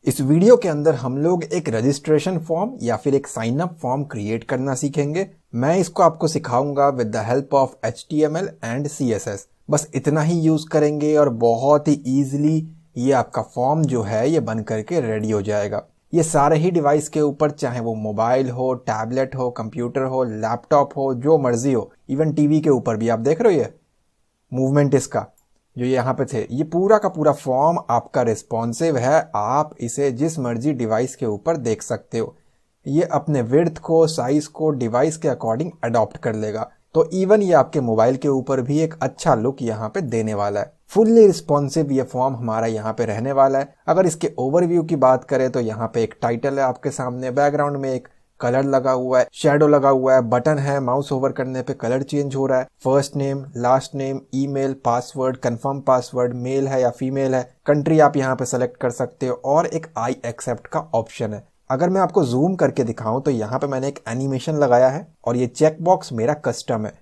इस वीडियो के अंदर हम लोग एक रजिस्ट्रेशन फॉर्म या फिर एक साइन अप फॉर्म क्रिएट करना सीखेंगे। मैं इसको आपको सिखाऊंगा with the help of HTML and CSS। बस इतना ही यूज करेंगे और बहुत ही इजीली ये आपका फॉर्म जो है ये बन करके रेडी हो जाएगा। ये सारे ही डिवाइस के ऊपर, चाहे वो मोबाइल हो, टैबलेट हो, कंप्यूटर हो, लैपटॉप हो, जो मर्जी हो, इवन टीवी के ऊपर भी आप देख रहे हो ये मूवमेंट इसका जो यहाँ पे थे, ये पूरा का पूरा फॉर्म आपका रिस्पॉन्सिव है। आप इसे जिस मर्जी डिवाइस के ऊपर देख सकते हो। ये अपने विड्थ को, साइज को डिवाइस के अकॉर्डिंग अडॉप्ट कर लेगा। तो इवन ये आपके मोबाइल के ऊपर भी एक अच्छा लुक यहाँ पे देने वाला है। फुल्ली रिस्पॉन्सिव ये फॉर्म हमारा यहाँ पे रहने वाला है। अगर इसके ओवरव्यू की बात करें तो यहाँ पे एक टाइटल है आपके सामने, बैकग्राउंड में एक कलर लगा हुआ है, शेडो लगा हुआ है, बटन है, माउस ओवर करने पे कलर चेंज हो रहा है, first name, last name, email, password, confirm password, male है या फीमेल है, कंट्री आप यहाँ पे सेलेक्ट कर सकते हो और एक आई एक्सेप्ट का ऑप्शन है। अगर मैं आपको जूम करके दिखाऊं तो यहाँ पे मैंने एक एनिमेशन लगाया है और ये चेक बॉक्स मेरा कस्टम है।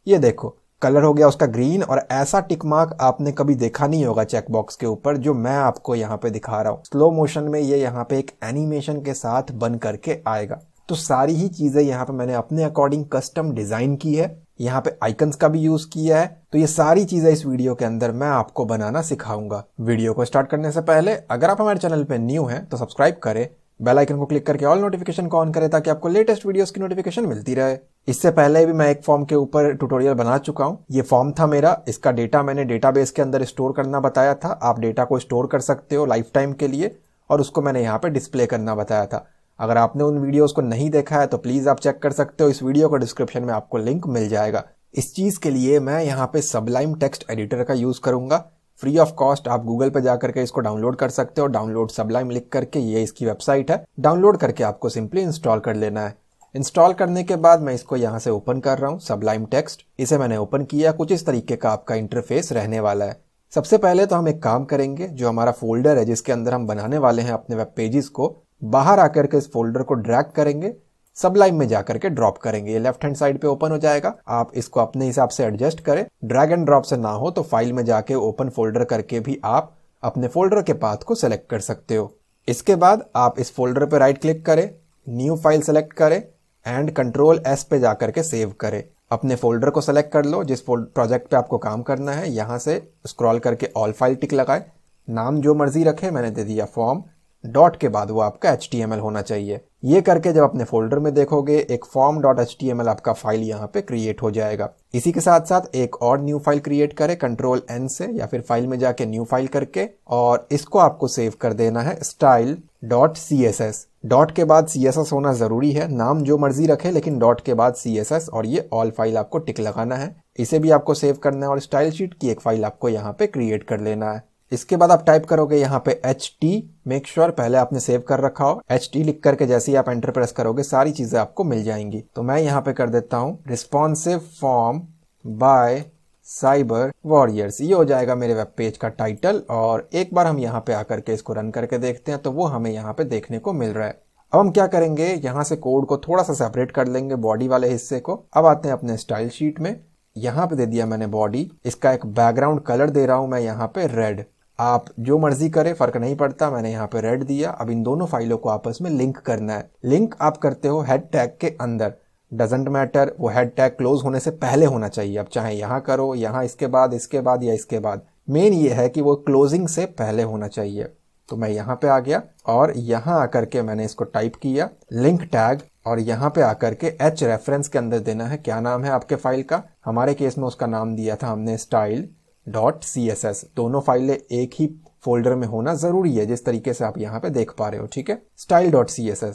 ये देखो कलर हो गया उसका ग्रीन, और ऐसा टिक मार्क आपने कभी देखा नहीं होगा चेक बॉक्स के ऊपर जो मैं आपको यहाँ पे दिखा रहा हूँ। स्लो मोशन में ये यहाँ पे एक एनिमेशन के साथ बन करके आएगा। तो सारी ही चीजें यहाँ पे मैंने अपने अकॉर्डिंग कस्टम डिजाइन की है। यहाँ पे आइकन्स का भी यूज किया है। तो ये सारी चीजें इस वीडियो के अंदर मैं आपको बनाना सिखाऊंगा। वीडियो को स्टार्ट करने से पहले अगर आप हमारे चैनल पे न्यू हैं तो सब्सक्राइब करें, बेल आइकन को क्लिक करके ऑल नोटिफिकेशन को ऑन करें ताकि आपको लेटेस्ट वीडियोस की नोटिफिकेशन मिलती रहे। इससे पहले भी मैं एक फॉर्म के ऊपर ट्यूटोरियल बना चुका हूँ। ये फॉर्म था मेरा, इसका डेटा मैंने डेटाबेस के अंदर स्टोर करना बताया था। आप डेटा को स्टोर कर सकते हो लाइफ टाइम के लिए, और उसको मैंने यहाँ पे डिस्प्ले करना बताया था। अगर आपने उन वीडियोस को नहीं देखा है तो प्लीज आप चेक कर सकते हो। इस वीडियो को डिस्क्रिप्शन में आपको लिंक मिल जाएगा। इस चीज के लिए मैं यहाँ पे सबलाइम टेक्स्ट एडिटर का यूज करूंगा। फ्री ऑफ कॉस्ट आप गूगल पे जाकर के इसको डाउनलोड कर सकते हो। डाउनलोड सबलाइम लिख करके, ये इसकी वेबसाइट है, डाउनलोड करके आपको सिंपली इंस्टॉल कर लेना है। इंस्टॉल करने के बाद मैं इसको यहाँ से ओपन कर रहा हूँ, सबलाइम टेक्स्ट। इसे मैंने ओपन किया। कुछ इस तरीके का आपका इंटरफेस रहने वाला है। सबसे पहले तो हम एक काम करेंगे, जो हमारा फोल्डर है जिसके अंदर हम बनाने वाले हैं अपने वेब पेजेस को, बाहर आकर के इस फोल्डर को ड्रैग करेंगे, सबलाइम में जाकर के ड्रॉप करेंगे। ये लेफ्ट हैंड साइड पे ओपन हो जाएगा। आप इसको अपने हिसाब से एडजस्ट करें। ड्रैग एंड ड्रॉप से ना हो तो फाइल में जाके ओपन फोल्डर करके भी आप अपने फोल्डर के पाथ को सिलेक्ट कर सकते हो। इसके बाद आप इस फोल्डर पे राइट क्लिक करें, न्यू फाइल सेलेक्ट करें एंड Ctrl+S पे जाकर के सेव करें। अपने फोल्डर को सेलेक्ट कर लो जिस प्रोजेक्ट पे आपको काम करना है। यहाँ से स्क्रॉल करके ऑल फाइल टिक लगाए, नाम जो मर्जी रखे, मैंने दे दिया फॉर्म। डॉट के बाद वो आपका HTML होना चाहिए। ये करके जब अपने फोल्डर में देखोगे एक form.html आपका फाइल यहाँ पे क्रिएट हो जाएगा। इसी के साथ साथ एक और न्यू फाइल क्रिएट करें Ctrl+N से, या फिर फाइल में जाके न्यू फाइल करके, और इसको आपको सेव कर देना है style.css। डॉट के बाद CSS होना जरूरी है। नाम जो मर्जी रखे लेकिन डॉट के बाद CSS, और ये ऑल फाइल आपको टिक लगाना है। इसे भी आपको सेव करना है और स्टाइल शीट की एक फाइल आपको यहाँ पे क्रिएट कर लेना है। इसके बाद आप टाइप करोगे यहाँ पे HT, मेक श्योर पहले आपने सेव कर रखा हो। HT लिख करके जैसे ही आप एंटर प्रेस करोगे सारी चीजें आपको मिल जाएंगी। तो मैं यहाँ पे कर देता हूँ responsive form by cyber warriors. ये हो जाएगा मेरे वेब पेज का टाइटल। और एक बार हम यहाँ पे आकर के इसको रन करके देखते हैं तो वो हमें यहाँ पे देखने को मिल रहा है। अब हम क्या करेंगे, यहाँ से कोड को थोड़ा सा सेपरेट कर लेंगे, बॉडी वाले हिस्से को। अब आते हैं अपने स्टाइल शीट में। यहाँ पे दे दिया मैंने बॉडी। इसका एक बैकग्राउंड कलर दे रहा हूं मैं यहाँ पे रेड। आप जो मर्जी करें, फर्क नहीं पड़ता। मैंने यहाँ पे रेड दिया। अब इन दोनों फाइलों को आपस में लिंक करना है। लिंक आप करते हो हेड टैग के अंदर, डजेंट मैटर, वो हेड टैग क्लोज होने से पहले होना चाहिए। अब चाहे यहाँ करो, यहाँ इसके बाद या इसके बाद, मेन ये है कि वो क्लोजिंग से पहले होना चाहिए। तो मैं यहाँ पे आ गया और यहाँ आकर के मैंने इसको टाइप किया लिंक टैग, और यहाँ पे आकर के H रेफरेंस के अंदर देना है क्या नाम है आपके फाइल का। हमारे केस में उसका नाम दिया था हमने style.css। दोनों फाइलें एक ही फोल्डर में होना जरूरी है, जिस तरीके से आप यहाँ पे देख पा रहे हो, ठीक है, style.css।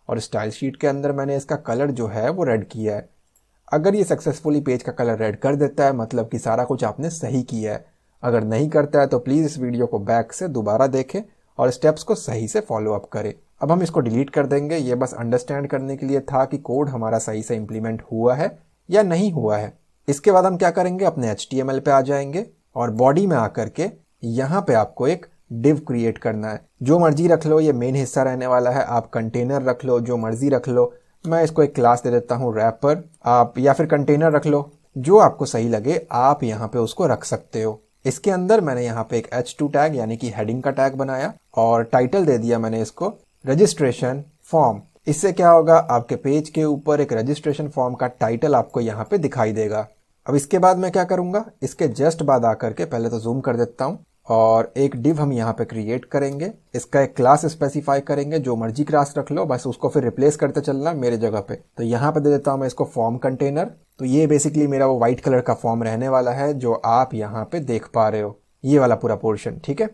और स्टाइल शीट के अंदर मैंने इसका कलर जो है वो रेड किया है। अगर ये सक्सेसफुली पेज का कलर रेड कर देता है मतलब कि सारा कुछ आपने सही किया है। अगर नहीं करता है तो प्लीज इस वीडियो को बैक से दोबारा देखें और स्टेप्स को सही से फॉलो अप करें। अब हम इसको डिलीट कर देंगे। ये बस अंडरस्टैंड करने के लिए था कि कोड हमारा सही से इंप्लीमेंट हुआ है या नहीं हुआ है। इसके बाद हम क्या करेंगे, अपने HTML पे आ जाएंगे और बॉडी में आकर के यहाँ पे आपको एक डिव क्रिएट करना है। जो मर्जी रख लो, ये मेन हिस्सा रहने वाला है। आप कंटेनर रख लो, जो मर्जी रख लो। मैं इसको एक क्लास दे देता हूँ रैपर, आप या फिर कंटेनर रख लो, जो आपको सही लगे आप यहाँ पे उसको रख सकते हो। इसके अंदर मैंने यहाँ पे एक H2 टैग यानी कि हेडिंग का टैग बनाया और टाइटल दे दिया मैंने इसको रजिस्ट्रेशन फॉर्म। इससे क्या होगा, आपके पेज के ऊपर एक रजिस्ट्रेशन फॉर्म का टाइटल आपको यहाँ पे दिखाई देगा। अब इसके बाद मैं क्या करूँगा, इसके जस्ट बाद आकर के पहले तो जूम कर देता हूँ और एक डिव हम यहाँ पे क्रिएट करेंगे। इसका एक क्लास स्पेसिफाई करेंगे, जो मर्जी क्लास रख लो, बस उसको फिर रिप्लेस करते चलना मेरे जगह पे। तो यहाँ पे दे देता हूँ मैं इसको फॉर्म कंटेनर। तो ये बेसिकली मेरा वो व्हाइट कलर का फॉर्म रहने वाला है जो आप यहाँ पे देख पा रहे हो, ये वाला पूरा पोर्शन, ठीक है।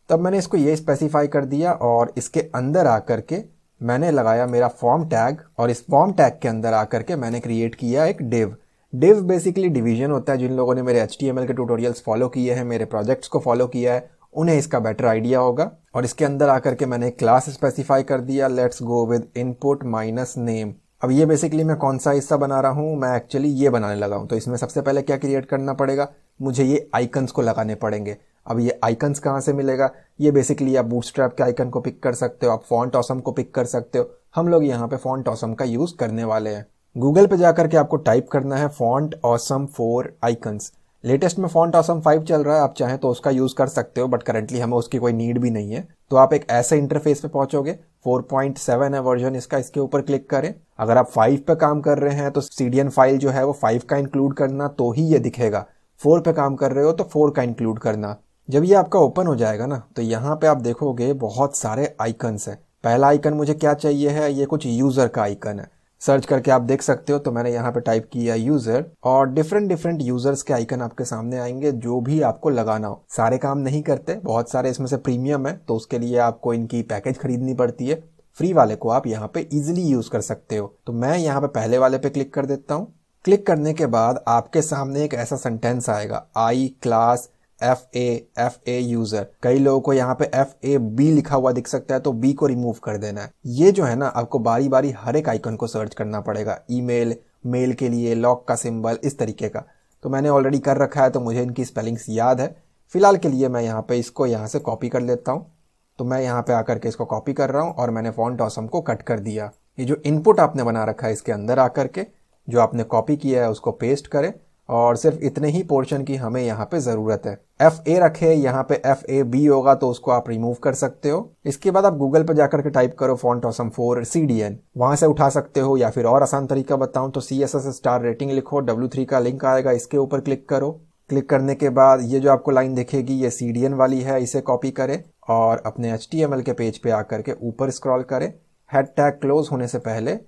तब मैंने इसको ये स्पेसिफाई कर दिया और इसके अंदर आकर के मैंने लगाया मेरा फॉर्म टैग और इस फॉर्म टैग के अंदर आकर के मैंने क्रिएट किया एक डिव। डिव बेसिकली डिवीजन होता है। जिन लोगों ने मेरे HTML के ट्यूटोरियल्स फॉलो किए हैं, मेरे प्रोजेक्ट्स को फॉलो किया है, उन्हें इसका बेटर आइडिया होगा। और इसके अंदर आकर के मैंने क्लास स्पेसिफाई कर दिया, let's go with input minus name. अब ये बेसिकली मैं कौन सा हिस्सा बना रहा हूँ, मैं एक्चुअली ये बनाने लगा हूँ। तो इसमें सबसे पहले क्या क्रिएट करना पड़ेगा, मुझे ये आइकन्स को लगाने पड़ेंगे। अब ये आइकन्स कहाँ से मिलेगा, ये बेसिकली आप बूटस्ट्रैप के आइकन को पिक कर सकते हो, आप फॉन्ट ऑसम को पिक कर सकते हो। हम लोग यहाँ पे फॉन्ट ऑसम का यूज करने वाले हैं। गूगल पे जाकर के आपको टाइप करना है फॉन्ट ऑसम 4 आइकन्स। लेटेस्ट में फॉन्ट ऑसम 5 चल रहा है, आप चाहें तो उसका यूज कर सकते हो, बट करंटली हमें उसकी कोई नीड भी नहीं है। तो आप एक ऐसे इंटरफेस पे पहुंचोगे, 4.7 है वर्जन इसका, इसके ऊपर क्लिक करें। अगर आप 5 पे काम कर रहे हैं तो CDN फाइल जो है वो 5 का इंक्लूड करना, तो ही ये दिखेगा। 4 पे काम कर रहे हो तो 4 का इंक्लूड करना। जब ये आपका ओपन हो जाएगा ना, तो यहाँ पे आप देखोगे बहुत सारे आइकन्स है। पहला आइकन मुझे क्या चाहिए है, ये कुछ यूजर का आइकन है। सर्च करके आप देख सकते हो। तो मैंने यहाँ पे टाइप किया यूजर और डिफरेंट यूजर्स के आइकन आपके सामने आएंगे, जो भी आपको लगाना हो। सारे काम नहीं करते, बहुत सारे इसमें से प्रीमियम है, तो उसके लिए आपको इनकी पैकेज खरीदनी पड़ती है। फ्री वाले को आप यहाँ पे इजिली यूज कर सकते हो। तो मैं यहाँ पे पहले वाले पे क्लिक कर देता हूँ। क्लिक करने के बाद आपके सामने एक ऐसा सेंटेंस आएगा, आई क्लास FA यूजर। कई लोगों को यहाँ पे FAB लिखा हुआ दिख सकता है, तो B को रिमूव कर देना है। ये जो है ना, आपको बारी बारी हर एक आइकन को सर्च करना पड़ेगा। ईमेल, मेल के लिए लॉक का सिंबल, इस तरीके का। तो मैंने ऑलरेडी कर रखा है, तो मुझे इनकी स्पेलिंग्स याद है। फिलहाल के लिए मैं यहाँ पे इसको यहाँ से कॉपी कर लेता हूँ। तो मैं यहाँ पे आकर के इसको कॉपी कर रहा हूँ और मैंने फॉन्ट ऑसम को कट कर दिया। ये जो इनपुट आपने बना रखा है, इसके अंदर आकर के जो आपने कॉपी किया है उसको पेस्ट करें और सिर्फ इतने ही पोर्शन की हमें यहाँ पे जरूरत है। FA रखे, यहाँ पे FAB होगा तो उसको आप रिमूव कर सकते हो। इसके बाद आप गूगल पे जाकर के टाइप करो फॉन्ट ऑसम 4 CDN, वहां से उठा सकते हो। या फिर और आसान तरीका बताऊं तो CSS स्टार रेटिंग लिखो, W3 का लिंक आएगा, इसके ऊपर क्लिक करो। क्लिक करने के बाद ये जो आपको लाइन दिखेगी, ये CDN वाली है, इसे कॉपी करें और अपने HTML के पेज पे आकर के ऊपर स्क्रॉल करें। हेड टैग क्लोज होने से पहले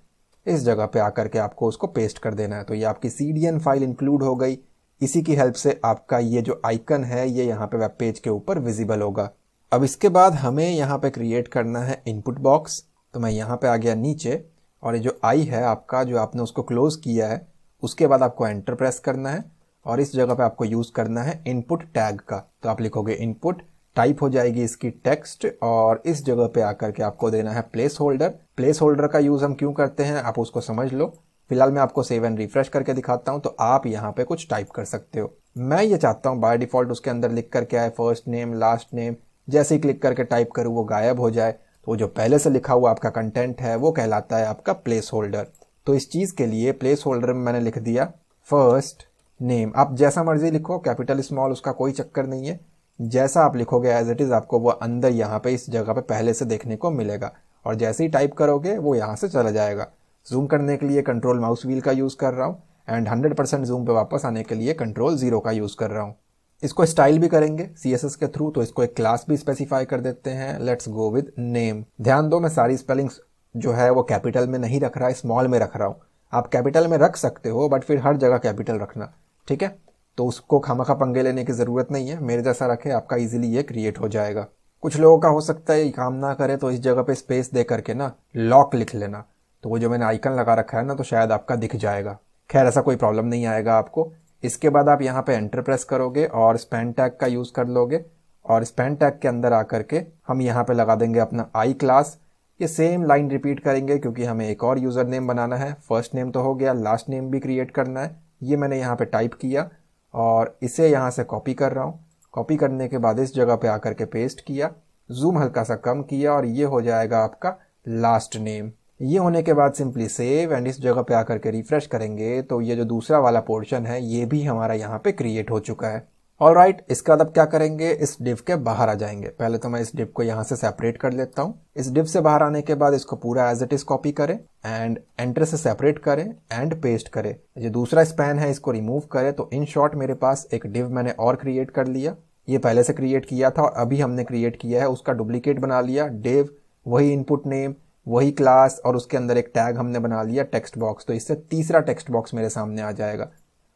इस जगह पे आकर के आपको उसको पेस्ट कर देना है। तो ये आपकी CDN फाइल इंक्लूड हो गई। इसी की हेल्प से आपका ये जो आइकन है, ये यहाँ पे वेब पेज के ऊपर विजिबल होगा। अब इसके बाद हमें यहाँ पे क्रिएट करना है इनपुट बॉक्स। तो मैं यहाँ पे आ गया नीचे और ये जो आई है आपका, जो आपने उसको क्लोज किया है, उसके बाद आपको एंटर प्रेस करना है और इस जगह पे आपको यूज करना है इनपुट टैग का। तो आप लिखोगे इनपुट, टाइप हो जाएगी इसकी टेक्स्ट और इस जगह पे आकर के आपको देना है प्लेस होल्डर। प्लेस होल्डर का यूज हम क्यों करते हैं आप उसको समझ लो। फिलहाल मैं आपको सेव एंड रिफ्रेश करके दिखाता हूं, तो आप यहाँ पे कुछ टाइप कर सकते हो। मैं ये चाहता हूँ बाय डिफॉल्ट उसके अंदर लिख करके आए फर्स्ट नेम लास्ट नेम, जैसे ही क्लिक करके टाइप करूँ वो गायब हो जाए। तो जो पहले से लिखा हुआ आपका कंटेंट है वो कहलाता है आपका प्लेस होल्डर। तो इस चीज के लिए प्लेस होल्डर में मैंने लिख दिया फर्स्ट नेम। आप जैसा मर्जी लिखो, कैपिटल स्मॉल, उसका कोई चक्कर नहीं है। जैसा आप लिखोगे एज इट इज आपको वो अंदर यहाँ पे इस जगह पे पहले से देखने को मिलेगा और जैसे ही टाइप करोगे वो यहाँ से चला जाएगा। जूम करने के लिए कंट्रोल माउस व्हील का यूज कर रहा हूँ एंड 100% जूम पे वापस आने के लिए कंट्रोल 0 का यूज कर रहा हूँ। इसको स्टाइल भी करेंगे CSS के थ्रू, तो इसको एक क्लास भी स्पेसिफाई कर देते हैं। Let's go with name. ध्यान दो, मैं सारी स्पेलिंग्स जो है वो कैपिटल में नहीं रख रहा, स्मॉल में रख रहा हूँ। आप कैपिटल में रख सकते हो बट फिर हर जगह कैपिटल रखना, ठीक है। तो उसको खामखा पंगे लेने की जरूरत नहीं है, मेरे जैसा रखे, आपका इजीली ये क्रिएट हो जाएगा। कुछ लोगों का हो सकता है काम ना करे तो इस जगह पे स्पेस दे करके ना लॉक लिख लेना, तो वो जो मैंने आइकन लगा रखा है ना, तो शायद आपका दिख जाएगा। खैर ऐसा कोई प्रॉब्लम नहीं आएगा आपको। इसके बाद आप यहाँ पे एंटर प्रेस करोगे और स्पैन टैग का यूज कर लोगे और स्पैन टैग के अंदर आकर के हम यहाँ पे लगा देंगे अपना आई क्लास। ये सेम लाइन रिपीट करेंगे क्योंकि हमें एक और यूजर नेम बनाना है। फर्स्ट नेम तो हो गया, लास्ट नेम भी क्रिएट करना है। ये मैंने यहाँ पे टाइप किया और इसे यहाँ से कॉपी कर रहा हूँ। कॉपी करने के बाद इस जगह पे आकर के पेस्ट किया, जूम हल्का सा कम किया और ये हो जाएगा आपका लास्ट नेम। ये होने के बाद सिंपली सेव एंड इस जगह पे आकर के रिफ्रेश करेंगे तो ये जो दूसरा वाला पोर्शन है ये भी हमारा यहाँ पे क्रिएट हो चुका है। ऑलराइट, इसके बाद अब क्या करेंगे, इस डिव के बाहर आ जाएंगे। पहले तो मैं इस डिव को यहाँ से सेपरेट कर लेता हूँ। इस डिव से बाहर आने के बाद इसको पूरा एज इट इज कॉपी करें एंड एंटर से सेपरेट करें एंड पेस्ट करें। जो दूसरा स्पैन है इसको रिमूव करें। तो इन शॉर्ट मेरे पास एक डिव मैंने और क्रिएट कर लिया। ये पहले से क्रिएट किया था और अभी हमने क्रिएट किया है, उसका डुप्लीकेट बना लिया। डिव, वही इनपुट नेम, वही क्लास और उसके अंदर एक टैग हमने बना लिया टेक्स्ट बॉक्स। तो इससे तीसरा टेक्स्ट बॉक्स मेरे सामने आ जाएगा।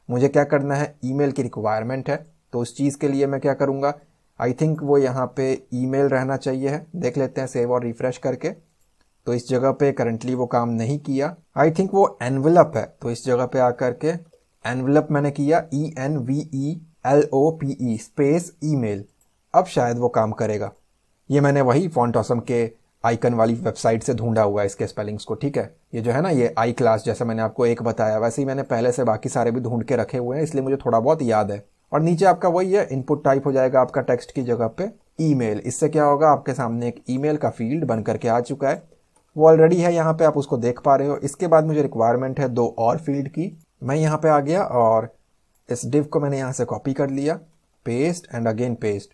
मुझे क्या करना है, ईमेल की रिक्वायरमेंट है, तो उस चीज़ के लिए मैं क्या करूँगा, आई थिंक वो यहाँ पे ईमेल रहना चाहिए है। देख लेते हैं सेव और रिफ्रेश करके। तो इस जगह पे करंटली वो काम नहीं किया। आई थिंक वो एनवेलप है, तो इस जगह पे आकर के एनवेलप मैंने किया, ENVELOPE स्पेस ईमेल। अब शायद वो काम करेगा। ये मैंने वही फॉन्ट ऑसम के आइकन वाली वेबसाइट से ढूंढा हुआ है इसके स्पेलिंग्स को, ठीक है। ये जो है ना, ये आई क्लास जैसा मैंने आपको एक बताया, वैसे ही मैंने पहले से बाकी सारे भी ढूंढ के रखे हुए हैं, इसलिए मुझे थोड़ा बहुत याद है। और नीचे आपका वही है, इनपुट टाइप हो जाएगा आपका टेक्स्ट की जगह पे ईमेल। इससे क्या होगा, आपके सामने एक ईमेल का फील्ड बन करके आ चुका है। वो ऑलरेडी है यहाँ पे, आप उसको देख पा रहे हो। इसके बाद मुझे रिक्वायरमेंट है 2 और फील्ड की। मैं यहाँ पे आ गया और इस डिव को मैंने यहाँ से कॉपी कर लिया, पेस्ट एंड अगेन पेस्ट।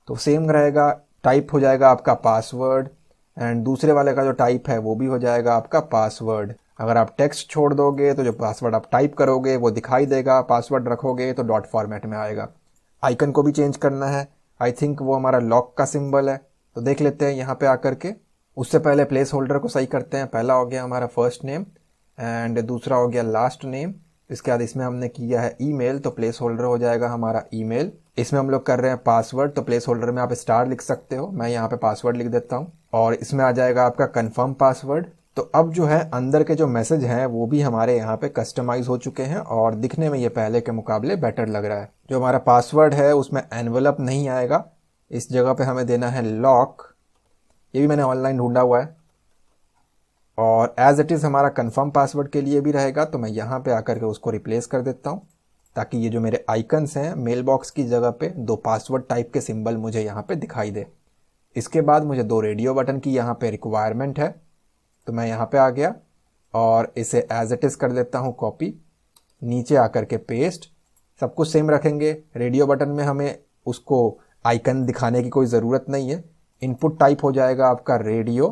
तो सेम रहेगा, टाइप हो जाएगा आपका पासवर्ड एंड दूसरे वाले का जो टाइप है वो भी हो जाएगा आपका पासवर्ड। अगर आप टेक्स्ट छोड़ दोगे तो जो पासवर्ड आप टाइप करोगे वो दिखाई देगा, पासवर्ड रखोगे तो डॉट फॉर्मेट में आएगा। आइकन को भी चेंज करना है, आई थिंक वो हमारा लॉक का सिंबल है, तो देख लेते हैं यहाँ पे आकर के। उससे पहले प्लेस होल्डर को सही करते हैं। पहला हो गया हमारा फर्स्ट नेम एंड दूसरा हो गया लास्ट नेम। इसके बाद इसमें हमने किया है ईमेल, तो प्लेस होल्डर हो जाएगा हमारा ईमेल। इसमें हम लोग कर रहे हैं पासवर्ड, तो प्लेस होल्डर में आप स्टार लिख सकते हो, मैं यहाँ पे पासवर्ड लिख देता हूँ। और इसमें आ जाएगा आपका कंफर्म पासवर्ड। तो अब जो है अंदर के जो मैसेज हैं वो भी हमारे यहाँ पे कस्टमाइज हो चुके हैं और दिखने में ये पहले के मुकाबले बेटर लग रहा है। जो हमारा पासवर्ड है उसमें एनवेलप नहीं आएगा, इस जगह पे हमें देना है लॉक। ये भी मैंने ऑनलाइन ढूंढा हुआ है। और एज इट इज़ हमारा कंफर्म पासवर्ड के लिए भी रहेगा, तो मैं यहाँ पे आकर के उसको रिप्लेस कर देता हूँ ताकि ये जो मेरे आइकन्स हैं मेल बॉक्स की जगह पे 2 पासवर्ड टाइप के सिंबल मुझे यहाँ पे दिखाई दे। इसके बाद मुझे 2 रेडियो बटन की यहाँ पे रिक्वायरमेंट है, तो मैं यहाँ पे आ गया और इसे एज इट इज़ कर देता हूँ कॉपी, नीचे आकर के पेस्ट। सब कुछ सेम रखेंगे। रेडियो बटन में हमें उसको आइकन दिखाने की कोई ज़रूरत नहीं है। इनपुट टाइप हो जाएगा आपका रेडियो,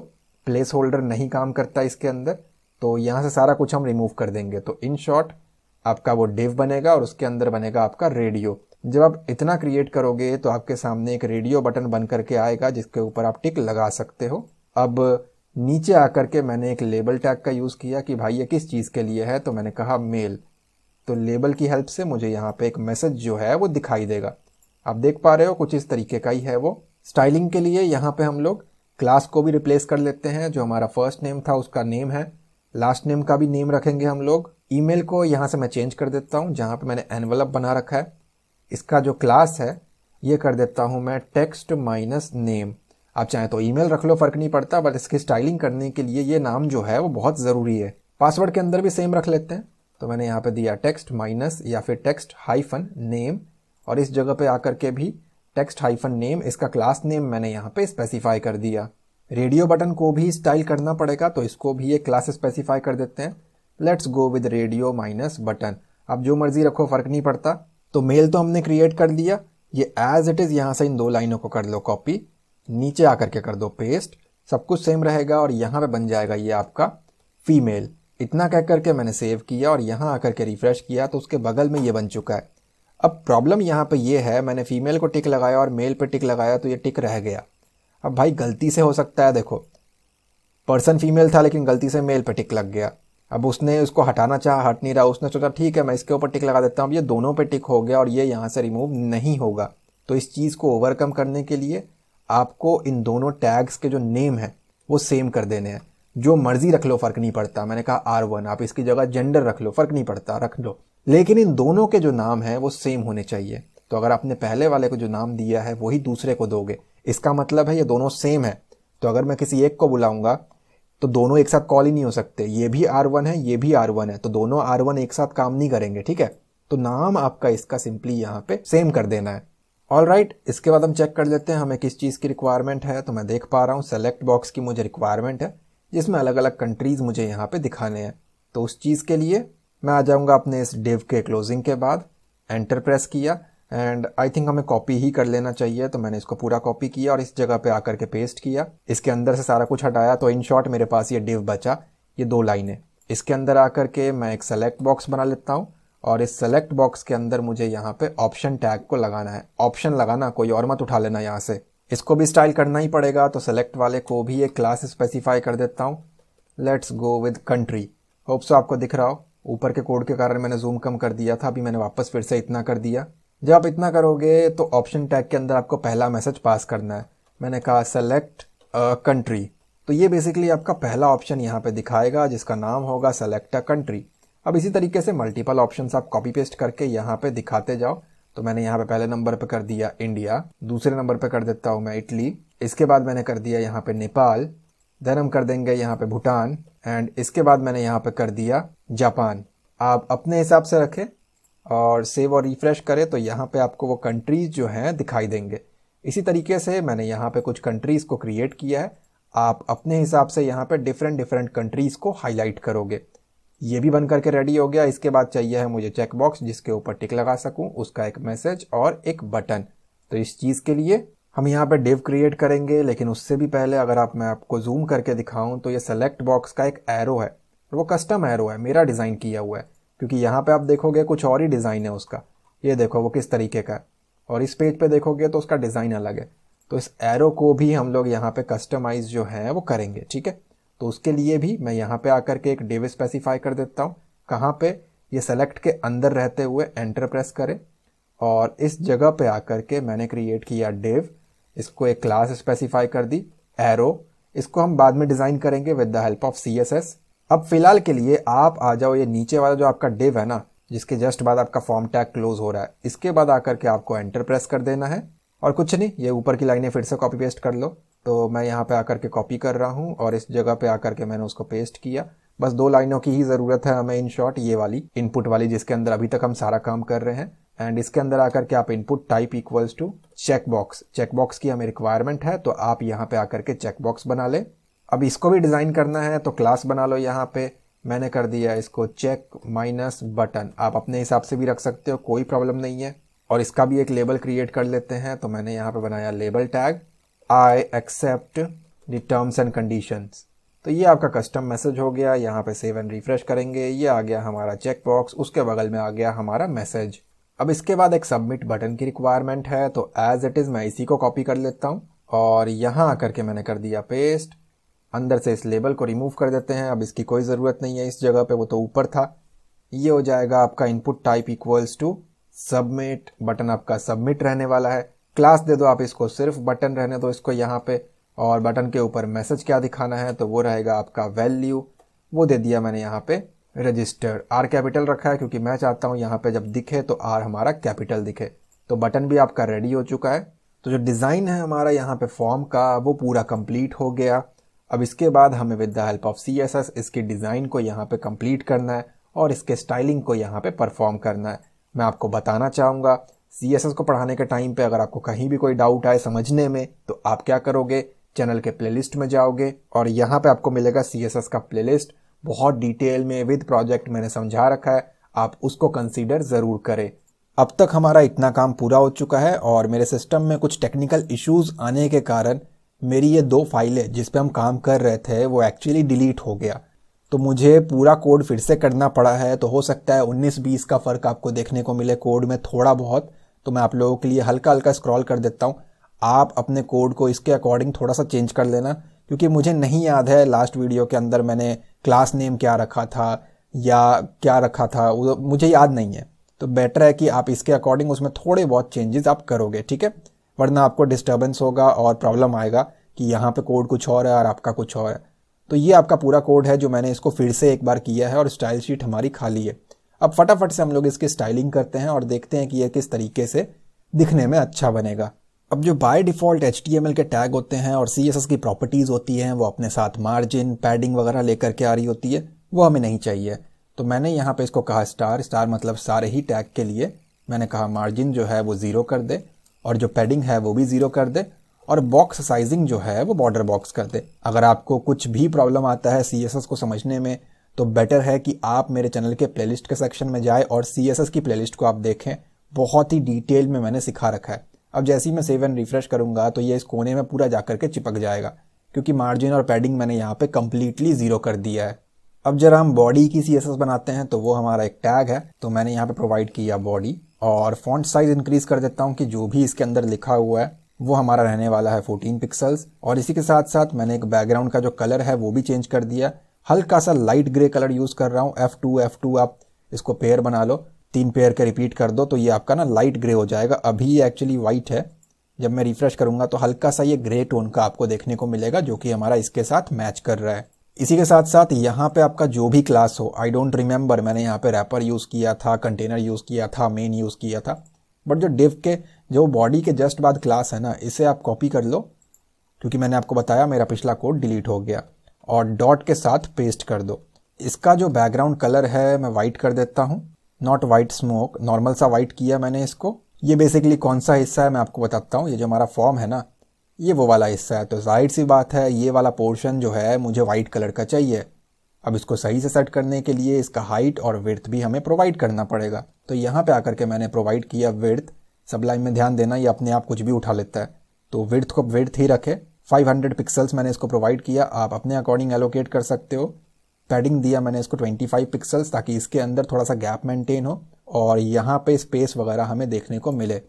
प्लेस होल्डर नहीं काम करता इसके अंदर, तो यहाँ से सारा कुछ हम रिमूव कर देंगे। तो इन शॉर्ट आपका वो डिव बनेगा और उसके अंदर बनेगा आपका रेडियो। जब आप इतना क्रिएट करोगे तो आपके सामने एक रेडियो बटन बन करके आएगा जिसके ऊपर आप टिक लगा सकते हो। अब नीचे आकर के मैंने एक लेबल टैग का यूज़ किया कि भाई ये किस चीज़ के लिए है, तो मैंने कहा मेल। तो लेबल की हेल्प से मुझे यहाँ पे एक मैसेज जो है वो दिखाई देगा। आप देख पा रहे हो कुछ इस तरीके का ही है वो। स्टाइलिंग के लिए यहाँ पे हम लोग क्लास को भी रिप्लेस कर लेते हैं। जो हमारा फर्स्ट नेम था उसका नेम है, लास्ट नेम का भी नेम रखेंगे हम लोग। ईमेल को यहाँ से मैं चेंज कर देता हूँ, जहाँ पे मैंने एनवेलप बना रखा है इसका जो क्लास है ये कर देता हूँ मैं टेक्स्ट माइनस नेम। आप चाहें तो ईमेल रख लो, फर्क नहीं पड़ता, बट इसकी स्टाइलिंग करने के लिए ये नाम जो है वो बहुत ज़रूरी है। पासवर्ड के अंदर भी सेम रख लेते हैं, तो मैंने यहाँ पे दिया टेक्स्ट माइनस या फिर टेक्स्ट हाइफन नेम, और इस जगह पे आकर के भी टेक्स्ट हाइफन नेम, इसका क्लास नेम मैंने यहाँ पे स्पेसिफाई कर दिया। रेडियो बटन को भी स्टाइल करना पड़ेगा, तो इसको भी एक क्लास स्पेसिफाई कर देते हैं। Let's go with radio minus button. आप जो मर्जी रखो, फर्क नहीं पड़ता। तो मेल तो हमने क्रिएट कर दिया, ये एज इट इज़ यहाँ से इन 2 लाइनों को कर लो कॉपी, नीचे आकर के कर दो पेस्ट, सब कुछ सेम रहेगा और यहाँ पे बन जाएगा ये आपका फीमेल। इतना कह करके मैंने सेव किया और यहाँ आकर के रिफ्रेश किया तो उसके बगल में ये बन चुका है। अब प्रॉब्लम यहाँ पे ये है, मैंने फीमेल को टिक लगाया और मेल पे टिक लगाया तो ये टिक रह गया। अब भाई गलती से हो सकता है, देखो पर्सन फीमेल था लेकिन गलती से मेल पे टिक लग गया। अब उसने उसको हटाना चाहा, हट नहीं रहा, उसने सोचा ठीक है मैं इसके ऊपर टिक लगा देता हूँ, ये दोनों पे टिक हो गया और ये यहाँ से रिमूव नहीं होगा। तो इस चीज़ को ओवरकम करने के लिए आपको इन दोनों टैग्स के जो नेम है वो सेम कर देने हैं। जो मर्जी रख लो, फर्क नहीं पड़ता। मैंने कहा R1, आप इसकी जगह जेंडर रख लो, फर्क नहीं पड़ता, रख लो, लेकिन इन दोनों के जो नाम है वो सेम होने चाहिए। तो अगर आपने पहले वाले को जो नाम दिया है वही दूसरे को दोगे, इसका मतलब है ये दोनों सेम है। तो अगर मैं किसी एक को बुलाऊंगा तो दोनों एक साथ कॉल ही नहीं हो सकते। ये भी R1 है, ये भी R1 है, तो दोनों R1 एक साथ काम नहीं करेंगे, ठीक है। तो नाम आपका इसका सिंपली यहाँ पे सेम कर देना है। ऑलराइट, इसके बाद हम चेक कर लेते हैं हमें किस चीज़ की रिक्वायरमेंट है। तो मैं देख पा रहा हूँ सेलेक्ट बॉक्स की मुझे रिक्वायरमेंट है, जिसमें अलग अलग कंट्रीज़ मुझे यहाँ पे दिखाने हैं। तो उस चीज़ के लिए मैं आ जाऊँगा अपने इस डिव के क्लोजिंग के बाद, एंटर प्रेस किया। एंड आई थिंक हमें कॉपी ही कर लेना चाहिए, तो मैंने इसको पूरा कॉपी किया और इस जगह पे आकर के पेस्ट किया। इसके अंदर से सारा कुछ हटाया, तो इन शॉर्ट मेरे पास ये डिव बचा, ये 2 लाइनें। इसके अंदर आकर के मैं एक सेलेक्ट बॉक्स बना लेता हूँ और इस सेलेक्ट बॉक्स के अंदर मुझे यहाँ पे ऑप्शन टैग को लगाना है। ऑप्शन लगाना, कोई और मत उठा लेना यहाँ से। इसको भी स्टाइल करना ही पड़ेगा, तो सेलेक्ट वाले को भी एक क्लास स्पेसिफाई कर देता हूँ। Let's go with country. Hope so आपको दिख रहा हो, ऊपर के कोड के कारण मैंने जूम कम कर दिया था, अभी मैंने वापस फिर से इतना कर दिया। जब आप इतना करोगे तो ऑप्शन टैग के अंदर आपको पहला मैसेज पास करना है। मैंने कहा सेलेक्ट कंट्री, तो ये बेसिकली आपका पहला ऑप्शन यहाँ पे दिखाएगा जिसका नाम होगा सेलेक्ट अ कंट्री। अब इसी तरीके से मल्टीपल ऑप्शंस आप कॉपी पेस्ट करके यहाँ पे दिखाते जाओ। तो मैंने यहाँ पे पहले नंबर पे कर दिया इंडिया, दूसरे नंबर पे कर देता हूँ मैं इटली, इसके बाद मैंने कर दिया यहाँ पे नेपाल, देन हम कर देंगे यहाँ पे भूटान, एंड इसके बाद मैंने यहाँ पे कर दिया जापान। आप अपने हिसाब से रखें और सेव और रिफ्रेश करें तो यहाँ पे आपको वो कंट्रीज जो हैं दिखाई देंगे। इसी तरीके से मैंने यहाँ पे कुछ कंट्रीज को क्रिएट किया है। आप अपने हिसाब से यहाँ पे डिफरेंट कंट्रीज को हाईलाइट करोगे। ये भी बन करके रेडी हो गया। इसके बाद चाहिए है मुझे चेक बॉक्स जिसके ऊपर टिक लगा सकूं, उसका एक मैसेज और एक बटन। तो इस चीज़ के लिए हम यहाँ पे डिव क्रिएट करेंगे, लेकिन उससे भी पहले अगर मैं आपको जूम करके दिखाऊं तो ये सेलेक्ट बॉक्स का एक एरो है, वो कस्टम एरो है, मेरा डिज़ाइन किया हुआ है, क्योंकि यहाँ पे आप देखोगे कुछ और ही डिज़ाइन है उसका। ये देखो वो किस तरीके का है, और इस पेज पे देखोगे तो उसका डिज़ाइन अलग है। तो इस एरो को भी हम लोग यहाँ पे कस्टमाइज जो है वो करेंगे, ठीक है। तो उसके लिए भी मैं यहाँ पे आकर के एक डिव स्पेसिफाई कर देता हूँ। कहाँ पे, ये सेलेक्ट के अंदर रहते हुए एंटर प्रेस करें और इस जगह पे आकर के मैंने क्रिएट किया डिव। इसको एक क्लास स्पेसिफाई कर दी एरो। इसको हम बाद में डिज़ाइन करेंगे with the help of CSS। अब फिलहाल के लिए आप आ जाओ ये नीचे वाला जो आपका डिव है ना, जिसके जस्ट बाद आपका फॉर्म टैग क्लोज हो रहा है, इसके बाद आकर के आपको एंटर प्रेस कर देना है और कुछ नहीं, ये ऊपर की लाइनें फिर से कॉपी पेस्ट कर लो। तो मैं यहाँ पे आकर के कॉपी कर रहा हूँ और इस जगह पे आकर के मैंने उसको पेस्ट किया। बस 2 लाइनों की ही ज़रूरत है हमें इन शॉर्ट, ये वाली इनपुट वाली जिसके अंदर अभी तक हम सारा काम कर रहे हैं। एंड इसके अंदर आकर के आप input type equals to check box की हमें रिक्वायरमेंट है, तो आप यहाँ पे आकर के चेक बॉक्स बना ले। अब इसको भी डिज़ाइन करना है तो क्लास बना लो। यहाँ पे मैंने कर दिया इसको चेक माइनस बटन, आप अपने हिसाब से भी रख सकते हो, कोई प्रॉब्लम नहीं है। और इसका भी एक लेबल क्रिएट कर लेते हैं, तो मैंने यहाँ पे बनाया label tag I accept the terms and conditions. तो ये आपका कस्टम मैसेज हो गया। यहाँ पे सेव एंड रिफ्रेश करेंगे, ये आ गया हमारा चेक बॉक्स, उसके बगल में आ गया हमारा मैसेज। अब इसके बाद एक सबमिट बटन की रिक्वायरमेंट है, तो एज इट इज़ मैं इसी को कॉपी कर लेता हूँ और यहाँ आकर के मैंने कर दिया पेस्ट। अंदर से इस लेबल को रिमूव कर देते हैं, अब इसकी कोई ज़रूरत नहीं है इस जगह पे, वो तो ऊपर था। ये हो जाएगा आपका input type equals to submit, button आपका सबमिट रहने वाला है। क्लास दे दो आप इसको, सिर्फ बटन रहने दो इसको यहाँ पे, और बटन के ऊपर मैसेज क्या दिखाना है तो वो रहेगा आपका वैल्यू, वो दे दिया मैंने यहाँ पे रजिस्टर्ड। आर कैपिटल रखा है क्योंकि मैं चाहता हूँ यहाँ पे जब दिखे तो आर हमारा कैपिटल दिखे। तो बटन भी आपका रेडी हो चुका है। तो जो डिज़ाइन है हमारा यहाँ पे फॉर्म का वो पूरा कंप्लीट हो गया। अब इसके बाद हमें with the help of CSS इसकी डिज़ाइन को यहाँ पे कंप्लीट करना है और इसके स्टाइलिंग को यहाँ पे परफॉर्म करना है। मैं आपको बताना चाहूँगा CSS को पढ़ाने के टाइम पे अगर आपको कहीं भी कोई डाउट आए समझने में तो आप क्या करोगे, चैनल के प्लेलिस्ट में जाओगे और यहाँ पे आपको मिलेगा CSS का प्लेलिस्ट, बहुत डिटेल में विद प्रोजेक्ट मैंने समझा रखा है, आप उसको कंसीडर ज़रूर करें। अब तक हमारा इतना काम पूरा हो चुका है और मेरे सिस्टम में कुछ टेक्निकल इश्यूज आने के कारण मेरी ये 2 फाइलें जिस पे हम काम कर रहे थे वो एक्चुअली डिलीट हो गया। तो मुझे पूरा कोड फिर से करना पड़ा है। तो हो सकता है 19-20 का फ़र्क आपको देखने को मिले कोड में थोड़ा बहुत, तो मैं आप लोगों के लिए हल्का हल्का स्क्रॉल कर देता हूँ। आप अपने कोड को इसके अकॉर्डिंग थोड़ा सा चेंज कर लेना, क्योंकि मुझे नहीं याद है लास्ट वीडियो के अंदर मैंने क्लास नेम क्या रखा था या क्या रखा था, मुझे याद नहीं है। तो बेटर है कि आप इसके अकॉर्डिंग उसमें थोड़े बहुत चेंजेस आप करोगे, ठीक है, वरना आपको डिस्टर्बेंस होगा और प्रॉब्लम आएगा कि यहाँ पे कोड कुछ और है और आपका कुछ और है। तो ये आपका पूरा कोड है जो मैंने इसको फिर से एक बार किया है और स्टाइल शीट हमारी खाली है। अब फटाफट से हम लोग इसकी स्टाइलिंग करते हैं और देखते हैं कि ये किस तरीके से दिखने में अच्छा बनेगा। अब जो बाय डिफ़ॉल्ट HTML के टैग होते हैं और CSS की प्रॉपर्टीज़ होती हैं वो अपने साथ मार्जिन, पैडिंग वगैरह लेकर के आ रही होती है, वो हमें नहीं चाहिए। तो मैंने यहाँ पे इसको कहा स्टार मतलब सारे ही टैग के लिए मैंने कहा मार्जिन जो है वो 0 कर दे और जो पैडिंग है वो भी 0 कर दे और बॉक्स साइजिंग जो है वो बॉर्डर बॉक्स कर दे। अगर आपको कुछ भी प्रॉब्लम आता है CSS को समझने में तो बेटर है कि आप मेरे चैनल के प्लेलिस्ट के सेक्शन में जाए और CSS की प्लेलिस्ट को आप देखें, बहुत ही डिटेल में मैंने सिखा रखा है। अब जैसे ही मैं सेव एंड रिफ्रेश करूंगा तो ये इस कोने में पूरा जाकर के चिपक जाएगा, क्योंकि मार्जिन और पैडिंग मैंने यहाँ पे कंप्लीटली जीरो कर दिया है। अब जरा हम बॉडी की CSS बनाते हैं, तो वो हमारा एक टैग है, तो मैंने यहाँ पे प्रोवाइड किया बॉडी, और फॉन्ट साइज इंक्रीज कर देता हूँ कि जो भी इसके अंदर लिखा हुआ है वो हमारा रहने वाला है 14 पिक्सल्स। और इसी के साथ साथ मैंने एक बैकग्राउंड का जो कलर है वो भी चेंज कर दिया, हल्का सा लाइट ग्रे कलर यूज कर रहा हूँ। F2 आप इसको पेयर बना लो, 3 पेयर के रिपीट कर दो तो ये आपका ना लाइट ग्रे हो जाएगा। अभी ये एक्चुअली व्हाइट है, जब मैं रिफ्रेश करूंगा तो हल्का सा ये ग्रे टोन का आपको देखने को मिलेगा, जो कि हमारा इसके साथ मैच कर रहा है। इसी के साथ साथ यहाँ पे आपका जो भी क्लास हो, आई डोंट रिमेंबर मैंने यहाँ पे रैपर यूज किया था, कंटेनर यूज किया था, मेन यूज किया था, बट जो डिव के जो बॉडी के जस्ट बाद क्लास है ना, इसे आप कॉपी कर लो, क्योंकि मैंने आपको बताया मेरा पिछला कोड डिलीट हो गया, और डॉट के साथ पेस्ट कर दो। इसका जो बैकग्राउंड कलर है मैं वाइट कर देता हूँ, नॉट वाइट स्मोक, नॉर्मल सा वाइट किया मैंने इसको। ये बेसिकली कौन सा हिस्सा है मैं आपको बताता हूँ। ये जो हमारा फॉर्म है ना, ये वो वाला हिस्सा है, तो जाहिर सी बात है ये वाला पोर्शन जो है मुझे वाइट कलर का चाहिए। अब इसको सही से सेट करने के लिए इसका हाइट और विड्थ भी हमें प्रोवाइड करना पड़ेगा। तो यहाँ पे आकर के मैंने प्रोवाइड किया विड्थ। सबलाइन में ध्यान देना, ये अपने आप कुछ भी उठा लेता है, तो विड्थ को विड्थ ही रखे। 500 पिक्सल्स मैंने इसको प्रोवाइड किया, आप अपने अकॉर्डिंग एलोकेट कर सकते हो। पैडिंग दिया मैंने इसको 25 पिक्सल्स, ताकि इसके अंदर थोड़ा सा गैप मेंटेन हो और यहाँ पे स्पेस वगैरह हमें देखने को मिले।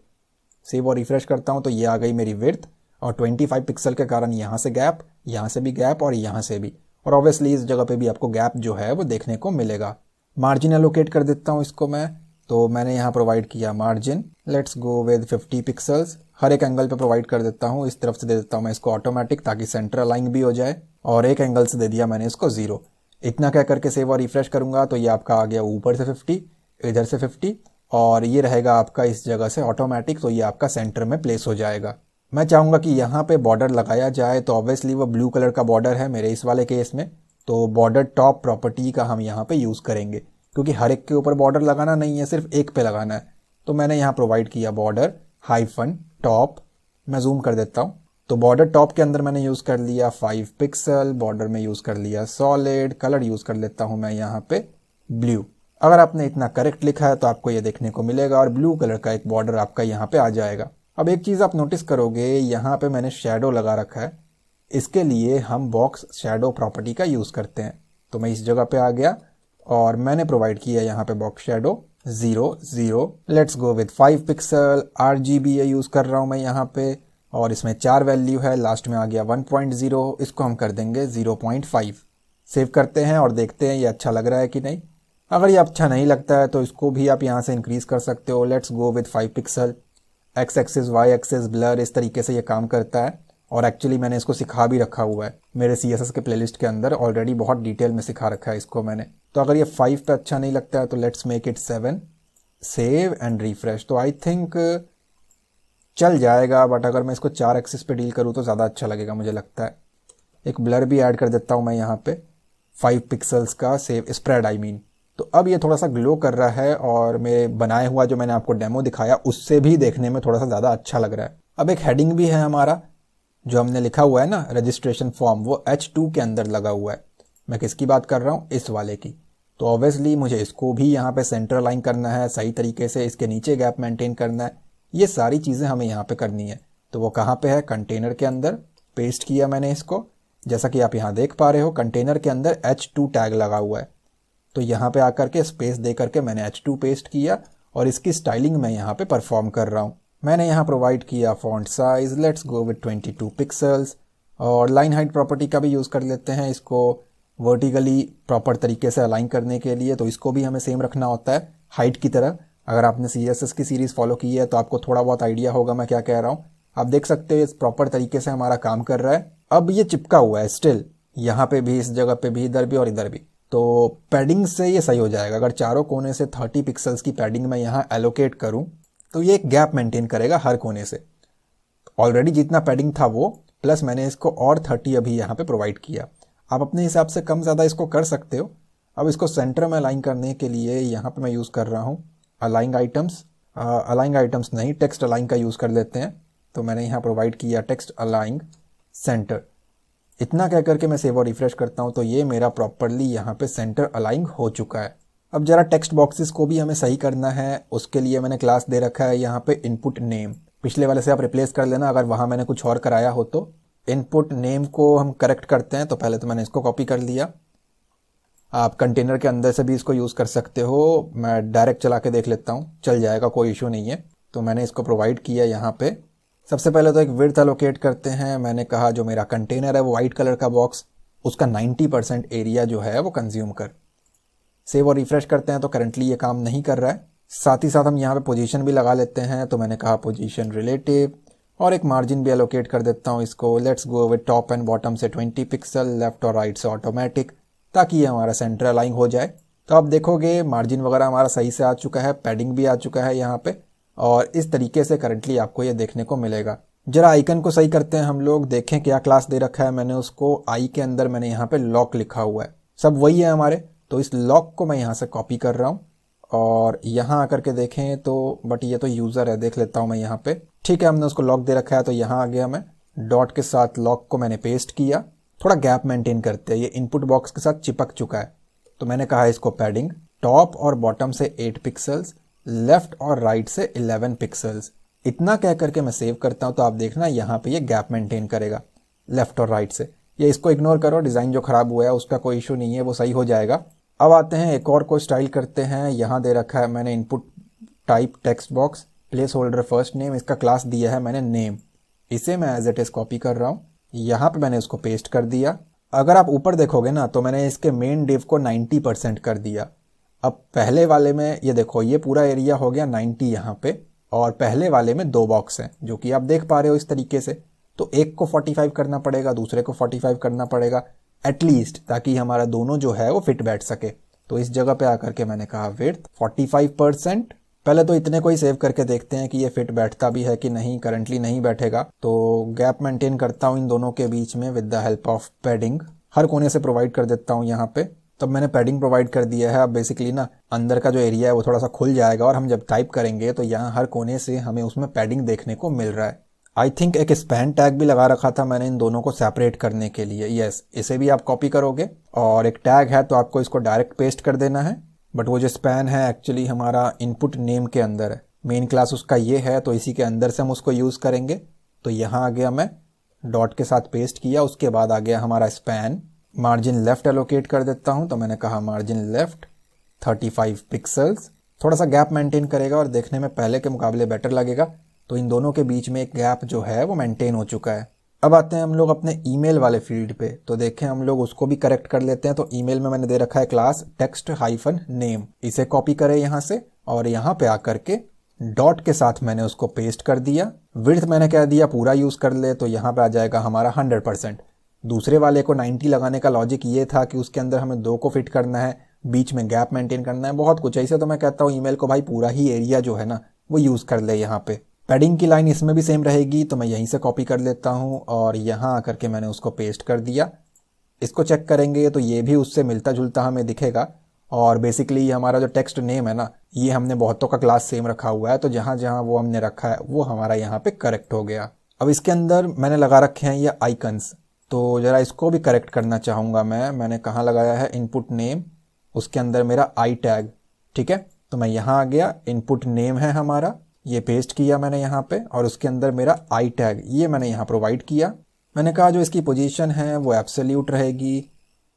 सेव और रिफ्रेश करता हूँ तो ये आ गई मेरी विड्थ, और 25 पिक्सल के कारण यहाँ से गैप, यहाँ से भी गैप और यहाँ से भी, और ऑब्वियसली इस जगह पे भी आपको गैप जो है वो देखने को मिलेगा। मार्जिन एलोकेट कर देता हूँ इसको मैं, तो मैंने यहाँ प्रोवाइड किया margin, let's go with 50 pixels. हर एक एंगल पे प्रोवाइड कर देता हूँ। इस तरफ से दे देता हूँ मैं इसको ऑटोमेटिक, ताकि सेंटर अलाइन भी हो जाए, और एक एंगल से दे दिया मैंने इसको 0। इतना क्या करके सेव और रिफ्रेश करूंगा तो ये आपका आ गया ऊपर से 50, इधर से 50, और ये रहेगा आपका इस जगह से ऑटोमेटिक, तो ये आपका सेंटर में प्लेस हो जाएगा। मैं चाहूंगा कि यहाँ पे बॉर्डर लगाया जाए, तो ऑब्वियसली वो ब्लू कलर का बॉर्डर है मेरे इस वाले केस में, तो बॉर्डर टॉप प्रॉपर्टी का हम यहाँ पे यूज करेंगे, क्योंकि हर एक के ऊपर बॉर्डर लगाना नहीं है, सिर्फ एक पे लगाना है। तो मैंने यहाँ प्रोवाइड किया बॉर्डर हाइफन टॉप। मैं जूम कर देता हूँ, तो बॉर्डर टॉप के अंदर मैंने यूज कर लिया 5 पिक्सल, बॉर्डर में यूज कर लिया सॉलिड, कलर यूज कर लेता हूँ मैं यहाँ पे ब्लू। अगर आपने इतना करेक्ट लिखा है तो आपको ये देखने को मिलेगा, और ब्लू कलर का एक बॉर्डर आपका यहाँ पे आ जाएगा। अब एक चीज आप नोटिस करोगे, यहाँ पे मैंने शेडो लगा रखा है, इसके लिए हम बॉक्स शेडो प्रॉपर्टी का यूज करते हैं। तो मैं इस जगह पे आ गया और मैंने प्रोवाइड किया यहाँ पे box shadow 0 0। Let's go with 5 pixel, RGBA use कर रहा हूँ मैं यहाँ पे, और इसमें 4 वैल्यू है, लास्ट में आ गया 1.0, इसको हम कर देंगे 0.5। सेव करते हैं और देखते हैं ये अच्छा लग रहा है कि नहीं। अगर ये अच्छा नहीं लगता है तो इसको भी आप यहाँ से इंक्रीज कर सकते हो। Let's go with 5 pixel, X axis Y axis blur, इस तरीके से ये काम करता है, और एक्चुअली मैंने इसको सिखा भी रखा हुआ है मेरे CSS के प्लेलिस्ट के अंदर, ऑलरेडी बहुत डिटेल में सिखा रखा है इसको मैंने। तो अगर ये 5 पे अच्छा नहीं लगता है तो let's make it 7, save and refresh. तो आई थिंक चल जाएगा, बट अगर मैं इसको 4 एक्सिस पे डील करूँ तो ज़्यादा अच्छा लगेगा मुझे लगता है। एक ब्लर भी ऐड कर देता हूँ मैं यहाँ पे 5 पिक्सल्स का, सेव स्प्रेड आई मीन। तो अब ये थोड़ा सा ग्लो कर रहा है, और मेरे बनाए हुआ जो मैंने आपको डेमो दिखाया उससे भी देखने में थोड़ा सा ज़्यादा अच्छा लग रहा है। अब एक हेडिंग भी है हमारा, जो हमने लिखा हुआ है ना रजिस्ट्रेशन फॉर्म, वो H2 के अंदर लगा हुआ है। मैं किसकी बात कर रहा हूँ, इस वाले की। तो ऑब्वियसली मुझे इसको भी यहाँ पे सेंटर अलाइन करना है सही तरीके से, इसके नीचे गैप मेंटेन करना है, ये सारी चीज़ें हमें यहाँ पे करनी है। तो वो कहाँ पे है, कंटेनर के अंदर पेस्ट किया मैंने इसको। जैसा कि आप यहाँ देख पा रहे हो, कंटेनर के अंदर H2 टैग लगा हुआ है, तो यहाँ पे आकर के स्पेस दे करके मैंने H2 पेस्ट किया, और इसकी स्टाइलिंग मैं यहाँ पे परफॉर्म कर रहा हूँ। मैंने यहाँ प्रोवाइड किया font size, let's go with 22 pixels, और लाइन हाइट प्रॉपर्टी का भी यूज़ कर लेते हैं इसको वर्टिकली प्रॉपर तरीके से अलाइन करने के लिए। तो इसको भी हमें सेम रखना होता है हाइट की तरह। अगर आपने CSS की सीरीज फॉलो की है तो आपको थोड़ा बहुत आइडिया होगा मैं क्या कह रहा हूँ। आप देख सकते हो इस प्रॉपर तरीके से हमारा काम कर रहा है। अब ये चिपका हुआ है स्टिल, यहाँ पे भी, इस जगह पे भी, इधर भी और इधर भी। तो पैडिंग से ये सही हो जाएगा। अगर चारों कोने से 30 पिक्सल्स की पैडिंग मैं यहाँ एलोकेट करूँ तो ये एक गैप मेंटेन करेगा हर कोने से। ऑलरेडी जितना पैडिंग था वो, प्लस मैंने इसको और 30 अभी यहाँ पे प्रोवाइड किया। आप अपने हिसाब से कम ज़्यादा इसको कर सकते हो। अब इसको सेंटर में अलाइन करने के लिए यहाँ पे मैं यूज़ कर रहा हूँ अलाइंग आइटम्स नहीं, टेक्स्ट अलाइन का यूज़ कर लेते हैं। तो मैंने यहाँ प्रोवाइड किया टेक्स्ट अलाइंग सेंटर। इतना कह करके मैं सेव और रिफ्रेश करता हूँ तो ये मेरा प्रॉपरली यहाँ पे सेंटर अलाइन हो चुका है। अब जरा टेक्स्ट बॉक्सेस को भी हमें सही करना है, उसके लिए मैंने क्लास दे रखा है यहाँ पे इनपुट नेम। पिछले वाले से आप रिप्लेस कर लेना अगर वहाँ मैंने कुछ और कराया हो तो। इनपुट नेम को हम करेक्ट करते हैं, तो पहले तो मैंने इसको कॉपी कर लिया। आप कंटेनर के अंदर से भी इसको यूज़ कर सकते हो, मैं डायरेक्ट चला के देख लेता हूँ, चल जाएगा, कोई इशू नहीं है। तो मैंने इसको प्रोवाइड किया यहाँ पे। सबसे पहले तो एक विड्थ एलोकेट करते हैं। मैंने कहा जो मेरा कंटेनर है वो वाइट कलर का बॉक्स, उसका 90% एरिया जो है वो कंज्यूम कर। सेव और रिफ्रेश करते हैं तो करंटली ये काम नहीं कर रहा है। साथ ही साथ हम यहाँ पे पोजीशन भी लगा लेते हैं, तो मैंने कहा पोजीशन रिलेटिव, और एक मार्जिन भी एलोकेट कर देता हूँ इसको। Let's go with top and bottom से 20 पिक्सल, लेफ्ट और राइट से ऑटोमेटिक, ताकि ये हमारा सेंटर अलाइन हो जाए। तो आप देखोगे मार्जिन वगैरह हमारा सही से आ चुका है, पैडिंग भी आ चुका है यहाँ पे, और इस तरीके से करंटली आपको ये देखने को मिलेगा। जरा आइकन को सही करते हैं हम लोग, देखें क्या क्लास दे रखा है मैंने उसको। आई के अंदर मैंने यहाँ पे लॉक लिखा हुआ है, सब वही है हमारे। तो इस लॉक को मैं यहाँ से कॉपी कर रहा हूँ और यहाँ आकर के देखें तो, बट ये तो यूज़र है, देख लेता हूँ मैं यहाँ पे। ठीक है, हमने उसको लॉक दे रखा है, तो यहाँ आ गया मैं। डॉट के साथ लॉक को मैंने पेस्ट किया। थोड़ा गैप मेंटेन करते हैं, ये इनपुट बॉक्स के साथ चिपक चुका है। तो मैंने कहा इसको पैडिंग टॉप और बॉटम से 8 पिक्सल्स, लेफ्ट और राइट से 11 पिक्सल्स, इतना कह करके मैं सेव करता हूँ। तो आप देखना यहाँ पे ये गैप मेंटेन करेगा लेफ्ट और राइट से। ये इसको इग्नोर करो, डिज़ाइन जो खराब हुआ है उसका कोई इशू नहीं है, वो सही हो जाएगा। अब आते हैं एक और को स्टाइल करते हैं। यहाँ दे रखा है मैंने input type text box, place holder first name, इसका क्लास दिया है मैंने नेम। इसे मैं एज इट इज कॉपी कर रहा हूँ, यहाँ पे मैंने उसको पेस्ट कर दिया। अगर आप ऊपर देखोगे ना तो मैंने इसके मेन डिव को 90% कर दिया। अब पहले वाले में ये देखो, ये पूरा एरिया हो गया 90 यहाँ पे, और पहले वाले में 2 बॉक्स हैं जो कि आप देख पा रहे हो इस तरीके से। तो एक को 45 करना पड़ेगा, दूसरे को 45 करना पड़ेगा एटलीस्ट, ताकि हमारा दोनों जो है वो फिट बैठ सके। तो इस जगह पे आकर के मैंने कहा विड्थ 45%। पहले तो इतने को ही सेव करके देखते हैं कि ये फिट बैठता भी है कि नहीं। करंटली नहीं बैठेगा, तो गैप मेंटेन करता हूँ इन दोनों के बीच में with the help of padding. हर कोने से प्रोवाइड कर देता हूँ यहाँ पे। तब मैंने पैडिंग प्रोवाइड कर दिया है। अब बेसिकली ना अंदर का जो एरिया है वो थोड़ा सा खुल जाएगा, और हम जब टाइप करेंगे तो यहाँ हर कोने से हमें उसमें पैडिंग देखने को मिल रहा है। आई थिंक एक स्पैन टैग भी लगा रखा था मैंने इन दोनों को सेपरेट करने के लिए। यस, इसे भी आप कॉपी करोगे, और एक टैग है तो आपको इसको डायरेक्ट पेस्ट कर देना है। बट वो जो स्पैन है एक्चुअली हमारा इनपुट नेम के अंदर है, मेन क्लास उसका ये है, तो इसी के अंदर से हम उसको यूज़ करेंगे। तो यहाँ आ गया, मैं डॉट के साथ पेस्ट किया, उसके बाद आ गया हमारा स्पैन। मार्जिन लेफ्ट एलोकेट कर देता हूँ, तो मैंने कहा मार्जिन लेफ्ट 35 पिक्सल्स। थोड़ा सा गैप मेंटेन करेगा और देखने में पहले के मुकाबले बेटर लगेगा। तो इन दोनों के बीच में एक गैप जो है वो मेंटेन हो चुका है। अब आते हैं हम लोग अपने ईमेल वाले फील्ड पे, तो देखें हम लोग उसको भी करेक्ट कर लेते हैं। तो ईमेल में मैंने दे रखा है क्लास टेक्स्ट हाइफन नेम, इसे कॉपी करें यहाँ से, और यहाँ पे आकर के डॉट के साथ मैंने उसको पेस्ट कर दिया। विड्थ मैंने कह दिया पूरा यूज कर ले, तो यहाँ पे आ जाएगा हमारा 100%। दूसरे वाले को 90 लगाने का लॉजिक ये था कि उसके अंदर हमें 2 को फिट करना है, बीच में गैप मेंटेन करना है, बहुत कुछ ऐसे। तो मैं कहता हूँ ईमेल को भाई पूरा ही एरिया जो है ना वो यूज कर ले। यहाँ पे पैडिंग की लाइन इसमें भी सेम रहेगी, तो मैं यहीं से कॉपी कर लेता हूँ और यहाँ आकर के मैंने उसको पेस्ट कर दिया। इसको चेक करेंगे तो ये भी उससे मिलता जुलता हमें दिखेगा। और बेसिकली हमारा जो टेक्स्ट नेम है ना, ये हमने बहुतों का क्लास सेम रखा हुआ है, तो जहाँ जहाँ वो हमने रखा है वो हमारा यहाँ पे करेक्ट हो गया। अब इसके अंदर मैंने लगा रखे हैं ये आइकन्स, तो ज़रा इसको भी करेक्ट करना चाहूँगा मैंने कहाँ लगाया है, इनपुट नेम, उसके अंदर मेरा आई टैग। ठीक है, तो मैं यहाँ आ गया, इनपुट नेम है हमारा, ये पेस्ट किया मैंने यहाँ पे, और उसके अंदर मेरा आई टैग ये मैंने यहाँ प्रोवाइड किया। मैंने कहा जो इसकी पोजीशन है वो एब्सोल्यूट रहेगी।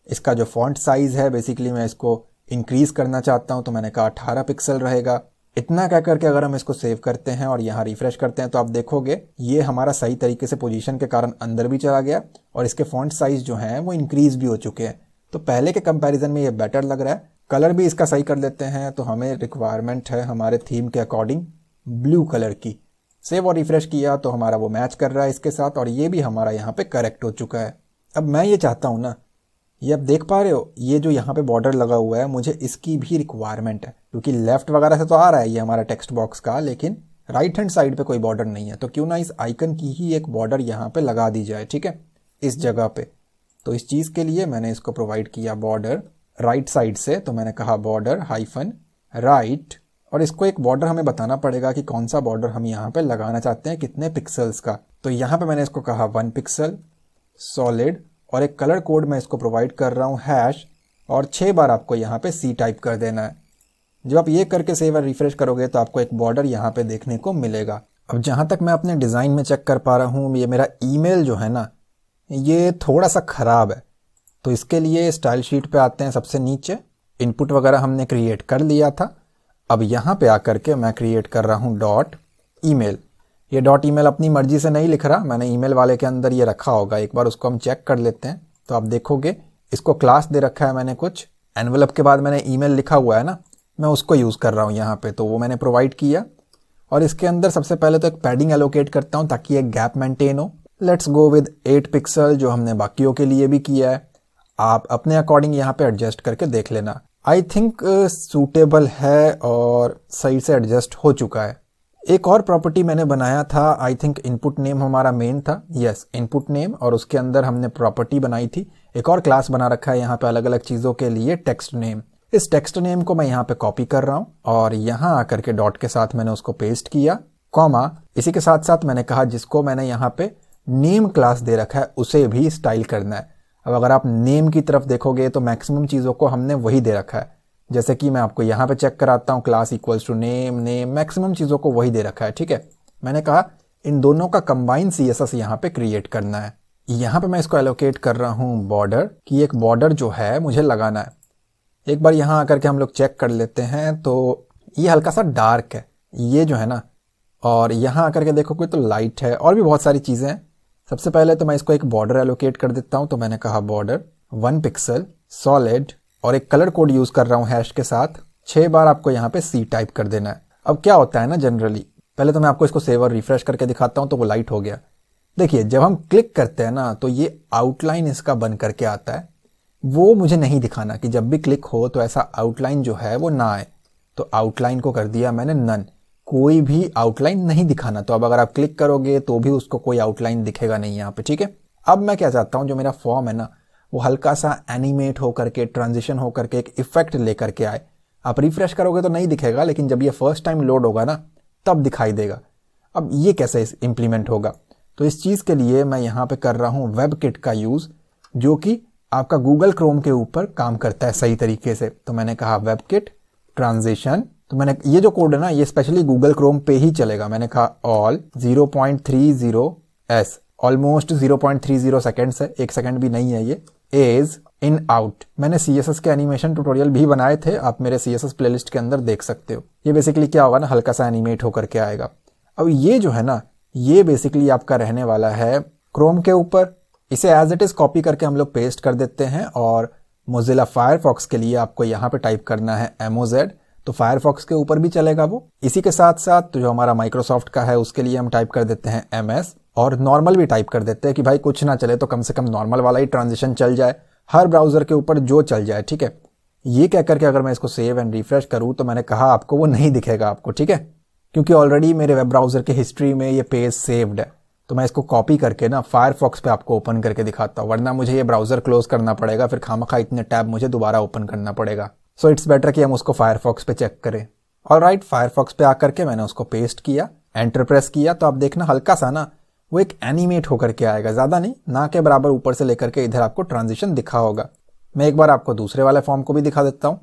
इसका जो फॉन्ट साइज़ है बेसिकली मैं इसको इंक्रीज़ करना चाहता हूँ, तो मैंने कहा 18 पिक्सल रहेगा। इतना कह करके अगर हम इसको सेव करते हैं और यहाँ रिफ्रेश करते हैं तो आप देखोगे ये हमारा सही तरीके से पोजीशन के कारण अंदर भी चला गया, और इसके फॉन्ट साइज़ जो हैं वो इंक्रीज़ भी हो चुके हैं। तो पहले के कंपैरिजन में ये बेटर लग रहा है। कलर भी इसका सही कर लेते हैं, तो हमें रिक्वायरमेंट है हमारे थीम के अकॉर्डिंग ब्लू कलर की। सेव और रिफ्रेश किया तो हमारा वो मैच कर रहा है इसके साथ, और ये भी हमारा यहाँ पे करेक्ट हो चुका है। अब मैं ये चाहता हूँ ना, ये आप देख पा रहे हो ये जो यहाँ पे बॉर्डर लगा हुआ है, मुझे इसकी भी रिक्वायरमेंट है, क्योंकि लेफ्ट वगैरह से तो आ रहा है ये हमारा टेक्स्ट बॉक्स का, लेकिन राइट हैंड साइड पे कोई बॉर्डर नहीं है। तो क्यों ना इस आइकन की ही एक बॉर्डर यहाँ पे लगा दी जाए, ठीक है, इस जगह पे। तो इस चीज़ के लिए मैंने इसको प्रोवाइड किया बॉर्डर राइट साइड से, तो मैंने कहा बॉर्डर हाइफन राइट, और इसको एक बॉर्डर हमें बताना पड़ेगा कि कौन सा बॉर्डर हम यहाँ पे लगाना चाहते हैं, कितने पिक्सल्स का। तो यहाँ पे मैंने इसको कहा 1 पिक्सल सॉलिड, और एक कलर कोड मैं इसको प्रोवाइड कर रहा हूँ हैश, और 6 बार आपको यहाँ पे सी टाइप कर देना है। जब आप ये करके सेव और रिफ्रेश करोगे तो आपको एक बॉर्डर यहाँ पे देखने को मिलेगा। अब जहाँ तक मैं अपने डिज़ाइन में चेक कर पा रहा हूँ, ये मेरा ईमेल जो है ना, ये थोड़ा सा ख़राब है। तो इसके लिए स्टाइल शीट पे आते हैं, सबसे नीचे इनपुट वगैरह हमने क्रिएट कर लिया था। अब यहाँ पे आकर के मैं क्रिएट कर रहा हूँ डॉट ईमेल। ये डॉट ईमेल अपनी मर्जी से नहीं लिख रहा, मैंने ईमेल वाले के अंदर ये रखा होगा। एक बार उसको हम चेक कर लेते हैं। तो आप देखोगे इसको क्लास दे रखा है मैंने, कुछ एनवेलप के बाद मैंने ईमेल लिखा हुआ है ना, मैं उसको यूज़ कर रहा हूँ यहाँ पे। तो वो मैंने प्रोवाइड किया और इसके अंदर सबसे पहले तो एक पैडिंग एलोकेट करता हूँ ताकि एक गैप मेंटेन हो। लेट्स गो विद 8 पिक्सल, जो हमने बाकियों के लिए भी किया है। आप अपने अकॉर्डिंग यहाँ पे एडजस्ट करके देख लेना। आई थिंक सूटेबल है और सही से एडजस्ट हो चुका है। एक और प्रॉपर्टी मैंने बनाया था, आई थिंक इनपुट नेम हमारा मेन था, यस इनपुट नेम, और उसके अंदर हमने प्रॉपर्टी बनाई थी। एक और क्लास बना रखा है यहाँ पे अलग अलग चीज़ों के लिए, टेक्स्ट नेम। इस टेक्स्ट नेम को मैं यहाँ पे कॉपी कर रहा हूँ और यहाँ आकर के डॉट के साथ मैंने उसको पेस्ट किया, कॉमा। इसी के साथ साथ मैंने कहा जिसको मैंने यहाँ पे नेम क्लास दे रखा है उसे भी स्टाइल करना है। अब अगर आप नेम की तरफ देखोगे तो मैक्सिमम चीज़ों को हमने वही दे रखा है। जैसे कि मैं आपको यहाँ पे चेक कराता हूँ, class equals to name, name, maximum चीज़ों को वही दे रखा है, ठीक है। मैंने कहा इन दोनों का कंबाइन CSS यहाँ पे क्रिएट करना है। यहाँ पे मैं इसको एलोकेट कर रहा हूँ बॉर्डर, कि एक बॉर्डर जो है मुझे लगाना है। एक बार यहाँ आकर के हम लोग चेक कर लेते हैं तो ये हल्का सा डार्क है ये जो है ना, और यहाँ आकर के देखोगे तो लाइट है, और भी बहुत सारी चीज़ें हैं। सबसे पहले तो मैं इसको एक बॉर्डर एलोकेट कर देता हूँ। तो मैंने कहा बॉर्डर 1 पिक्सल सॉलिड, और एक कलर कोड यूज़ कर रहा हूँ हैश के साथ। 6 बार आपको यहाँ पे C टाइप कर देना है। अब क्या होता है ना, जनरली पहले तो मैं आपको इसको सेव और रिफ्रेश करके दिखाता हूँ तो वो लाइट हो गया। देखिए जब हम क्लिक करते हैं ना तो ये आउटलाइन इसका बन करके आता है। वो मुझे नहीं दिखाना कि जब भी क्लिक हो तो ऐसा आउटलाइन जो है वो ना आए। तो आउटलाइन को कर दिया मैंने नन, कोई भी आउटलाइन नहीं दिखाना। तो अब अगर आप क्लिक करोगे तो भी उसको कोई आउटलाइन दिखेगा नहीं यहाँ पे, ठीक है। अब मैं क्या चाहता हूँ, जो मेरा फॉर्म है ना वो हल्का सा एनिमेट होकर के, ट्रांजिशन होकर के, एक इफेक्ट लेकर के आए। आप रिफ्रेश करोगे तो नहीं दिखेगा, लेकिन जब ये फर्स्ट टाइम लोड होगा ना तब दिखाई देगा। अब ये कैसे इम्प्लीमेंट होगा, तो इस चीज़ के लिए मैं यहाँ पे कर रहा हूँ वेबकिट का यूज़, जो कि आपका गूगल क्रोम के ऊपर काम करता है सही तरीके से। तो मैंने कहा वेबकिट ट्रांजिशन। तो मैंने ये जो कोड है ना ये स्पेशली गूगल क्रोम पे ही चलेगा। मैंने कहा ऑल 0.30s, ऑलमोस्ट 0.30 सेकेंड्स है, 1 सेकेंड भी नहीं है ये, इज इन आउट। मैंने CSS के एनिमेशन ट्यूटोरियल भी बनाए थे, आप मेरे CSS प्लेलिस्ट के अंदर देख सकते हो। ये बेसिकली क्या होगा ना, हल्का सा एनिमेट होकर के आएगा। अब ये जो है ना ये बेसिकली आपका रहने वाला है क्रोम के ऊपर। इसे एज इट इज कॉपी करके हम लोग पेस्ट कर देते हैं, और मोजिला फायरफॉक्स के लिए आपको यहाँ पे टाइप करना है MOZ, तो फायरफॉक्स के ऊपर भी चलेगा वो। इसी के साथ साथ तो जो हमारा माइक्रोसॉफ्ट का है उसके लिए हम टाइप कर देते हैं MS, और नॉर्मल भी टाइप कर देते हैं कि भाई कुछ ना चले तो कम से कम नॉर्मल वाला ही ट्रांजिशन चल जाए, हर ब्राउजर के ऊपर जो चल जाए, ठीक है। ये कह करके अगर मैं इसको सेव एंड रिफ्रेश करूँ तो मैंने कहा आपको वो नहीं दिखेगा आपको, ठीक है, क्योंकि ऑलरेडी मेरे वेब ब्राउजर के हिस्ट्री में ये पेज सेव्ड है। तो मैं इसको कॉपी करके ना फायरफॉक्स पे आपको ओपन करके दिखाता हूँ, वरना मुझे ये ब्राउजर क्लोज करना पड़ेगा, फिर खामखा इतने टैब मुझे दोबारा ओपन करना पड़ेगा। सो इट्स बेटर कि हम उसको फायरफॉक्स पे चेक करें। ऑलराइट, फायरफॉक्स पे आकर के मैंने उसको पेस्ट किया, एंटर प्रेस किया, तो आप देखना हल्का सा ना वो एक एनिमेट होकर के आएगा, ज्यादा नहीं, ना के बराबर ऊपर से लेकर के इधर आपको ट्रांजिशन दिखा होगा। मैं एक बार आपको दूसरे वाले फॉर्म को भी दिखा देता हूँ।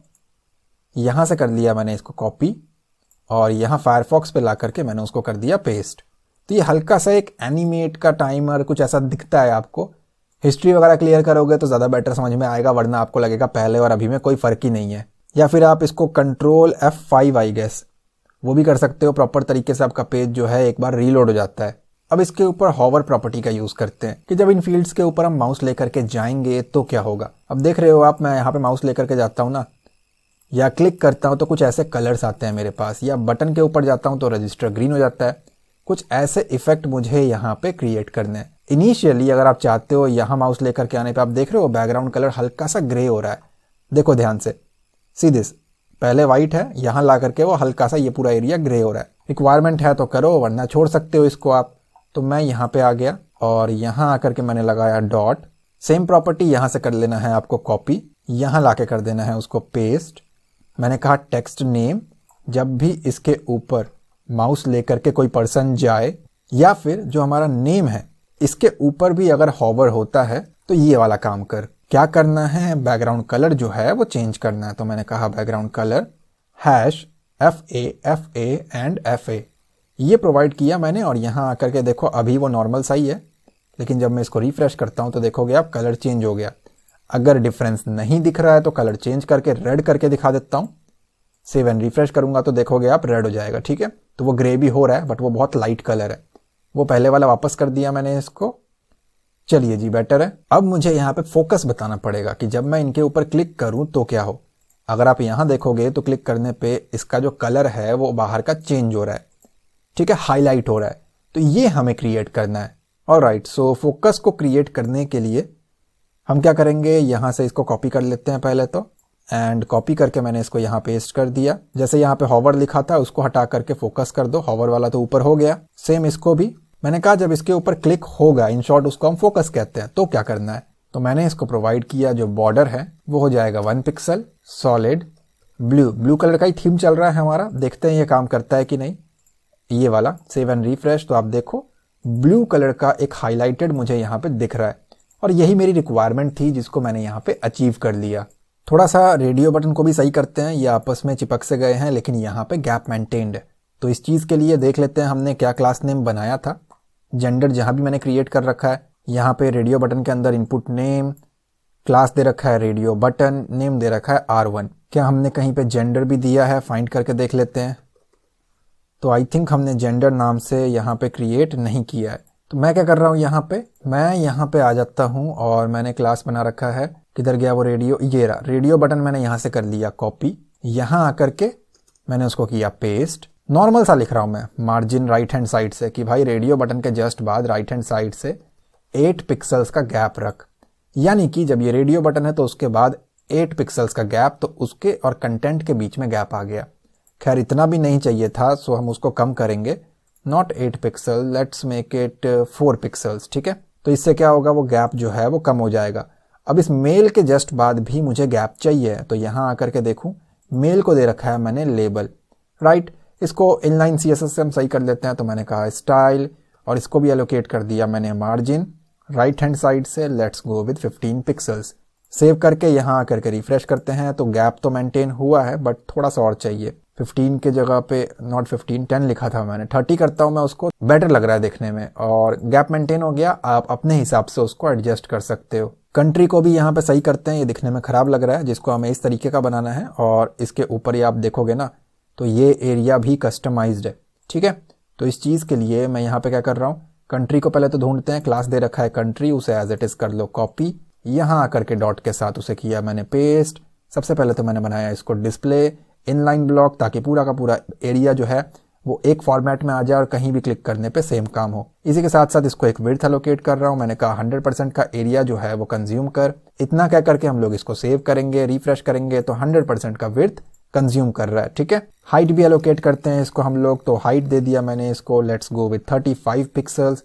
यहां से कर लिया मैंने इसको कॉपी, और यहाँ फायरफॉक्स पे ला करके मैंने उसको कर दिया पेस्ट। तो ये हल्का सा एक एनिमेट का टाइमर कुछ ऐसा दिखता है आपको। हिस्ट्री वगैरह क्लियर करोगे तो ज़्यादा बेटर समझ में आएगा, वरना आपको लगेगा पहले और अभी में कोई फ़र्क ही नहीं है। या फिर आप इसको कंट्रोल F5 आई गेस वो भी कर सकते हो, प्रॉपर तरीके से आपका पेज जो है एक बार रीलोड हो जाता है। अब इसके ऊपर हॉवर प्रॉपर्टी का यूज़ करते हैं कि जब इन फील्ड्स के ऊपर हम माउस लेकर के जाएंगे तो क्या होगा। अब देख रहे हो आप, मैं यहाँ पे माउस लेकर के जाता हूँ ना, या क्लिक करता हूँ तो कुछ ऐसे कलर्स आते हैं मेरे पास, या बटन के ऊपर जाता हूँ तो रजिस्टर ग्रीन हो जाता है। कुछ ऐसे इफेक्ट मुझे यहाँ पे क्रिएट करने हैं। इनिशियली अगर आप चाहते हो यहाँ माउस लेकर के आने पे, आप देख रहे हो बैकग्राउंड कलर हल्का सा ग्रे हो रहा है, देखो ध्यान से, सी दिस, पहले वाइट है, यहाँ ला करके वो हल्का सा ये पूरा एरिया ग्रे हो रहा है। रिक्वायरमेंट है तो करो, वरना छोड़ सकते हो इसको आप। तो मैं यहाँ पे आ गया और यहाँ आकर के मैंने लगाया डॉट। सेम प्रॉपर्टी यहाँ से कर लेना है आपको कॉपी, यहाँ ला के कर देना है उसको पेस्ट। मैंने कहा टेक्स्ट नेम, जब भी इसके ऊपर माउस लेकर के कोई पर्सन जाए, या फिर जो हमारा नेम है इसके ऊपर भी अगर हॉवर होता है तो ये वाला काम कर। क्या करना है, बैकग्राउंड कलर जो है वो चेंज करना है। तो मैंने कहा background colour hash FA and FA ये प्रोवाइड किया मैंने, और यहाँ आकर के देखो अभी वो नॉर्मल सा ही है, लेकिन जब मैं इसको रिफ्रेश करता हूँ तो देखोगे आप कलर चेंज हो गया। अगर डिफरेंस नहीं दिख रहा है तो कलर चेंज करके रेड करके दिखा देता हूँ। सेव एंड रिफ्रेश करूंगा तो देखोगे आप रेड हो जाएगा, ठीक है। तो वो ग्रे भी हो रहा है बट वो बहुत लाइट कलर है। वो पहले वाला वापस कर दिया मैंने इसको। चलिए जी, बेटर है। अब मुझे यहाँ पे फोकस बताना पड़ेगा कि जब मैं इनके ऊपर क्लिक करूं तो क्या हो। अगर आप यहाँ देखोगे तो क्लिक करने पे इसका जो कलर है वो बाहर का चेंज हो रहा है, ठीक है, हाईलाइट हो रहा है। तो ये हमें क्रिएट करना है। ऑलराइट, सो फोकस को क्रिएट करने के लिए हम क्या करेंगे, यहाँ से इसको कॉपी कर लेते हैं पहले तो, एंड कॉपी करके मैंने इसको यहाँ पेस्ट कर दिया। जैसे यहाँ पे हॉवर लिखा था उसको हटा करके फोकस कर दो, हॉवर वाला तो ऊपर हो गया। सेम इसको भी मैंने कहा जब इसके ऊपर क्लिक होगा, इन शॉर्ट उसको हम फोकस कहते हैं, तो क्या करना है, तो मैंने इसको प्रोवाइड किया जो बॉर्डर है वो हो जाएगा 1 पिक्सल सॉलिड ब्लू कलर का ही थीम चल रहा है हमारा। देखते हैं ये काम करता है कि नहीं। ये वाला सेव एंड रिफ्रेश, तो आप देखो ब्लू कलर का एक हाईलाइटेड मुझे यहाँ पे दिख रहा है, और यही मेरी रिक्वायरमेंट थी जिसको मैंने यहाँ पे अचीव कर लिया। थोड़ा सा रेडियो बटन को भी सही करते हैं, ये आपस में चिपक से गए हैं लेकिन यहाँ पे गैप मेंटेन्ड है। तो इस चीज के लिए देख लेते हैं हमने क्या क्लास नेम बनाया था। जेंडर जहां भी मैंने क्रिएट कर रखा है, यहाँ पे रेडियो बटन के अंदर इनपुट नेम, क्लास दे रखा है रेडियो बटन, नेम दे रखा है R1। क्या हमने कहीं पे जेंडर भी दिया है, फाइंड करके देख लेते हैं। तो आई थिंक हमने जेंडर नाम से यहाँ पे क्रिएट नहीं किया है। तो मैं क्या कर रहा हूँ, मैं यहाँ पे आ जाता हूँ और मैंने क्लास बना रखा है। किधर गया वो रेडियो, ये रहा रेडियो बटन। मैंने यहाँ से कर लिया कॉपी, यहाँ आकर के मैंने उसको किया पेस्ट। नॉर्मल सा लिख रहा हूं मैं, मार्जिन राइट हैंड साइड से, कि भाई रेडियो बटन के जस्ट बाद राइट हैंड साइड से 8 पिक्सल्स का गैप रख। यानी कि जब ये रेडियो बटन है तो उसके बाद 8 पिक्सल्स का गैप, तो उसके और कंटेंट के बीच में गैप आ गया। खैर इतना भी नहीं चाहिए था, सो हम उसको कम करेंगे, not 8 pixel, let's make it 4 pixels, ठीक है। तो इससे क्या होगा, वो गैप जो है वो कम हो जाएगा। अब इस मेल के जस्ट बाद भी मुझे गैप चाहिए, तो यहां आकर के देखूं, मेल को दे रखा है मैंने लेबल, राइट। इसको इनलाइन CSS से हम सही कर लेते हैं, तो मैंने कहा स्टाइल, और इसको भी एलोकेट कर दिया मैंने मार्जिन राइट हैंड साइड से, let's go with 15 pixels. Save करके यहाँ आकर के रिफ्रेश करते हैं, तो गैप तो मेंटेन हुआ है बट थोड़ा सा और चाहिए। 15 के जगह पे नॉट 15, 10 लिखा था मैंने, 30 करता हूं मैं उसको, बेटर लग रहा है देखने में, और गैप मेंटेन हो गया। आप अपने हिसाब से उसको एडजस्ट कर सकते हो। कंट्री को भी यहाँ पे सही करते हैं, ये दिखने में खराब लग रहा है, जिसको हमें इस तरीके का बनाना है। और इसके ऊपर ही आप देखोगे ना, तो ये एरिया भी कस्टमाइज्ड है, ठीक है। तो इस चीज के लिए मैं यहाँ पे क्या कर रहा हूँ, कंट्री को पहले तो ढूंढते हैं, क्लास दे रखा है कंट्री, उसे एज इट इज कर लो कॉपी, यहाँ आकर के डॉट के साथ उसे किया मैंने पेस्ट। सबसे पहले तो मैंने बनाया इसको डिस्प्ले इनलाइन ब्लॉक, ताकि पूरा का पूरा एरिया जो है वो एक फॉर्मेट में आ जाए और कहीं भी क्लिक करने पे सेम काम हो। इसी के साथ साथ इसको एक विड्थ एलोकेट कर रहा हूं, मैंने कहा 100% का एरिया जो है वो कंज्यूम कर। इतना क्या करके हम लोग इसको सेव करेंगे, रिफ्रेश करेंगे तो 100% का विड्थ कंज्यूम कर रहा है, ठीक है। हाइट भी एलोकेट करते हैं इसको हम लोग, तो हाइट दे दिया मैंने इसको, लेट्स गो विद 35 पिक्सल्स,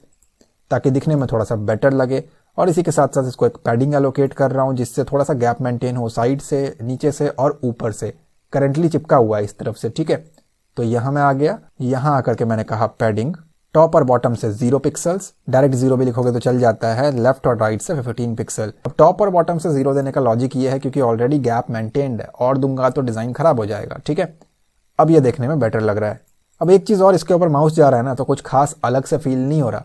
ताकि दिखने में थोड़ा सा बेटर लगे। और इसी के साथ साथ इसको एक पैडिंग एलोकेट कर रहा हूं, जिससे थोड़ा सा गैप मेंटेन हो साइड से, नीचे से और ऊपर से। करंटली चिपका हुआ है इस तरफ से, ठीक है। तो यहां मैं आ गया, यहां आकर के मैंने कहा पैडिंग टॉप और बॉटम से 0 पिक्सल्स, डायरेक्ट 0 भी लिखोगे तो चल जाता है, लेफ्ट और राइट से 15 पिक्सल। अब टॉप और बॉटम से 0 देने का लॉजिक ये है क्योंकि ऑलरेडी गैप मेंटेन्ड है, और दूंगा तो डिजाइन खराब हो जाएगा, ठीक है। अब ये देखने में बेटर लग रहा है। अब एक चीज और, इसके ऊपर माउस जा रहा है ना, तो कुछ खास अलग से फील नहीं हो रहा।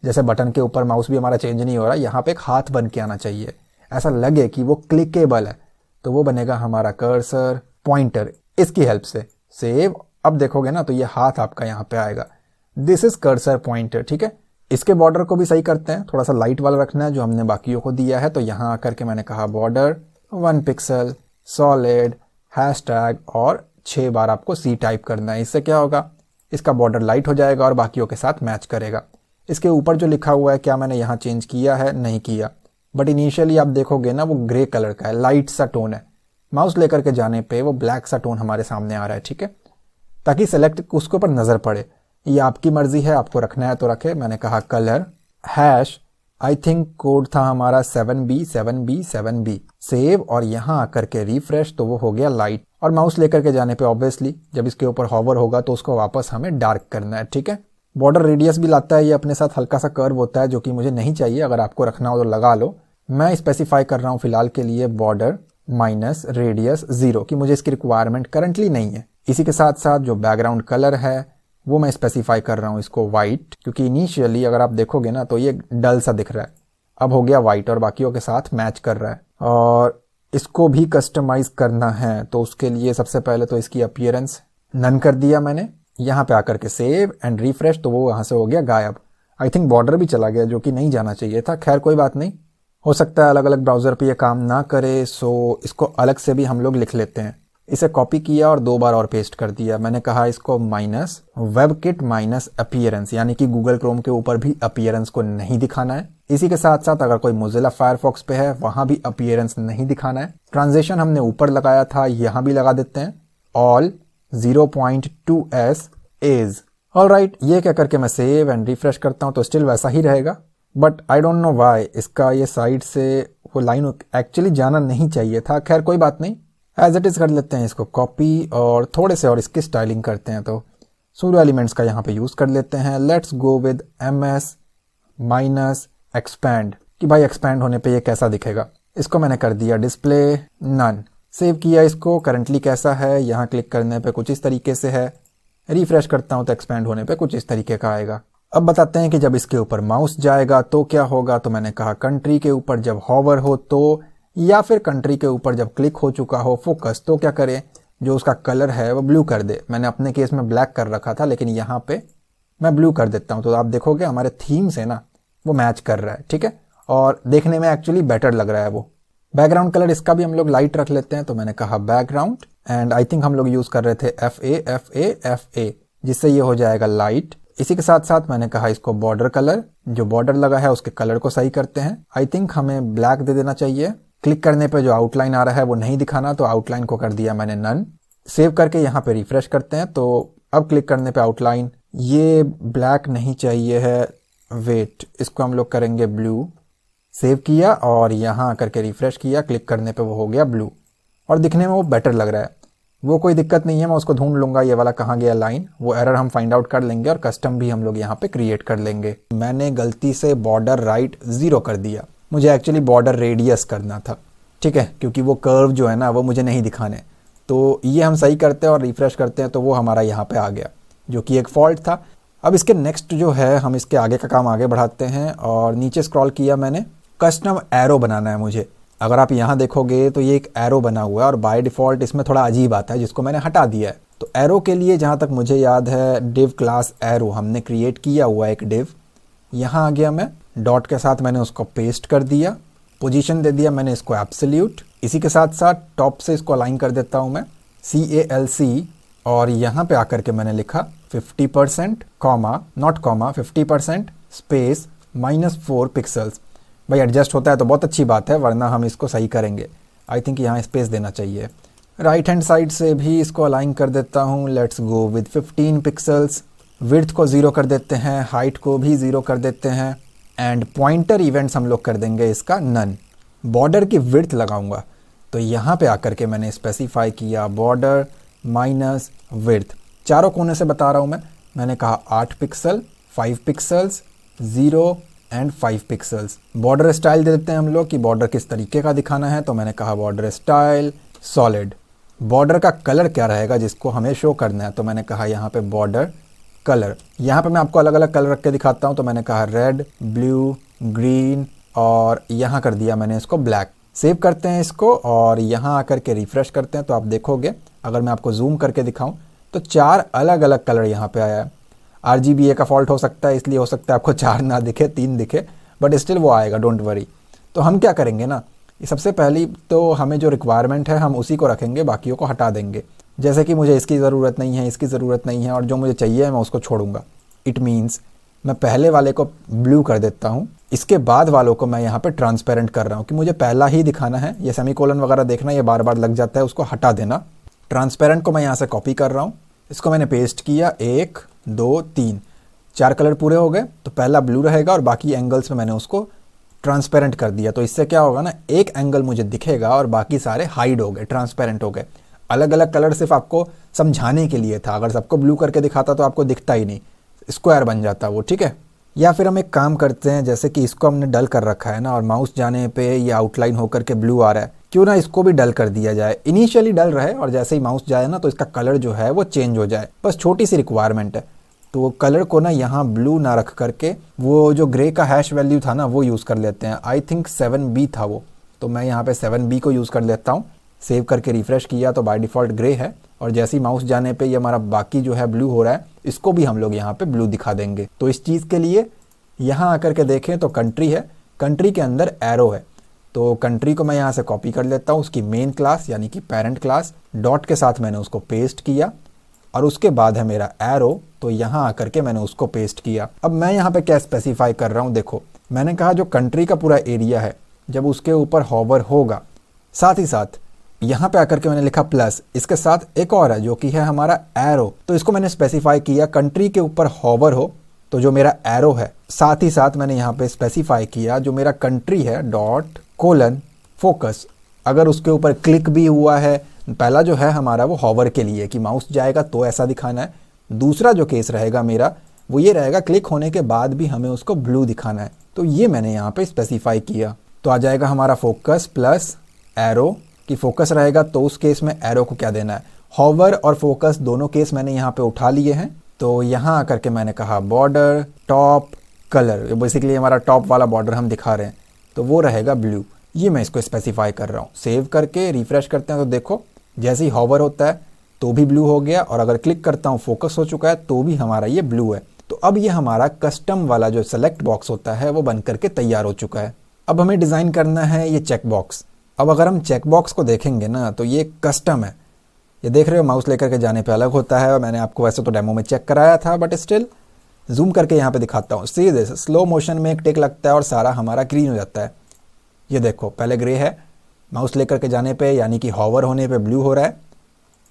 जैसे बटन के ऊपर माउस भी हमारा चेंज नहीं हो रहा, यहाँ पे एक हाथ बन के आना चाहिए, ऐसा लगे कि वो क्लिकेबल है। तो वो बनेगा हमारा कर्सर पॉइंटर, इसकी हेल्प से। सेव, अब देखोगे ना तो ये हाथ आपका यहाँ पे आएगा, दिस इज कर्सर पॉइंटर, ठीक है। इसके बॉर्डर को भी सही करते हैं, थोड़ा सा लाइट वाला रखना है जो हमने बाकियों को दिया है। तो यहाँ आकर के मैंने कहा बॉर्डर 1 पिक्सल सॉलिड हैशटैग, और 6 बार आपको C टाइप करना है। इससे क्या होगा, इसका बॉर्डर लाइट हो जाएगा और बाकियों के साथ मैच करेगा। इसके ऊपर जो लिखा हुआ है, क्या मैंने यहाँ चेंज किया है, नहीं किया, बट इनिशियली आप देखोगे ना वो ग्रे कलर का है, लाइट सा टोन है। माउस लेकर के जाने पे वो ब्लैक सा टोन हमारे सामने आ रहा है, ठीक है, ताकि सेलेक्ट उसके ऊपर नजर पड़े। ये आपकी मर्जी है, आपको रखना है तो रखे। मैंने कहा colour hash, I think code था हमारा 7B सेव, और यहाँ आकर के रिफ्रेश, तो वो हो गया लाइट। और माउस लेकर के जाने पे ऑब्वियसली जब इसके ऊपर हॉवर होगा तो उसको वापस हमें डार्क करना है, ठीक है। बॉर्डर रेडियस भी लाता है ये अपने साथ, हल्का सा कर्व होता है जो कि मुझे नहीं चाहिए, अगर आपको रखना हो तो लगा लो। मैं स्पेसिफाई कर रहा हूं फिलहाल के लिए बॉर्डर माइनस रेडियस 0, कि मुझे इसकी रिक्वायरमेंट करंटली नहीं है। इसी के साथ साथ जो बैकग्राउंड कलर है वो मैं स्पेसिफाई कर रहा हूँ इसको वाइट, क्योंकि इनिशियली अगर आप देखोगे ना तो ये डल सा दिख रहा है, अब हो गया वाइट और बाकियों के साथ मैच कर रहा है। और इसको भी कस्टमाइज करना है तो उसके लिए सबसे पहले तो इसकी अपीयरेंस नन कर दिया मैंने। यहाँ पे आकर के सेव एंड रिफ्रेश, तो वो यहाँ से हो गया गायब। आई थिंक बॉर्डर भी चला गया जो कि नहीं जाना चाहिए था, खैर कोई बात नहीं, हो सकता है अलग अलग ब्राउज़र पे ये काम ना करे, सो इसको अलग से भी हम लोग लिख लेते हैं। इसे कॉपी किया और 2 बार और पेस्ट कर दिया। मैंने कहा इसको माइनस वेबकिट माइनस अपीयरेंस, यानी कि गूगल क्रोम के ऊपर भी अपीयरेंस को नहीं दिखाना है। इसी के साथ साथ अगर कोई मोजिला फायरफॉक्स पे है वहां भी अपीयरेंस नहीं दिखाना है। ट्रांजिशन हमने ऊपर लगाया था, यहां भी लगा देते हैं, ऑल 0.2s इज ऑलराइट। ये क्या करके मैं सेव एंड रिफ्रेश करता हूं तो स्टिल वैसा ही रहेगा, but I don't know why इसका ये साइड से वो लाइन एक्चुअली जाना नहीं चाहिए था। खैर कोई बात नहीं, एज इट इज कर लेते हैं इसको कॉपी और थोड़े से और इसकी स्टाइलिंग करते हैं। तो सूडो एलिमेंट्स का यहाँ पे यूज कर लेते हैं। Let's go with ms minus expand, कि भाई एक्सपैंड होने पे ये कैसा दिखेगा। इसको मैंने कर दिया डिस्प्ले नन, सेव किया इसको। करंटली कैसा है, यहाँ क्लिक करने पे कुछ इस तरीके से है, रिफ्रेश करता हूँ तो एक्सपैंड होने पे कुछ इस तरीके का आएगा। अब बताते हैं कि जब इसके ऊपर माउस जाएगा तो क्या होगा। तो मैंने कहा कंट्री के ऊपर जब हॉवर हो तो, या फिर कंट्री के ऊपर जब क्लिक हो चुका हो फोकस, तो क्या करें, जो उसका कलर है वो ब्लू कर दे। मैंने अपने केस में ब्लैक कर रखा था, लेकिन यहाँ पे मैं ब्लू कर देता हूँ तो आप देखोगे हमारे थीम से ना वो मैच कर रहा है, ठीक है, और देखने में एक्चुअली बेटर लग रहा है वो। बैकग्राउंड कलर इसका भी हम लोग लाइट रख लेते हैं, तो मैंने कहा बैकग्राउंड एंड आई थिंक हम लोग यूज कर रहे थे FA, जिससे ये हो जाएगा लाइट। इसी के साथ साथ मैंने कहा इसको बॉर्डर कलर, जो बॉर्डर लगा है उसके कलर को सही करते हैं। आई थिंक हमें ब्लैक दे देना चाहिए। क्लिक करने पे जो आउटलाइन आ रहा है वो नहीं दिखाना, तो आउटलाइन को कर दिया मैंने नन। सेव करके यहाँ पे रिफ्रेश करते हैं, तो अब क्लिक करने पे आउटलाइन, ये ब्लैक नहीं चाहिए है, वेट, इसको हम लोग करेंगे ब्लू। सेव किया और यहाँ करके रिफ्रेश किया, क्लिक करने पे वो हो गया ब्लू और दिखने में वो बेटर लग रहा है। वो कोई दिक्कत नहीं है, मैं उसको ढूंढ लूंगा ये वाला कहाँ गया लाइन, वो एरर हम फाइंड आउट कर लेंगे और कस्टम भी हम लोग यहाँ पे क्रिएट कर लेंगे। मैंने गलती से बॉर्डर राइट 0 कर दिया, मुझे एक्चुअली बॉर्डर रेडियस करना था, ठीक है, क्योंकि वो कर्व जो है ना वो मुझे नहीं दिखाने। तो ये हम सही करते हैं और रिफ्रेश करते हैं तो वो हमारा यहाँ पे आ गया, जो कि एक फॉल्ट था। अब इसके नेक्स्ट जो है हम इसके आगे का काम आगे बढ़ाते हैं और नीचे स्क्रॉल किया मैंने, कस्टम एरो बनाना है मुझे। अगर आप यहाँ देखोगे तो ये एक एरो बना हुआ है और बाय डिफॉल्ट इसमें थोड़ा अजीब आता है, जिसको मैंने हटा दिया है। तो एरो के लिए जहाँ तक मुझे याद है डिव क्लास एरो हमने क्रिएट किया हुआ है एक डिव। यहाँ आ गया मैं, डॉट के साथ मैंने उसको पेस्ट कर दिया, पोजीशन दे दिया मैंने इसको एब्सोल्यूट। इसी के साथ साथ टॉप से इसको अलाइन कर देता हूँ मैं CALC और यहाँ पे आकर के मैंने लिखा 50% comma not comma 50% space -4 pixels. भाई एडजस्ट होता है तो बहुत अच्छी बात है, वरना हम इसको सही करेंगे। आई थिंक यहाँ स्पेस देना चाहिए। राइट हैंड साइड से भी इसको अलाइन कर देता हूँ। Let's go with 15 pixels. Width को 0 कर देते हैं, हाइट को भी 0 कर देते हैं एंड पॉइंटर इवेंट्स हम लोग कर देंगे इसका नन। बॉर्डर की विड्थ लगाऊंगा तो यहाँ पे आकर के मैंने स्पेसिफाई किया बॉर्डर माइनस विड्थ। चारों कोने से बता रहा हूँ मैंने कहा 8 pixel, 5 pixels, 0 and 5 pixels. Border style दे देते हैं हम लोग कि बॉर्डर किस तरीके का दिखाना है, तो मैंने कहा बॉर्डर स्टाइल सॉलिड। बॉर्डर का कलर क्या रहेगा जिसको हमें शो करना है, तो मैंने कहा यहाँ पे बॉर्डर कलर। यहाँ पे मैं आपको अलग अलग कलर रख के दिखाता हूँ, तो मैंने कहा रेड, ब्लू, ग्रीन और यहाँ कर दिया मैंने इसको ब्लैक। सेव करते हैं इसको और यहाँ आकर के रिफ्रेश करते हैं तो आप देखोगे, अगर मैं आपको जूम करके दिखाऊं तो 4 अलग अलग कलर यहाँ पे आया है। RGBA का फॉल्ट हो सकता है, इसलिए हो सकता है आपको 4 ना दिखे, 3 दिखे, बट स्टिल वो आएगा, डोंट वरी। तो हम क्या करेंगे ना, सबसे पहली तो हमें जो रिक्वायरमेंट है हम उसी को रखेंगे, बाकियों को हटा देंगे। जैसे कि मुझे इसकी ज़रूरत नहीं है, इसकी ज़रूरत नहीं है और जो मुझे चाहिए मैं उसको छोड़ूंगा। इट मीन्स मैं पहले वाले को ब्लू कर देता हूँ, इसके बाद वालों को मैं यहाँ पे ट्रांसपेरेंट कर रहा हूँ कि मुझे पहला ही दिखाना है। ये सेमीकोलन वगैरह देखना ये बार बार लग जाता है, उसको हटा देना। ट्रांसपेरेंट को मैं यहाँ से कॉपी कर रहा हूँ, इसको मैंने पेस्ट किया, 1 2 3 4 कलर पूरे हो गए। तो पहला ब्लू रहेगा और बाकी एंगल्स में मैंने उसको ट्रांसपेरेंट कर दिया। तो इससे क्या होगा ना, एक एंगल मुझे दिखेगा और बाकी सारे हाइड हो गए, ट्रांसपेरेंट हो गए। अलग अलग कलर सिर्फ आपको समझाने के लिए था, अगर सबको ब्लू करके दिखाता तो आपको दिखता ही नहीं, स्क्वायर बन जाता वो, ठीक है। या फिर हम एक काम करते हैं, जैसे कि इसको हमने डल कर रखा है ना और माउस जाने पे ये आउटलाइन होकर के ब्लू आ रहा है, क्यों ना इसको भी डल कर दिया जाए, इनिशियली डल रहे और जैसे ही माउस जाए ना तो इसका कलर जो है वो चेंज हो जाए, बस छोटी सी रिक्वायरमेंट है। तो कलर को ना यहाँ ब्लू ना रख करके वो जो ग्रे का हैश वैल्यू था ना वो यूज़ कर लेते हैं। आई थिंक 7B था वो, तो मैं यहाँ पे 7B को यूज़ कर लेता हूँ। सेव करके रिफ्रेश किया तो बाय डिफ़ॉल्ट ग्रे है, और जैसे ही माउस जाने पे ये हमारा बाकी जो है ब्लू हो रहा है, इसको भी हम लोग यहाँ पे ब्लू दिखा देंगे। तो इस चीज़ के लिए यहाँ आकर के देखें तो कंट्री है, कंट्री के अंदर एरो है, तो कंट्री को मैं यहाँ से कॉपी कर लेता हूँ, उसकी मेन क्लास यानी कि पेरेंट क्लास, डॉट के साथ मैंने उसको पेस्ट किया, और उसके बाद है मेरा एरो, तो यहाँ आकर के मैंने उसको पेस्ट किया। अब मैं यहाँ पे क्या स्पेसिफाई कर रहा हूँ, देखो मैंने कहा जो कंट्री का पूरा एरिया है जब उसके ऊपर हॉवर होगा, साथ ही साथ यहाँ पे आकर के मैंने लिखा प्लस, इसके साथ एक और है जो कि है हमारा एरो, तो इसको मैंने स्पेसिफाई किया कंट्री के ऊपर हॉवर हो तो जो मेरा एरो है, साथ ही साथ मैंने यहाँ पे स्पेसिफाई किया जो मेरा कंट्री है डॉट कोलन फोकस, अगर उसके ऊपर क्लिक भी हुआ है, पहला जो है हमारा वो हॉवर के लिए कि माउस जाएगा तो ऐसा दिखाना है, दूसरा जो केस रहेगा मेरा वो ये रहेगा क्लिक होने के बाद भी हमें उसको ब्लू दिखाना है, तो ये मैंने यहाँ पे स्पेसिफाई किया। तो आ जाएगा हमारा फोकस प्लस एरो, कि फोकस रहेगा तो उस केस में एरो को क्या देना है, हॉवर और फोकस दोनों केस मैंने यहाँ पे उठा लिए हैं। तो यहाँ आकर के मैंने कहा बॉर्डर टॉप कलर, बेसिकली हमारा टॉप वाला बॉर्डर हम दिखा रहे हैं तो वो रहेगा ब्लू, ये मैं इसको स्पेसिफाई कर रहा हूँ। सेव करके रिफ्रेश करते हैं तो देखो जैसे ही हॉवर होता है तो भी ब्लू हो गया, और अगर क्लिक करता हूँ फोकस हो चुका है तो भी हमारा ये ब्लू है। तो अब ये हमारा कस्टम वाला जो सेलेक्ट बॉक्स होता है वो बन करके तैयार हो चुका है। अब हमें डिज़ाइन करना है ये चेक बॉक्स। अब अगर हम चेक बॉक्स को देखेंगे ना तो ये कस्टम है, ये देख रहे हो माउस लेकर के जाने पे अलग होता है, मैंने आपको वैसे तो डेमो में चेक कराया था बट स्टिल जूम करके यहाँ पे दिखाता हूँ। सी दिस, स्लो मोशन में एक टिक लगता है और सारा हमारा ग्रीन हो जाता है। ये देखो पहले ग्रे है, माउस लेकर के जाने पे यानी कि हॉवर होने पे ब्लू हो रहा है,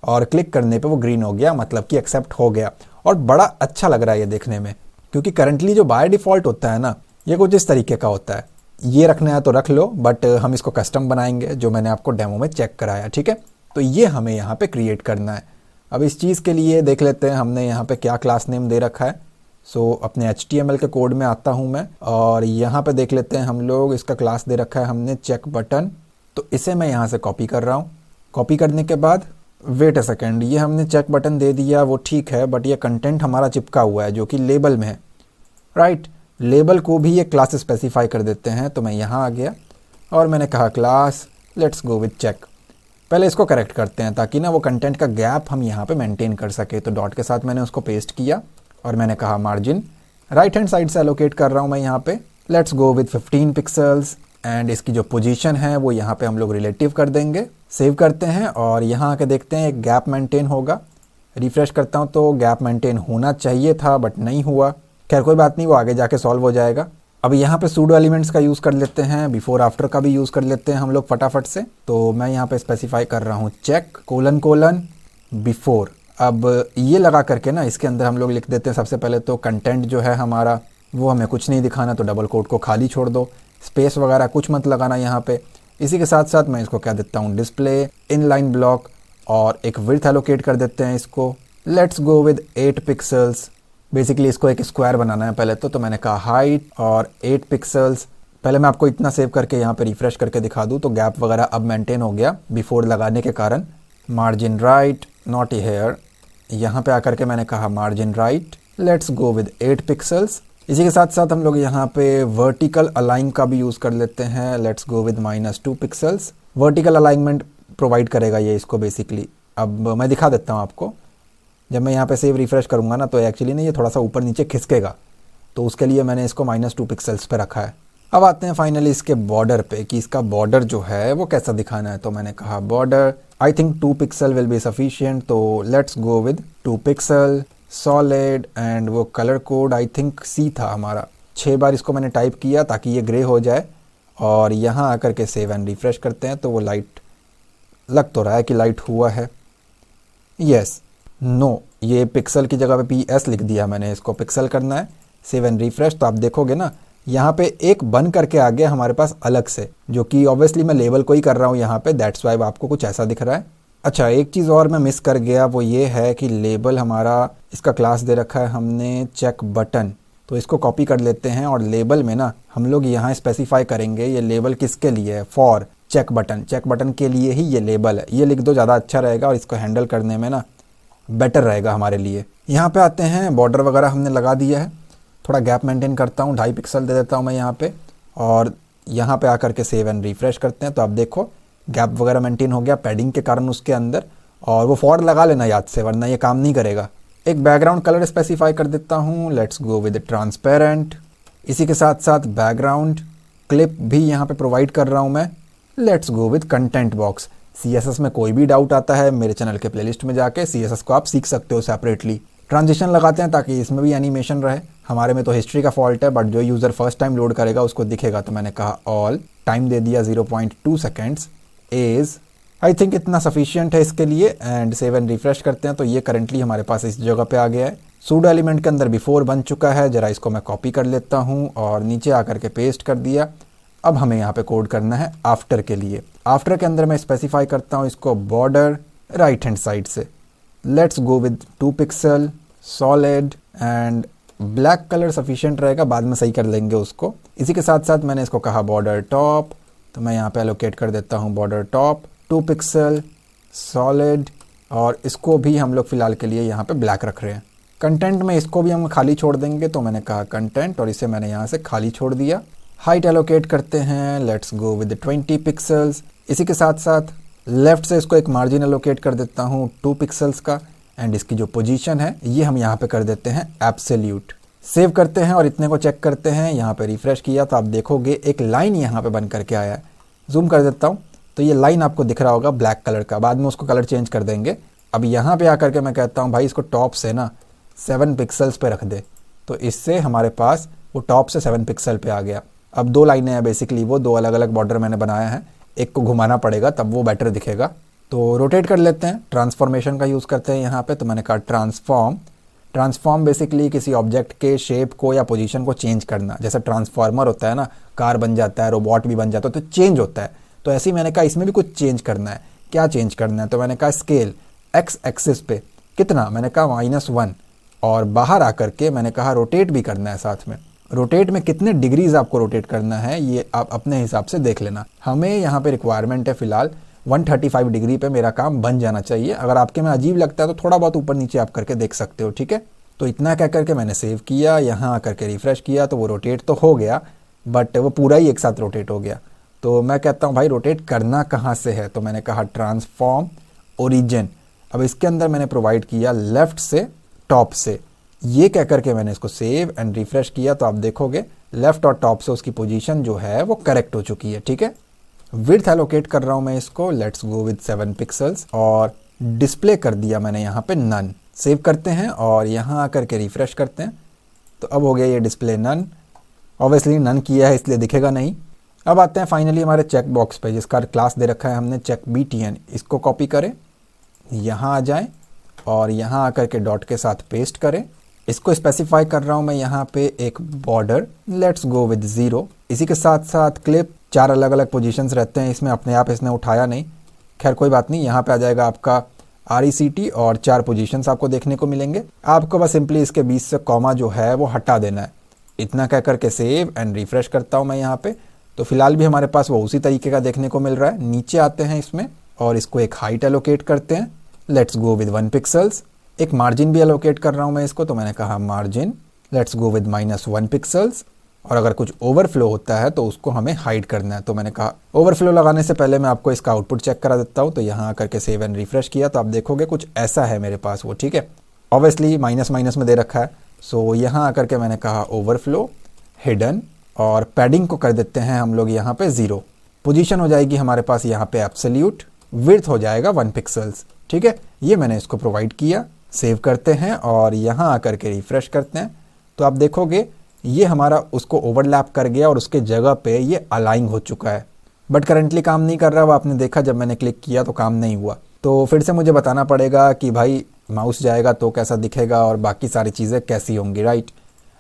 और क्लिक करने पे वो ग्रीन हो गया, मतलब कि एक्सेप्ट हो गया, और बड़ा अच्छा लग रहा है ये देखने में। क्योंकि करंटली जो बाय डिफ़ॉल्ट होता है ना ये कुछ इस तरीके का होता है, ये रखना है तो रख लो, बट हम इसको कस्टम बनाएंगे जो मैंने आपको डेमो में चेक कराया, ठीक है। तो ये हमें यहाँ पे क्रिएट करना है। अब इस चीज़ के लिए देख लेते हैं हमने यहाँ पे क्या क्लास नेम दे रखा है। सो अपने HTML के कोड में आता हूँ मैं, और यहाँ पे देख लेते हैं हम लोग इसका क्लास दे रखा है हमने चेक बटन, तो इसे मैं यहाँ से कॉपी कर रहा हूँ। कॉपी करने के बाद वेट अ सेकेंड, ये हमने चेक बटन दे दिया वो ठीक है, बट ये कंटेंट हमारा चिपका हुआ है जो कि लेबल में है, राइट। लेबल को भी ये क्लास स्पेसिफाई कर देते हैं, तो मैं यहाँ आ गया और मैंने कहा class let's go with check. पहले इसको करेक्ट करते हैं ताकि ना वो कंटेंट का गैप हम यहाँ पे मेंटेन कर सके। तो डॉट के साथ मैंने उसको पेस्ट किया और मैंने कहा मार्जिन राइट हैंड साइड से एलोकेट कर रहा हूँ मैं यहाँ पे, let's go with 15 pixels, and इसकी जो पोजीशन है वो यहाँ पे हम लोग रिलेटिव कर देंगे। सेव करते हैं और यहाँ आके देखते हैं एक गैप मेंटेन होगा। रिफ्रेश करता हूँ तो गैप मेंटेन होना चाहिए था बट नहीं हुआ, खैर कोई बात नहीं, वो आगे जाके सॉल्व हो जाएगा। अब यहाँ पे सूडो एलिमेंट्स का यूज़ कर लेते हैं, बिफोर आफ्टर का भी यूज़ कर लेते हैं हम लोग फटाफट से। तो मैं यहाँ पे स्पेसिफाई कर रहा हूँ चेक कोलन कोलन बिफोर। अब ये लगा करके ना इसके अंदर हम लोग लिख देते हैं सबसे पहले तो कंटेंट जो है हमारा वो हमें कुछ नहीं दिखाना, तो डबल कोट को खाली छोड़ दो, स्पेस वगैरह कुछ मत लगाना यहाँ पे। इसी के साथ साथ मैं इसको क्या देता हूँ डिस्प्ले इनलाइन ब्लॉक, और एक विड्थ एलोकेट कर देते हैं इसको, let's go with 8 pixels. Basically इसको एक स्क्वायर बनाना है पहले तो मैंने कहा हाइट और 8 पिक्सल्स। पहले मैं आपको इतना सेव करके यहाँ पे रिफ्रेश करके दिखा दूँ तो गैप वगैरह अब मेंटेन हो गया बिफोर लगाने के कारण। मार्जिन राइट नॉट हेयर, यहाँ पे आकर के मैंने कहा margin right, let's go with 8 pixels. इसी के साथ साथ हम लोग यहाँ पे वर्टिकल अलाइन का भी यूज़ कर लेते हैं, let's go with -2 pixels. Vertical alignment provide करेगा ये इसको बेसिकली। अब मैं दिखा देता हूँ आपको, जब मैं यहाँ पे सेव रिफ्रेश करूँगा ना तो एक्चुअली ना ये थोड़ा सा ऊपर नीचे खिसकेगा, तो उसके लिए मैंने इसको -2 पिक्सल्स पे रखा है। अब आते हैं फाइनली इसके बॉर्डर पे कि इसका बॉर्डर जो है वो कैसा दिखाना है। तो मैंने कहा border I think 2 pixel will be sufficient, तो let's go with 2 pixel solid, and वो colour code I think C था हमारा। 6 बार इसको मैंने टाइप किया ताकि ये ग्रे हो जाए, और यहाँ आकर के सेव एंड रिफ्रेश करते हैं तो वो लाइट लग तो रहा है कि लाइट हुआ है। यस नो, ये पिक्सल की जगह पे PS लिख दिया मैंने, इसको पिक्सल करना है। सेव एंड रिफ्रेश तो आप देखोगे ना यहाँ पे एक बन करके आ गया हमारे पास अलग से, जो कि ऑब्वियसली मैं लेबल को ही कर रहा हूँ यहाँ पे, दैट्स वाई आपको कुछ ऐसा दिख रहा है। अच्छा एक चीज़ और मैं मिस कर गया, वो ये है कि लेबल हमारा इसका क्लास दे रखा है हमने चेक बटन, तो इसको कॉपी कर लेते हैं और लेबल में ना हम लोग यहाँ स्पेसिफाई करेंगे ये लेबल किसके लिए है, फॉर चेक बटन के लिए ही ये लेबल है, ये लिख दो, ज़्यादा अच्छा रहेगा और इसको हैंडल करने में ना बेटर रहेगा हमारे लिए। यहाँ पे आते हैं, बॉर्डर वगैरह हमने लगा दिया है, थोड़ा गैप मेंटेन करता हूँ, 2.5 पिक्सल दे देता हूँ मैं यहाँ पे, और यहाँ पे आकर के सेव एंड रिफ्रेश करते हैं तो आप देखो गैप वगैरह मेंटेन हो गया पैडिंग के कारण उसके अंदर। और वो फॉर लगा लेना याद से, वरना ये काम नहीं करेगा। एक बैकग्राउंड कलर स्पेसिफाई कर देता हूँ, लेट्स गो विद ट्रांसपेरेंट। इसी के साथ साथ बैकग्राउंड क्लिप भी यहाँ पे प्रोवाइड कर रहा हूँ मैं, let's go with content box. CSS में कोई भी डाउट आता है मेरे चैनल के प्लेलिस्ट में जाके CSS को आप सीख सकते हो सेपरेटली। ट्रांजिशन लगाते हैं ताकि इसमें भी एनिमेशन रहे, हमारे में तो हिस्ट्री का फॉल्ट है, बट जो यूज़र फर्स्ट टाइम लोड करेगा उसको दिखेगा, तो मैंने कहा ऑल, टाइम दे दिया 0.2 सेकेंड्स, एज आई थिंक इतना सफिशियंट है इसके लिए। एंड सेव एंड रिफ्रेश करते हैं तो ये करंटली हमारे पास इस जगह पे आ गया है। सूडो एलिमेंट के अंदर बिफोर बन चुका है, जरा इसको मैं कॉपी कर लेता हूँ और नीचे आकर के पेस्ट कर दिया। अब हमें यहाँ पे कोड करना है आफ्टर के लिए। आफ्टर के अंदर मैं स्पेसिफाई करता हूँ इसको बॉर्डर राइट हैंड साइड से, let's go with 2 pixel solid and black colour sufficient रहेगा, बाद में सही कर लेंगे उसको। इसी के साथ साथ मैंने इसको कहा बॉर्डर टॉप, तो मैं यहाँ पे एलोकेट कर देता हूँ बॉर्डर टॉप 2 पिक्सल सॉलिड, और इसको भी हम लोग फिलहाल के लिए यहाँ पे ब्लैक रख रहे हैं। कंटेंट में इसको भी हम खाली छोड़ देंगे, तो मैंने कहा कंटेंट और इसे मैंने यहाँ से खाली छोड़ दिया। हाइट एलोकेट करते हैं, लेट्स गो विद 20 पिक्सल्स। इसी के साथ साथ लेफ्ट से इसको एक मार्जिन एलोकेट कर देता हूँ 2 पिक्सल्स का, एंड इसकी जो पोजीशन है ये हम यहाँ पे कर देते हैं एब्सोल्यूट। सेव करते हैं और इतने को चेक करते हैं। यहाँ पे रिफ्रेश किया तो आप देखोगे एक लाइन यहाँ पे बन करके आया है। जूम कर देता हूँ तो ये लाइन आपको दिख रहा होगा ब्लैक कलर का, बाद में उसको कलर चेंज कर देंगे। अब यहाँ पे आकर के मैं कहता हूँ भाई इसको टॉप से ना 7 पिक्सल्स पे रख दे, तो इससे हमारे पास वो टॉप से 7 पिक्सल पे आ गया। अब 2 लाइनें हैं बेसिकली, वो 2 अलग अलग बॉर्डर मैंने बनाया है, एक को घुमाना पड़ेगा तब वो बेटर दिखेगा। तो रोटेट कर लेते हैं, ट्रांसफॉर्मेशन का यूज़ करते हैं यहाँ पे, तो मैंने कहा ट्रांसफॉर्म बेसिकली किसी ऑब्जेक्ट के शेप को या पोजीशन को चेंज करना। जैसे ट्रांसफॉर्मर होता है ना, कार बन जाता है, रोबोट भी बन जाता है, तो चेंज होता है। तो ऐसे ही मैंने कहा इसमें भी कुछ चेंज करना है। क्या चेंज करना है? तो मैंने कहा स्केल एक्स एक्सिस पे कितना, मैंने कहा -1, और बाहर आकर के मैंने कहा रोटेट भी करना है साथ में। रोटेट में कितने डिग्रीज आपको रोटेट करना है ये आप अपने हिसाब से देख लेना। हमें यहाँ पे रिक्वायरमेंट है फिलहाल 135 डिग्री पे मेरा काम बन जाना चाहिए। अगर आपके में अजीब लगता है तो थोड़ा बहुत ऊपर नीचे आप करके देख सकते हो, ठीक है। तो इतना कह करके मैंने सेव किया, यहाँ आकर के रिफ्रेश किया तो वो रोटेट तो हो गया, बट वो पूरा ही एक साथ रोटेट हो गया। तो मैं कहता हूँ भाई रोटेट करना कहाँ से है, तो मैंने कहा ट्रांसफॉर्म ओरिजिन। अब इसके अंदर मैंने प्रोवाइड किया लेफ्ट से टॉप से, ये कह करके मैंने इसको सेव एंड रिफ्रेश किया तो आप देखोगे लेफ्ट और टॉप से उसकी पोजीशन जो है वो करेक्ट हो चुकी है, ठीक है। विड्थ एलोकेट कर रहा हूँ मैं इसको, लेट्स गो विद 7 पिक्सल्स, और डिस्प्ले कर दिया मैंने यहाँ पे नन। सेव करते हैं और यहाँ आकर के रिफ्रेश करते हैं तो अब हो गया ये डिस्प्ले नन। ऑब्वियसली नन किया है इसलिए दिखेगा नहीं। अब आते हैं फाइनली हमारे चेक बॉक्स पे, जिसका क्लास दे रखा है हमने चेक BTN। इसको कॉपी करें, यहाँ आ जाएं और यहाँ आकर के डॉट के साथ पेस्ट करें। इसको स्पेसिफाई कर रहा हूँ मैं यहाँ पे एक बॉर्डर, लेट्स गो विद 0। इसी के साथ साथ क्लिप 4 अलग अलग पोजीशंस रहते हैं इसमें, अपने आप इसने उठाया नहीं, खैर कोई बात नहीं। यहाँ पे आ जाएगा आपका RECT और 4 पोजीशंस आपको देखने को मिलेंगे। आपको बस सिंपली इसके बीच से कॉमा जो है वो हटा देना है। इतना कह करके सेव एंड रिफ्रेश करता हूँ मैं यहाँ पे, तो फिलहाल भी हमारे पास वो उसी तरीके का देखने को मिल रहा है। नीचे आते हैं इसमें और इसको एक हाइट एलोकेट करते हैं, लेट्स गो विद 1 पिक्सल्स। एक मार्जिन भी एलोकेट कर रहा हूँ मैं इसको, तो मैंने कहा margin, let's go with -1 pixels. और अगर कुछ ओवरफ्लो होता है तो उसको हमें हाइड करना है, तो मैंने कहा ओवरफ्लो लगाने से पहले मैं आपको इसका आउटपुट चेक करा देता हूँ। तो यहाँ आकर के सेव एंड रिफ्रेश किया तो आप देखोगे कुछ ऐसा है मेरे पास वो, ठीक है। ऑब्वियसली माइनस माइनस में दे रखा है, सो यहाँ आकर के मैंने कहा ओवरफ्लो हिडन, और पैडिंग को कर देते हैं हम लोग यहाँ पे 0। पोजीशन हो जाएगी हमारे पास यहाँ पे एब्सोल्यूट, विड्थ हो जाएगा 1 पिक्सल्स, ठीक है। ये मैंने इसको प्रोवाइड किया। सेव करते हैं और यहाँ आकर के रिफ्रेश करते हैं तो आप देखोगे ये हमारा उसको ओवरलैप कर गया और उसके जगह पे ये अलाइन हो चुका है, बट करंटली काम नहीं कर रहा। वो आपने देखा जब मैंने क्लिक किया तो काम नहीं हुआ। तो फिर से मुझे बताना पड़ेगा कि भाई माउस जाएगा तो कैसा दिखेगा और बाकी सारी चीज़ें कैसी होंगी, राइट।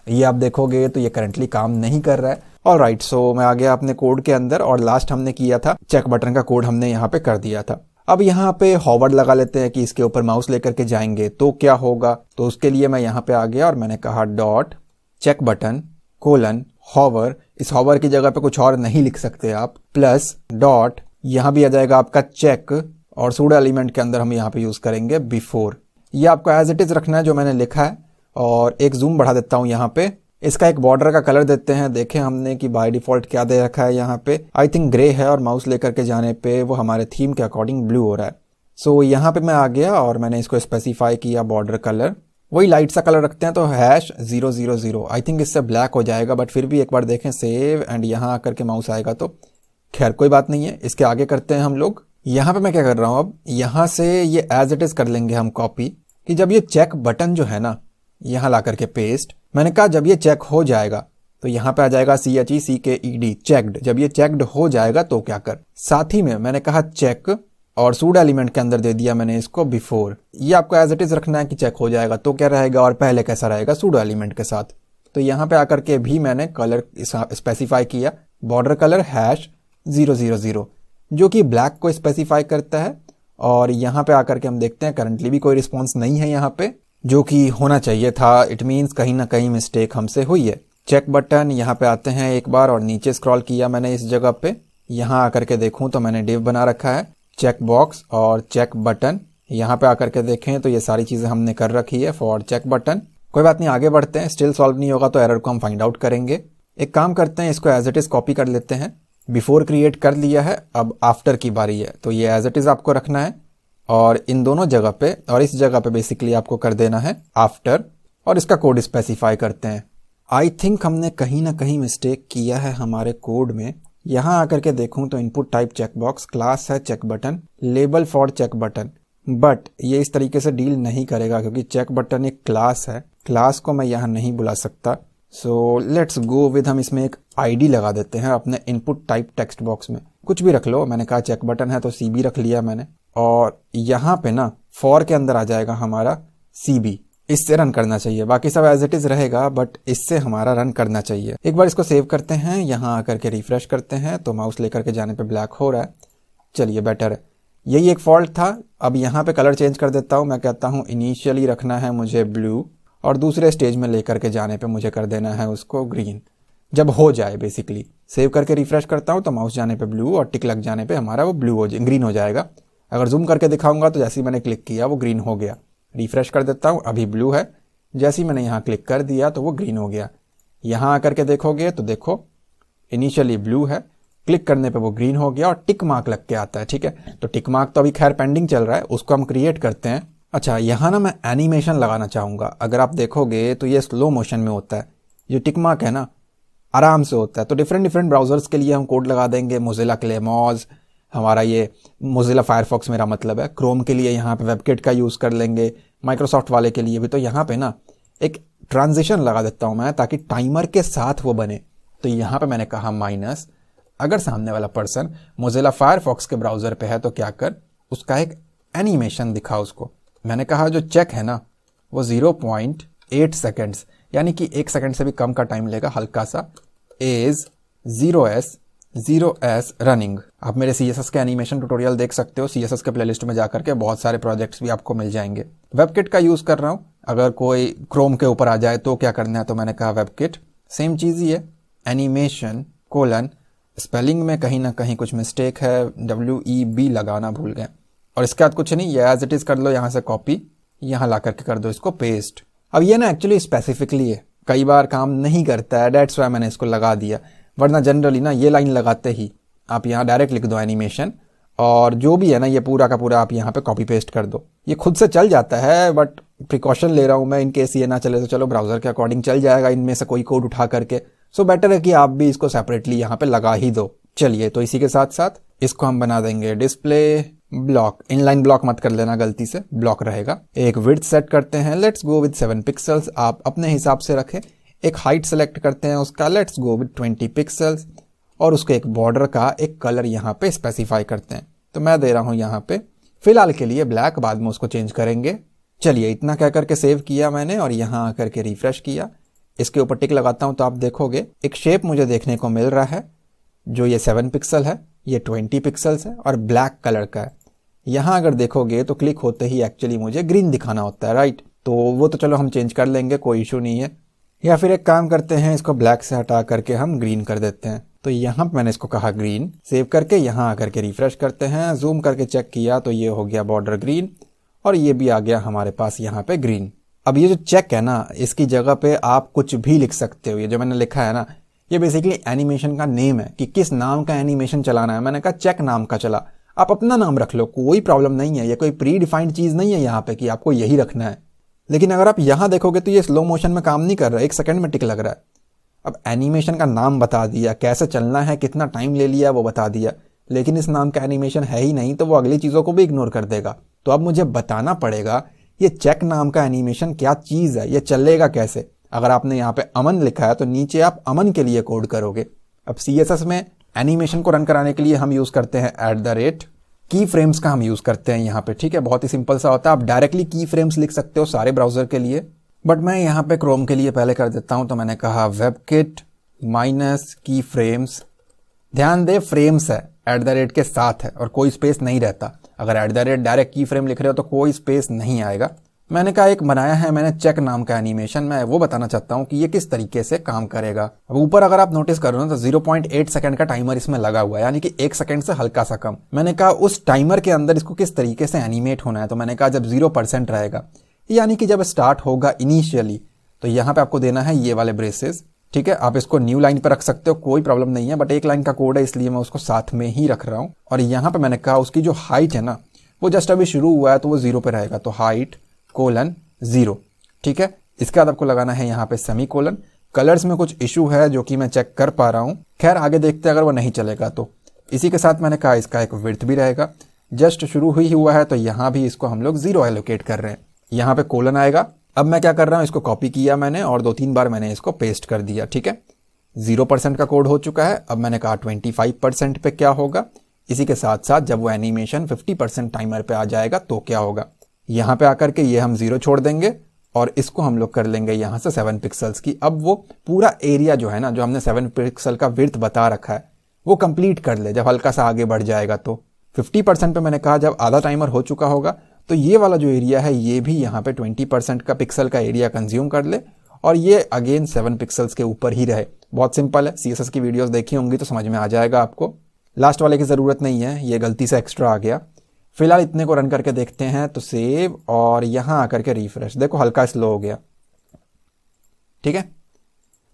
ये आप देखोगे तो ये करंटली काम नहीं कर रहा है। और राइट, सो मैं आ गया अपने कोड के अंदर और लास्ट हमने किया था चेक बटन का कोड हमने यहाँ पे कर दिया था। अब यहाँ पे हॉवर लगा लेते हैं कि इसके ऊपर माउस लेकर के जाएंगे तो क्या होगा। तो उसके लिए मैं यहाँ पे आ गया और मैंने कहा dot check button colon hover. इस हॉवर की जगह पे कुछ और नहीं लिख सकते आप, प्लस डॉट यहाँ भी आ जाएगा आपका चेक, और सूडो एलिमेंट के अंदर हम यहाँ पे यूज़ करेंगे बिफोर। ये आपको एज इट इज़ रखना है जो मैंने लिखा है। और एक जूम बढ़ा देता हूँ यहाँ पे, इसका एक बॉर्डर का कलर देते हैं। देखें हमने कि बाय डिफॉल्ट क्या दे रखा है यहाँ पे, आई थिंक ग्रे है, और माउस लेकर के जाने पे वो हमारे थीम के अकॉर्डिंग ब्लू हो रहा है। सो यहाँ पे मैं आ गया और मैंने इसको स्पेसिफाई किया बॉर्डर कलर, वही लाइट सा कलर रखते हैं तो #000। आई थिंक इससे ब्लैक हो जाएगा, बट फिर भी एक बार देखें सेव, एंड यहाँ आकर के माउस आएगा तो खैर कोई बात नहीं है। इसके आगे करते हैं हम लोग। यहाँ पे मैं क्या कर रहा हूँ, अब यहाँ से ये एज इट इज कर लेंगे हम कॉपी, कि जब ये चेक बटन जो है ना, यहाँ ला करके पेस्ट। मैंने कहा जब ये चेक हो जाएगा तो यहाँ पे आ जाएगा CHECKED, चेक्ड। जब ये चेक्ड हो जाएगा तो क्या कर, साथ ही में मैंने कहा चेक, और सूडो एलिमेंट के अंदर दे दिया मैंने इसको बिफोर। ये आपको एज इट इज रखना है कि चेक हो जाएगा तो क्या रहेगा, और पहले कैसा रहेगा सूडो एलिमेंट के साथ। तो यहाँ पे आकर के भी मैंने कलर स्पेसिफाई किया, बॉर्डर कलर #000, जो कि ब्लैक को स्पेसिफाई करता है। और यहाँ पे आकर के हम देखते हैं करंटली भी कोई रिस्पॉन्स नहीं है यहाँ पे, जो कि होना चाहिए था। इट मीन्स कहीं ना कहीं मिस्टेक हमसे हुई है। चेक बटन यहाँ पे आते हैं एक बार, और नीचे स्क्रॉल किया मैंने इस जगह पे। यहाँ आकर के देखूं तो मैंने डिव बना रखा है, चेक बॉक्स और चेक बटन। यहाँ पे आकर के देखें तो ये सारी चीजें हमने कर रखी है फॉर चेक बटन। कोई बात नहीं, आगे बढ़ते हैं। स्टिल सॉल्व नहीं होगा तो एरर को हम फाइंड आउट करेंगे। एक काम करते हैं, इसको एज इट इज कॉपी कर लेते हैं। बिफोर क्रिएट कर लिया है, अब आफ्टर की बारी है, तो ये एज इट इज आपको रखना है। और इन दोनों जगह पे और इस जगह पे बेसिकली आपको कर देना है आफ्टर, और इसका कोड स्पेसिफाई करते हैं। आई थिंक हमने कहीं ना कहीं मिस्टेक किया है हमारे कोड में। यहाँ आकर के देखूं तो इनपुट टाइप चेकबॉक्स, क्लास है check button, label for check button, but ये इस तरीके से डील नहीं करेगा क्योंकि चेक बटन एक क्लास है। क्लास को मैं यहाँ नहीं बुला सकता। सो लेट्स गो विद, हम इसमें एक आईडी लगा देते हैं अपने इनपुट टाइप टेक्स्ट बॉक्स में। कुछ भी रख लो, मैंने कहा चेक बटन है तो CB रख लिया मैंने। और यहाँ पे ना फॉर के अंदर आ जाएगा हमारा CB। इससे रन करना चाहिए, बाकी सब एज इट इज रहेगा, बट इससे हमारा रन करना चाहिए। एक बार इसको सेव करते हैं, यहाँ आकर के रिफ्रेश करते हैं तो माउस लेकर के जाने पे ब्लैक हो रहा है। चलिए बेटर है, यही एक फॉल्ट था। अब यहाँ पे कलर चेंज कर देता हूँ। मैं कहता हूँ इनिशियली रखना है मुझे ब्लू, और दूसरे स्टेज में लेकर के जाने पे मुझे कर देना है उसको ग्रीन, जब हो जाए बेसिकली। सेव करके रिफ्रेश करता हूँ तो माउस जाने पे ब्लू, और टिक लग जाने पे हमारा वो ग्रीन हो जाएगा। अगर जूम करके दिखाऊंगा तो जैसे ही मैंने क्लिक किया वो ग्रीन हो गया। रिफ्रेश कर देता हूँ, अभी ब्लू है, जैसे ही मैंने यहाँ क्लिक कर दिया तो वो ग्रीन हो गया। यहाँ आकर के देखोगे तो देखो इनिशियली ब्लू है, क्लिक करने पे वो ग्रीन हो गया, और टिक मार्क लग के आता है। ठीक है, तो टिक मार्क तो अभी खैर पेंडिंग चल रहा है, उसको हम क्रिएट करते हैं। अच्छा, यहाँ ना मैं एनिमेशन लगाना चाहूँगा। अगर आप देखोगे तो ये स्लो मोशन में होता है, ये टिक मार्क है ना आराम से होता है। तो डिफरेंट ब्राउजर्स के लिए हम कोड लगा देंगे। मोजिला क्लेमोज, हमारा ये मोजिला फायरफॉक्स मेरा मतलब है। क्रोम के लिए यहाँ पे वेबकिट का यूज़ कर लेंगे, माइक्रोसॉफ्ट वाले के लिए भी। तो यहाँ पे ना एक ट्रांजिशन लगा देता हूँ मैं, ताकि टाइमर के साथ वो बने। तो यहाँ पे मैंने कहा माइनस, अगर सामने वाला पर्सन मोजिला फायरफॉक्स के ब्राउजर पे है तो क्या कर, उसका एक एनिमेशन दिखा उसको। मैंने कहा जो चेक है ना वो 0.8 सेकेंड्स, यानी कि 1 सेकेंड से भी कम का टाइम लेगा, हल्का सा। As 0s running. आप मेरे CSS के एनिमेशन ट्यूटोरियल देख सकते हो, CSS के प्लेलिस्ट में जाकर के बहुत सारे प्रोजेक्ट्स भी आपको मिल जाएंगे। वेबकिट का यूज़ कर रहा हूँ, अगर कोई क्रोम के ऊपर आ जाए तो क्या करना है, तो मैंने कहा वेबकिट, सेम चीज़ ही है, एनिमेशन कोलन, स्पेलिंग में कहीं ना कहीं कुछ मिस्टेक है, WEB लगाना भूल गए। और इसके बाद कुछ नहीं, ये एज इट इज़ कर लो, यहाँ से कॉपी, यहाँ ला करके कर दो इसको पेस्ट। अब ये ना एक्चुअली स्पेसिफिकली है, कई बार काम नहीं करता है, डेट्स वाई मैंने इसको लगा दिया। वरना जनरली ना ये लाइन लगाते ही आप यहाँ डायरेक्ट लिख दो एनिमेशन, और जो भी है ना ये पूरा का पूरा आप यहाँ पे कॉपी पेस्ट कर दो। ये खुद से चल जाता है, बट प्रिकॉशन ले रहा हूँ मैं, इन केस ये ना चले तो चलो ब्राउजर के अकॉर्डिंग चल जाएगा इनमें से कोई कोड उठा करके। सो बेटर है कि आप भी इसको सेपरेटली यहाँ पे लगा ही दो। चलिए, तो इसी के साथ साथ इसको हम बना देंगे डिस्प्ले ब्लॉक। इनलाइन ब्लॉक मत कर लेना गलती से, ब्लॉक रहेगा। एक विड्थ सेट करते हैं, लेट्स गो विद 7 पिक्सल्स, आप अपने हिसाब से रखें। एक हाइट सेलेक्ट करते हैं उसका, लेट्स गो विद 20 पिक्सल्स, और उसके एक बॉर्डर का एक कलर यहाँ पे स्पेसिफाई करते हैं। तो मैं दे रहा हूँ यहाँ पे फिलहाल के लिए ब्लैक, बाद में उसको चेंज करेंगे। चलिए, इतना कह करके सेव किया मैंने, और यहाँ आकर के रिफ्रेश किया। इसके ऊपर टिक लगाता हूँ तो आप देखोगे एक शेप मुझे देखने को मिल रहा है, जो ये 7 पिक्सल है, ये 20 पिक्सल्स है, और ब्लैक कलर का है। यहाँ अगर देखोगे तो क्लिक होते ही एक्चुअली मुझे ग्रीन दिखाना होता है, राइट। तो वो तो चलो हम चेंज कर लेंगे, कोई इशू नहीं है। या फिर एक काम करते हैं, इसको ब्लैक से हटा करके हम ग्रीन कर देते हैं। तो यहाँ पे मैंने इसको कहा ग्रीन। सेव करके यहाँ आकर के रिफ्रेश करते हैं, जूम करके चेक किया तो ये हो गया बॉर्डर ग्रीन और ये भी आ गया हमारे पास यहाँ पे ग्रीन। अब ये जो चेक है ना, इसकी जगह पे आप कुछ भी लिख सकते हो। ये जो मैंने लिखा है ना, ये बेसिकली एनिमेशन का नेम है कि किस नाम का एनिमेशन चलाना है। मैंने कहा चेक नाम का चला, आप अपना नाम रख लो, कोई प्रॉब्लम नहीं है। ये कोई प्री डिफाइंड चीज नहीं है यहाँ पे कि आपको यही रखना है। लेकिन अगर आप यहाँ देखोगे तो ये स्लो मोशन में काम नहीं कर रहा है, 1 सेकंड में टिक लग रहा है। अब एनिमेशन का नाम बता दिया, कैसे चलना है, कितना टाइम ले लिया वो बता दिया, लेकिन इस नाम का एनिमेशन है ही नहीं, तो वो अगली चीज़ों को भी इग्नोर कर देगा। तो अब मुझे बताना पड़ेगा ये चेक नाम का एनिमेशन क्या चीज़ है, ये चलेगा कैसे। अगर आपने यहाँ पे अमन लिखा है तो नीचे आप अमन के लिए कोड करोगे। अब CSS में एनिमेशन को रन कराने के लिए हम यूज़ करते हैं @ की फ्रेम्स का हम यूज़ करते हैं यहाँ पे, ठीक है। बहुत ही सिंपल सा होता है, आप डायरेक्टली की फ्रेम्स लिख सकते हो सारे ब्राउजर के लिए, बट मैं यहाँ पे क्रोम के लिए पहले कर देता हूँ। तो मैंने कहा WebKit -की फ्रेम्स। ध्यान दे फ्रेम्स है, @ के साथ है और कोई स्पेस नहीं रहता। अगर @ डायरेक्ट की फ्रेम लिख रहे हो तो कोई स्पेस नहीं आएगा। मैंने कहा एक बनाया है मैंने चेक नाम का एनिमेशन, मैं वो बताना चाहता हूँ कि ये किस तरीके से काम करेगा। अब ऊपर अगर आप नोटिस करो ना तो 0.8 सेकंड का टाइमर इसमें लगा हुआ है, यानी कि 1 सेकंड से हल्का सा कम। मैंने कहा उस टाइमर के अंदर इसको किस तरीके से एनिमेट होना है, तो मैंने कहा जब 0% रहेगा, यानी कि जब स्टार्ट होगा इनिशियली, तो यहाँ पे आपको देना है ये वाले ब्रेसेस, ठीक है। आप इसको न्यू लाइन पर रख सकते हो, कोई प्रॉब्लम नहीं है, बट 1 लाइन का कोड है इसलिए मैं उसको साथ में ही रख रहा हूँ। और यहाँ पे मैंने कहा उसकी जो हाइट है ना, वो जस्ट अभी शुरू हुआ है तो वो 0 पे रहेगा, तो हाइट : 0, ठीक है। इसके बाद आपको लगाना है यहाँ पे सेमीकोलन। कलर्स में कुछ इशू है जो कि मैं चेक कर पा रहा हूँ, खैर आगे देखते हैं अगर वो नहीं चलेगा तो। इसी के साथ मैंने कहा इसका एक विड्थ भी रहेगा, जस्ट शुरू ही हुआ है तो यहाँ भी इसको हम लोग 0 एलोकेट कर रहे हैं। यहाँ पे कोलन आएगा। अब मैं क्या कर रहा हूँ, इसको कॉपी किया मैंने और 2-3 बार मैंने इसको पेस्ट कर दिया, ठीक है। 0% का कोड हो चुका है। अब मैंने कहा 25% पे क्या होगा। इसी के साथ साथ जब वो एनिमेशन 50% टाइमर पे आ जाएगा तो क्या होगा। यहाँ पे आकर के ये हम 0 छोड़ देंगे और इसको हम लोग कर लेंगे यहाँ से 7 पिक्सल्स की। अब वो पूरा एरिया जो है ना, जो हमने 7 पिक्सल का विड्थ बता रखा है, वो कंप्लीट कर ले जब हल्का सा आगे बढ़ जाएगा। तो 50% पे मैंने कहा जब आधा टाइमर हो चुका होगा तो ये वाला जो एरिया है ये भी यहाँ पे 20% का पिक्सल का एरिया कंज्यूम कर ले और ये अगेन 7 पिक्सल्स के ऊपर ही रहे। बहुत सिंपल है, CSS की वीडियोस देखी होंगी तो समझ में आ जाएगा आपको। लास्ट वाले की ज़रूरत नहीं है, ये गलती से एक्स्ट्रा आ गया। फिलहाल इतने को रन करके देखते हैं, तो सेव और यहाँ आकर के रिफ्रेश, देखो हल्का स्लो हो गया, ठीक है।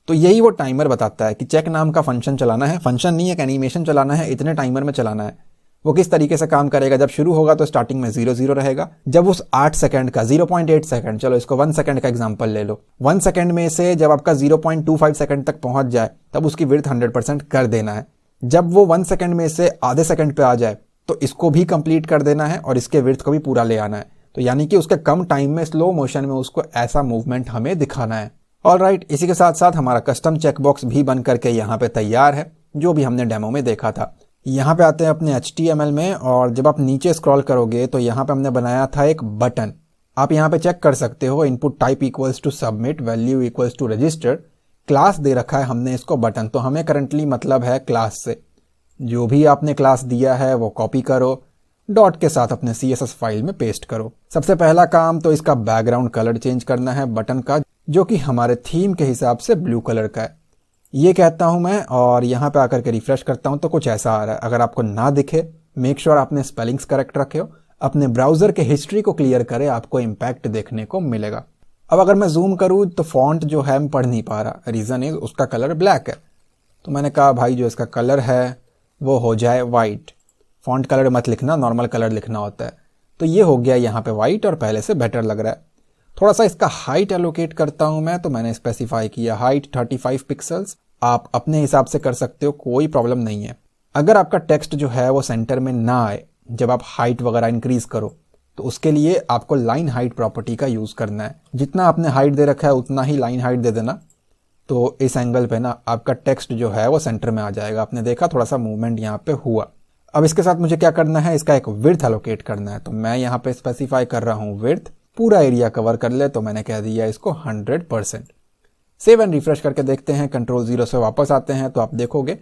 तो यही वो टाइमर बताता है कि चेक नाम का फंक्शन चलाना है, फंक्शन नहीं एक एनिमेशन चलाना है, इतने टाइमर में चलाना है। वो किस तरीके से काम करेगा, जब शुरू होगा तो स्टार्टिंग में 0 रहेगा। जब उस 8 सेकंड का 0.8 सेकंड, चलो इसको 1 सेकंड का एग्जांपल ले लो, 1 सेकंड में से जब आपका 0.25 सेकंड तक पहुंच जाए तब उसकी विड्थ 100% कर देना है। जब वो 1 सेकंड में से आधे सेकंड पे आ जाए तो इसको भी कंप्लीट कर देना है और इसके विड्थ को भी पूरा ले आना है। तो यानी कि उसके कम टाइम में स्लो मोशन में उसको ऐसा मूवमेंट हमें दिखाना है। ऑलराइट, इसी के साथ साथ हमारा कस्टम चेकबॉक्स भी बन करके यहाँ पे तैयार है, जो भी हमने डेमो में देखा था। यहाँ पे आते हैं अपने HTML में और जब आप नीचे स्क्रॉल करोगे तो यहाँ पे हमने बनाया था एक बटन। आप यहाँ पे चेक कर सकते हो, input type equals to submit, value equals to register, class दे रखा है हमने इसको बटन। तो हमें करंटली मतलब है क्लास से, जो भी आपने क्लास दिया है वो कॉपी करो, डॉट के साथ अपने CSS फाइल में पेस्ट करो। सबसे पहला काम तो इसका बैकग्राउंड कलर चेंज करना है बटन का, जो कि हमारे थीम के हिसाब से ब्लू कलर का है। ये कहता हूं मैं और यहाँ पे आकर के रिफ्रेश करता हूं तो कुछ ऐसा आ रहा है। अगर आपको ना दिखे, मेक श्योर आपने स्पेलिंग्स करेक्ट रखे हो, अपने ब्राउजर के हिस्ट्री को क्लियर करे, आपको इम्पैक्ट देखने को मिलेगा। अब अगर मैं जूम करूं तो फॉन्ट जो है मैं पढ़ नहीं पा रहा, रीजन इज उसका कलर ब्लैक है। तो मैंने कहा भाई जो इसका कलर है वो हो जाए वाइट। फॉन्ट कलर मत लिखना, नॉर्मल कलर लिखना होता है। तो ये हो गया यहाँ पे वाइट और पहले से बेटर लग रहा है। थोड़ा सा इसका हाइट एलोकेट करता हूं मैं, तो मैंने स्पेसिफाई किया हाइट 35 पिक्सल्स। आप अपने हिसाब से कर सकते हो, कोई प्रॉब्लम नहीं है। अगर आपका टेक्स्ट जो है वो सेंटर में ना आए जब आप हाइट वगैरह इंक्रीज करो, तो उसके लिए आपको लाइन हाइट प्रॉपर्टी का यूज करना है। जितना आपने हाइट दे रखा है उतना ही लाइन हाइट दे देना, तो इस एंगल पे ना आपका टेक्स्ट जो है वो सेंटर में आ जाएगा। आपने देखा थोड़ा सा मूवमेंट यहाँ पे हुआ। अब इसके साथ मुझे क्या करना है, इसका एक विड्थ एलोकेट करना है। तो मैं यहाँ पे स्पेसिफाई कर रहा हूँ विड्थ, पूरा एरिया कवर कर ले, तो मैंने कह दिया इसको 100%। सेव एंड रिफ्रेश करके देखते हैं, Ctrl+0 से वापस आते हैं तो आप देखोगे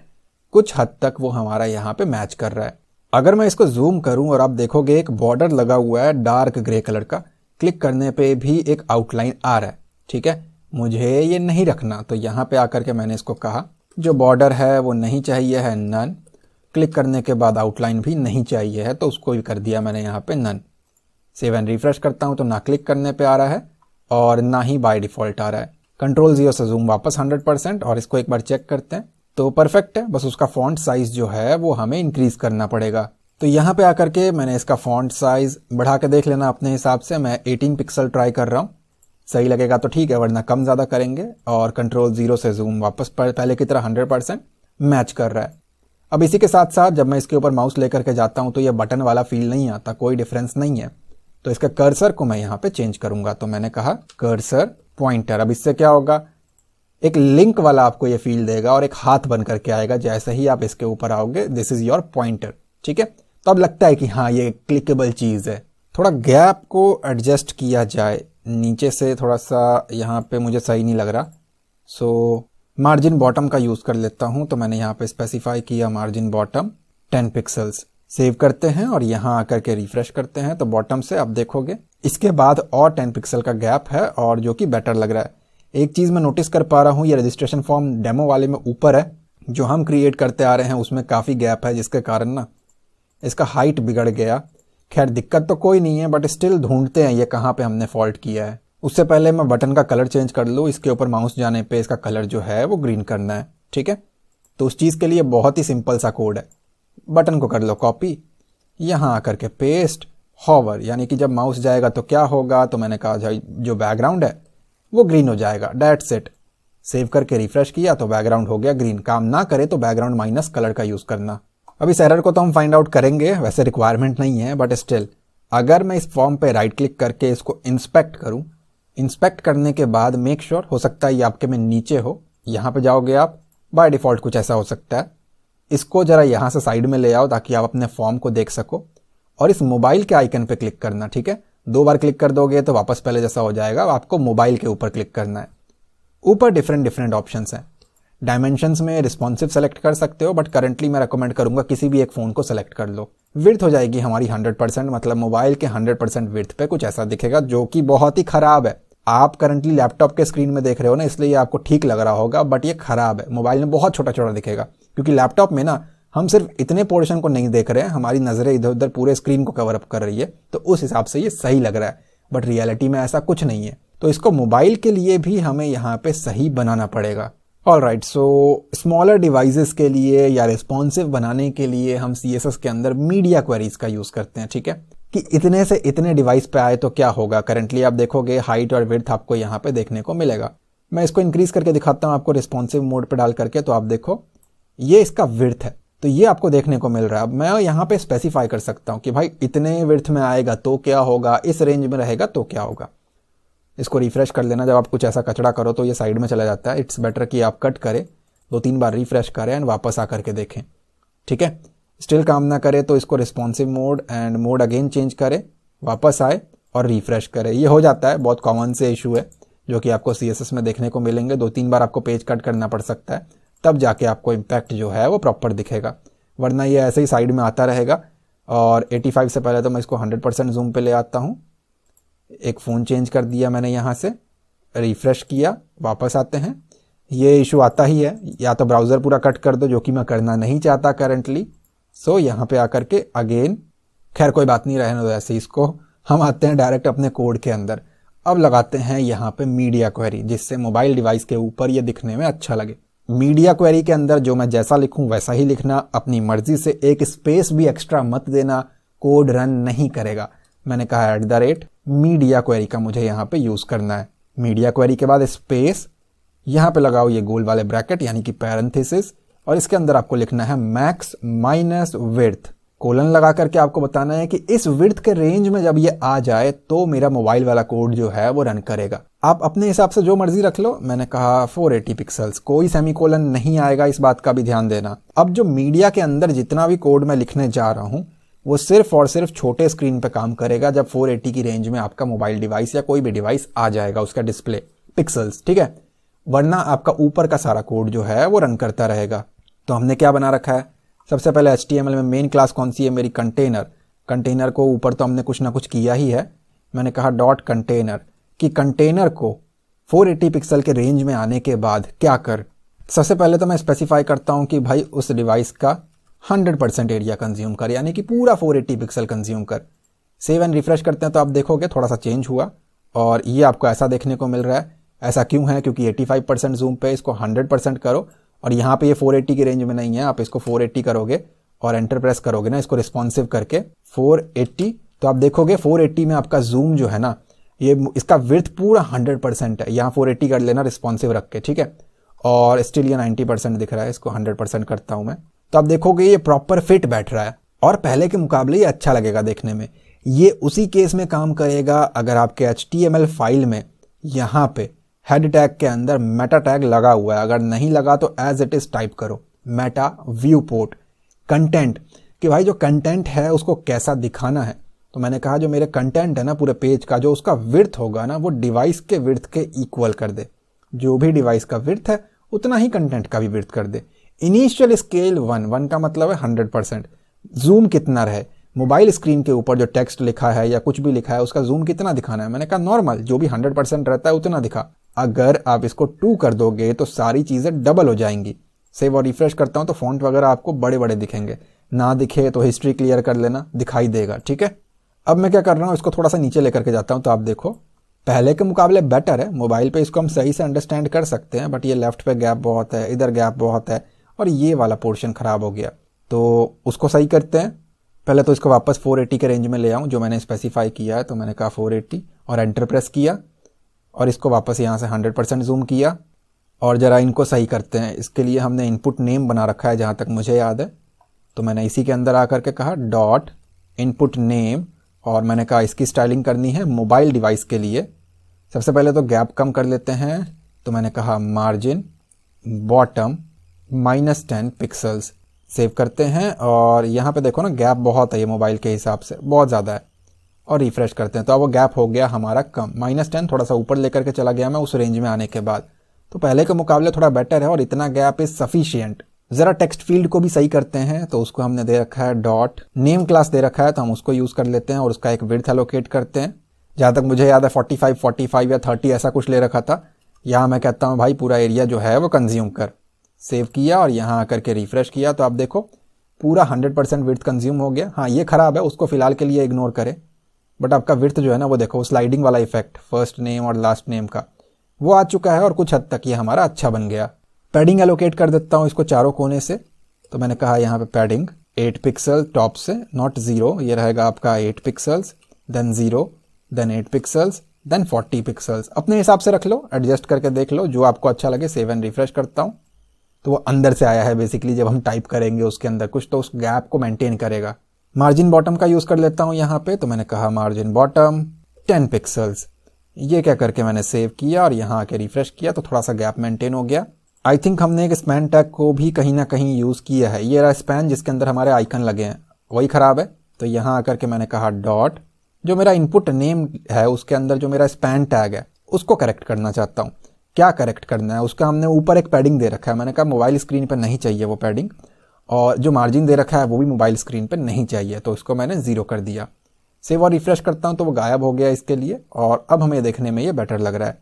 कुछ हद तक वो हमारा यहाँ पे मैच कर रहा है। अगर मैं इसको जूम करूं और आप देखोगे एक बॉर्डर लगा हुआ है डार्क ग्रे कलर का, क्लिक करने पे भी एक आउटलाइन आ रहा है, ठीक है। मुझे ये नहीं रखना, तो यहाँ पे आकर के मैंने इसको कहा जो बॉर्डर है वो नहीं चाहिए है, नन। क्लिक करने के बाद आउटलाइन भी नहीं चाहिए है, तो उसको भी कर दिया मैंने यहाँ पे नन। सेव एंड रिफ्रेश करता हूँ तो ना क्लिक करने पे आ रहा है और ना ही बाय डिफ़ॉल्ट आ रहा है। Ctrl+0 से जूम वापस 100% और इसको एक बार चेक करते हैं तो परफेक्ट है। बस उसका फॉन्ट साइज जो है वो हमें इंक्रीज करना पड़ेगा। तो यहाँ पे आकर के मैंने इसका फॉन्ट साइज बढ़ा के देख लेना अपने हिसाब से। मैं 18 पिक्सल ट्राई कर रहा हूँ, सही लगेगा तो ठीक है, वरना कम ज़्यादा करेंगे। और Ctrl+0 से जूम वापस पहले की तरह 100% मैच कर रहा है। अब इसी के साथ साथ जब मैं इसके ऊपर माउस लेकर के जाता हूँ तो ये बटन वाला फील नहीं आता, कोई डिफरेंस नहीं है। तो इसका कर्सर को मैं यहाँ पे चेंज करूंगा, तो मैंने कहा कर्सर पॉइंटर। अब इससे क्या होगा, एक लिंक वाला आपको ये फील देगा और एक हाथ बन करके आएगा जैसे ही आप इसके ऊपर आओगे। दिस इज योर पॉइंटर, ठीक है। तो अब लगता है कि हाँ ये क्लिकेबल चीज है। थोड़ा गैप को एडजस्ट किया जाए नीचे से, थोड़ा सा यहाँ पे मुझे सही नहीं लग रहा, सो मार्जिन बॉटम का यूज कर लेता हूं। तो मैंने यहाँ पे स्पेसिफाई किया मार्जिन बॉटम 10 पिक्सल्स। सेव करते हैं और यहाँ आकर के रिफ्रेश करते हैं तो बॉटम से आप देखोगे इसके बाद और 10 पिक्सल का गैप है, और जो कि बेटर लग रहा है। एक चीज मैं नोटिस कर पा रहा हूँ, ये रजिस्ट्रेशन फॉर्म डेमो वाले में ऊपर है, जो हम क्रिएट करते आ रहे हैं उसमें काफी गैप है, जिसके कारण ना इसका हाइट बिगड़ गया। खैर दिक्कत तो कोई नहीं है, बट स्टिल ढूंढते हैं ये कहाँ पे हमने फॉल्ट किया है। उससे पहले मैं बटन का कलर चेंज कर लूँ। इसके ऊपर माउस जाने पे इसका कलर जो है वो ग्रीन करना है, ठीक है। तो उस चीज के लिए बहुत ही सिंपल सा कोड है। बटन को कर लो कॉपी, यहाँ आकर के पेस्ट, हॉवर, यानी कि जब माउस जाएगा तो क्या होगा, तो मैंने कहा जो बैकग्राउंड है वो ग्रीन हो जाएगा, दैट्स इट। सेव करके रिफ्रेश किया तो बैकग्राउंड हो गया ग्रीन। काम ना करे तो बैकग्राउंड माइनस कलर का यूज करना। अब इस एरर को तो हम फाइंड आउट करेंगे, वैसे रिक्वायरमेंट नहीं है, बट स्टिल अगर मैं इस फॉर्म पे राइट क्लिक करके इसको इंस्पेक्ट करूं, इंस्पेक्ट करने के बाद मेक श्योर, हो सकता है ये आपके में नीचे हो, यहाँ पे जाओगे आप, बाय डिफॉल्ट कुछ ऐसा हो सकता है। इसको जरा यहाँ से साइड में ले आओ ताकि आप अपने फॉर्म को देख सको, और इस मोबाइल के आइकन पे क्लिक करना, ठीक है। 2 बार क्लिक कर दोगे तो वापस पहले जैसा हो जाएगा। आपको मोबाइल के ऊपर क्लिक करना है। ऊपर डिफरेंट ऑप्शंस हैं। डायमेंशंस में रिस्पॉन्सिव सेलेक्ट कर सकते हो, बट करंटली मैं रेकमेंड करूंगा किसी भी एक फोन को सेलेक्ट कर लो। विड्थ हो जाएगी हमारी 100%, मतलब मोबाइल के 100% विड्थ पे कुछ ऐसा दिखेगा, जो कि बहुत ही खराब है। आप करंटली लैपटॉप के स्क्रीन में देख रहे हो ना, इसलिए आपको ठीक लग रहा होगा, बट ये खराब है। मोबाइल में बहुत छोटा छोटा दिखेगा, क्योंकि लैपटॉप में ना हम सिर्फ इतने पोर्शन को नहीं देख रहे हैं, हमारी नजरें इधर उधर पूरे स्क्रीन को कवर अप कर रही है, तो उस हिसाब से ये सही लग रहा है, बट रियलिटी में ऐसा कुछ नहीं है। तो इसको मोबाइल के लिए भी हमें यहाँ पे सही बनाना पड़ेगा। ऑलराइट, सो स्मॉलर डिवाइसेस के लिए या रिस्पॉन्सिव बनाने के लिए हम CSS के अंदर मीडिया क्वेरीज का यूज करते हैं, ठीक है, कि इतने से इतने डिवाइस पे आए तो क्या होगा। करंटली आप देखोगे हाइट और विड्थ आपको यहाँ पे देखने को मिलेगा। मैं इसको इंक्रीज करके दिखाता हूँ आपको रिस्पॉन्सिव मोड पे डाल करके, तो आप देखो ये इसका विड्थ है, तो ये आपको देखने को मिल रहा है। अब मैं यहाँ पे स्पेसिफाई कर सकता हूँ कि भाई इतने विड्थ में आएगा तो क्या होगा, इस रेंज में रहेगा तो क्या होगा। इसको रिफ्रेश कर लेना। जब आप कुछ ऐसा कचड़ा करो तो ये साइड में चला जाता है। इट्स बेटर कि आप कट करें, 2-3 बार रिफ्रेश करें एंड वापस आकर के देखें, ठीक है। स्टिल काम ना करे तो इसको responsive mode and mode again change करें, वापस आए और रिफ्रेश करें। ये हो जाता है, बहुत कॉमन से इशू है जो कि आपको CSS में देखने को मिलेंगे। 2-3 बार आपको पेज कट करना पड़ सकता है, तब जाके आपको इम्पैक्ट जो है वो प्रॉपर दिखेगा, वरना ये ऐसे ही साइड में आता रहेगा। और 85 से पहले तो मैं इसको 100% जूम पे ले आता हूँ। एक फ़ोन चेंज कर दिया मैंने, यहाँ से रिफ्रेश किया, वापस आते हैं। ये इशू आता ही है, या तो ब्राउज़र पूरा कट कर दो, जो कि मैं करना नहीं चाहता करंटली। सो यहाँ पे आकर के अगेन, खैर कोई बात नहीं, रहने दो ऐसे। इसको हम आते हैं डायरेक्ट अपने कोड के अंदर। अब लगाते हैं यहाँ पे मीडिया क्वेरी, जिससे मोबाइल डिवाइस के ऊपर ये दिखने में अच्छा लगे। मीडिया क्वेरी के अंदर जो मैं जैसा लिखूं वैसा ही लिखना, अपनी मर्जी से, एक स्पेस भी एक्स्ट्रा मत देना, कोड रन नहीं करेगा। मैंने कहा @ मीडिया क्वेरी का मुझे यहाँ पे यूज करना है। मीडिया क्वेरी के बाद स्पेस, यहाँ पे लगाओ ये गोल वाले ब्रैकेट यानी कि पैरेंथेसिस, और इसके अंदर आपको लिखना है मैक्स माइनस विड्थ, कोलन लगा करके आपको बताना है कि इस विड्थ के रेंज में जब ये आ जाए तो मेरा मोबाइल वाला कोड जो है वो रन करेगा। आप अपने हिसाब से जो मर्जी रख लो। मैंने कहा 480 पिक्सल्स, कोई सेमीकोलन नहीं आएगा, इस बात का भी ध्यान देना। अब जो मीडिया के अंदर जितना भी कोड मैं लिखने जा रहा हूं वो सिर्फ और सिर्फ छोटे स्क्रीन पे काम करेगा जब 480 की रेंज में आपका मोबाइल डिवाइस या कोई भी डिवाइस आ जाएगा, उसका डिस्प्ले पिक्सल्स, ठीक है। वरना आपका ऊपर का सारा कोड जो है वो रन करता रहेगा। तो हमने क्या बना रखा है, सबसे पहले HTML में मेन क्लास कौन सी है मेरी, कंटेनर। कंटेनर को ऊपर तो हमने कुछ ना कुछ किया ही है। मैंने कहा .container, कि कंटेनर को 480 पिक्सल के रेंज में आने के बाद क्या कर, सबसे पहले तो मैं स्पेसिफाई करता हूँ कि भाई उस डिवाइस का 100% एरिया कंज्यूम कर, यानी कि पूरा 480 पिक्सल कंज्यूम कर। सेव एंड रिफ्रेश करते हैं तो आप देखोगे थोड़ा सा चेंज हुआ और ये आपको ऐसा देखने को मिल रहा है। ऐसा क्यों है? क्योंकि 85% जूम पे इसको 100% करो और यहाँ पे ये 480 की रेंज में नहीं है। आप इसको 480 करोगे और एंटर प्रेस करोगे ना इसको रिस्पॉन्सिव करके 480, तो आप देखोगे 480 में आपका जूम जो है ना, ये इसका विड्थ पूरा 100% है। यहाँ 480 कर लेना रिस्पॉन्सिव रख के, ठीक है। और स्टिल ये 90% दिख रहा है, इसको 100% करता हूं मैं, तो आप देखोगे ये प्रॉपर फिट बैठ रहा है और पहले के मुकाबले ये अच्छा लगेगा देखने में। ये उसी केस में काम करेगा अगर आपके HTML फाइल में यहाँ पे हेड टैग के अंदर मेटा टैग लगा हुआ है। अगर नहीं लगा तो एज इट इज टाइप करो मेटा व्यू पोर्ट कंटेंट, कि भाई जो कंटेंट है उसको कैसा दिखाना है। तो मैंने कहा जो मेरे कंटेंट है ना पूरे पेज का, जो उसका विड्थ होगा ना वो डिवाइस के विड्थ के इक्वल कर दे। जो भी डिवाइस का विड्थ है उतना ही कंटेंट का भी विड्थ कर दे। इनिशियल स्केल 1 का मतलब है 100%। जूम कितना रहे? मोबाइल स्क्रीन के ऊपर जो टेक्स्ट लिखा है या कुछ भी लिखा है उसका जूम कितना दिखाना है? मैंने कहा नॉर्मल, जो भी 100% रहता है उतना दिखा। अगर आप इसको 2 कर दोगे तो सारी चीजें डबल हो जाएंगी। सेव और रिफ्रेश करता हूं तो फॉन्ट वगैरह आपको बड़े बड़े दिखेंगे, ना दिखे तो हिस्ट्री क्लियर कर लेना, दिखाई देगा, ठीक है। अब मैं क्या कर रहा हूं, इसको थोड़ा सा नीचे लेकर के जाता हूं तो आप देखो पहले के मुकाबले बेटर है। मोबाइल पे इसको हम सही से अंडरस्टैंड कर सकते हैं, बट ये लेफ्ट पे गैप बहुत है, इधर गैप बहुत है और ये वाला पोर्शन खराब हो गया। तो उसको सही करते हैं। पहले तो इसको वापस 480 के रेंज में ले आऊं जो मैंने स्पेसिफाई किया है। तो मैंने कहा 480 और एंटर प्रेस किया और इसको वापस यहाँ से 100% जूम किया और जरा इनको सही करते हैं। इसके लिए हमने इनपुट नेम बना रखा है जहाँ तक मुझे याद है, तो मैंने इसी के अंदर आकर के कहा डॉट इनपुट नेम और मैंने कहा इसकी स्टाइलिंग करनी है मोबाइल डिवाइस के लिए। सबसे पहले तो गैप कम कर लेते हैं, तो मैंने कहा मार्जिन बॉटम -10 पिक्सल्स। सेव करते हैं और यहाँ पे देखो ना गैप बहुत है, ये मोबाइल के हिसाब से बहुत ज़्यादा है, और रिफ्रेश करते हैं तो अब वो गैप हो गया हमारा कम। -10 थोड़ा सा ऊपर लेकर के चला गया मैं उस रेंज में आने के बाद, तो पहले के मुकाबले थोड़ा बेटर है और इतना गैप इज सफिशियंट। जरा टेक्स्ट फील्ड को भी सही करते हैं, तो उसको हमने दे रखा है डॉट नेम क्लास दे रखा है, तो हम उसको यूज कर लेते हैं और उसका एक विड्थ एलोकेट करते हैं। जहां तक मुझे याद है 45 या 30 ऐसा कुछ ले रखा था। यहाँ मैं कहता हूँ भाई पूरा एरिया जो है वो कंज्यूम कर। सेव किया और यहाँ आकर के रिफ्रेश किया तो आप देखो पूरा 100% विड्थ कंज्यूम हो गया। हाँ ये खराब है, उसको फिलहाल के लिए इग्नोर करें, बट आपका विड्थ जो है ना वो देखो स्लाइडिंग वाला इफेक्ट फर्स्ट नेम और लास्ट नेम का वो आ चुका है और कुछ हद तक ये हमारा अच्छा बन गया। पैडिंग एलोकेट कर देता हूँ इसको चारों कोने से, तो मैंने कहा यहाँ पे पैडिंग 8 पिक्सल टॉप से, नॉट 0, ये रहेगा आपका 8 pixels, then 0, then 8 pixels, then 40 pixels. अपने हिसाब से रख लो, एडजस्ट करके देख लो जो आपको अच्छा लगे। सेव एंड रिफ्रेश करता हूँ तो वो अंदर से आया है बेसिकली, जब हम टाइप करेंगे उसके अंदर कुछ तो उस गैप को मेंटेन करेगा। मार्जिन बॉटम का यूज कर लेता हूँ यहाँ पे, तो मैंने कहा मार्जिन बॉटम 10 पिक्सल्स। ये क्या करके मैंने सेव किया और यहाँ आके रिफ्रेश किया तो थोड़ा सा गैप मेंटेन हो गया। आई थिंक हमने एक स्पैन टैग को भी कहीं ना कहीं यूज किया है। ये रहा स्पैन जिसके अंदर हमारे आइकन लगे हैं, वही खराब है। तो यहाँ आकर के मैंने कहा डॉट जो मेरा इनपुट नेम है उसके अंदर जो मेरा स्पैन टैग है उसको करेक्ट करना चाहता हूँ। क्या करेक्ट करना है उसका, हमने ऊपर एक पैडिंग दे रखा है, मैंने कहा मोबाइल स्क्रीन पर नहीं चाहिए वो पैडिंग, और जो मार्जिन दे रखा है वो भी मोबाइल स्क्रीन पर नहीं चाहिए, तो इसको मैंने 0 कर दिया। सेव और रिफ्रेश करता हूँ तो वो गायब हो गया इसके लिए, और अब हमें देखने में ये बेटर लग रहा है।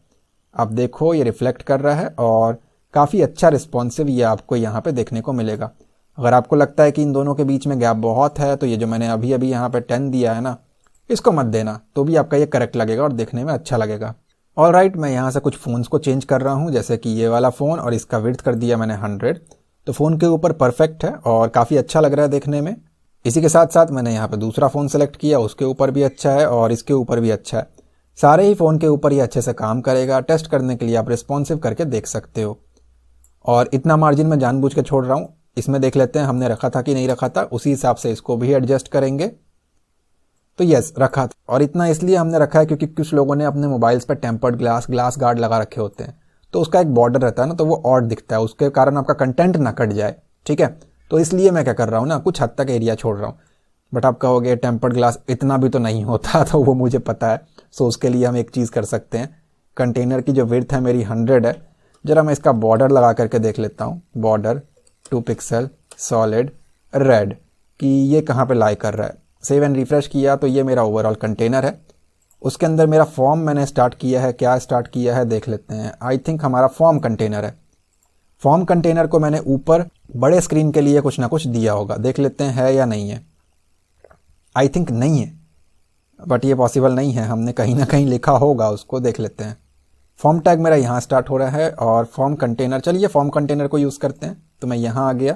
आप देखो ये रिफ्लेक्ट कर रहा है और काफ़ी अच्छा रिस्पॉन्सिव ये आपको यहाँ पे देखने को मिलेगा। अगर आपको लगता है कि इन दोनों के बीच में गैप बहुत है तो ये जो मैंने अभी अभी यहाँ पे 10 दिया है ना, इसको मत देना, तो भी आपका ये करेक्ट लगेगा और देखने में अच्छा लगेगा। ऑलराइट, मैं यहाँ से कुछ फ़ोन्स को चेंज कर रहा हूँ, जैसे कि ये वाला फ़ोन, और इसका विड्थ कर दिया मैंने 100, तो फ़ोन के ऊपर परफेक्ट है और काफ़ी अच्छा लग रहा है देखने में। इसी के साथ साथ मैंने यहाँ पे दूसरा फ़ोन सेलेक्ट किया, उसके ऊपर भी अच्छा है और इसके ऊपर भी अच्छा है। सारे ही फ़ोन के ऊपर ये अच्छे से काम करेगा। टेस्ट करने के लिए आप रिस्पॉन्सिव करके देख सकते हो। और इतना मार्जिन मैं जानबूझ के छोड़ रहा हूँ, इसमें देख लेते हैं हमने रखा था कि नहीं रखा था, उसी हिसाब से इसको भी एडजस्ट करेंगे। तो यस, रखा था, और इतना इसलिए हमने रखा है क्योंकि कुछ लोगों ने अपने मोबाइल्स पर टेम्पर्ड ग्लास गार्ड लगा रखे होते हैं, तो उसका एक बॉर्डर रहता है ना, तो वो ऑड दिखता है, उसके कारण आपका कंटेंट ना कट जाए, ठीक है। तो इसलिए मैं क्या कर रहा हूँ ना, कुछ हद तक एरिया छोड़ रहा हूँ। बट आप कहोगे टेम्पर्ड ग्लास इतना भी तो नहीं होता, तो वो मुझे पता है। सो उसके लिए हम एक चीज़ कर सकते हैं, कंटेनर की जो विड्थ है मेरी 100 है, जरा मैं इसका बॉर्डर लगा करके देख लेता हूँ। बॉर्डर 2 पिक्सल सॉलिड रेड कि ये कहाँ पे लाई कर रहा है। सेव एंड रिफ्रेश किया तो ये मेरा ओवरऑल कंटेनर है। उसके अंदर मेरा फॉर्म मैंने स्टार्ट किया है, क्या स्टार्ट किया है देख लेते हैं। आई थिंक हमारा फॉर्म कंटेनर है। फॉर्म कंटेनर को मैंने ऊपर बड़े स्क्रीन के लिए कुछ ना कुछ दिया होगा, देख लेते हैं है या नहीं है। आई थिंक नहीं है, बट ये पॉसिबल नहीं है, हमने कहीं ना कहीं लिखा होगा उसको, देख लेते हैं। फॉर्म टैग मेरा यहाँ स्टार्ट हो रहा है और फॉर्म कंटेनर, चलिए फॉर्म कंटेनर को यूज़ करते हैं। तो मैं यहाँ आ गया,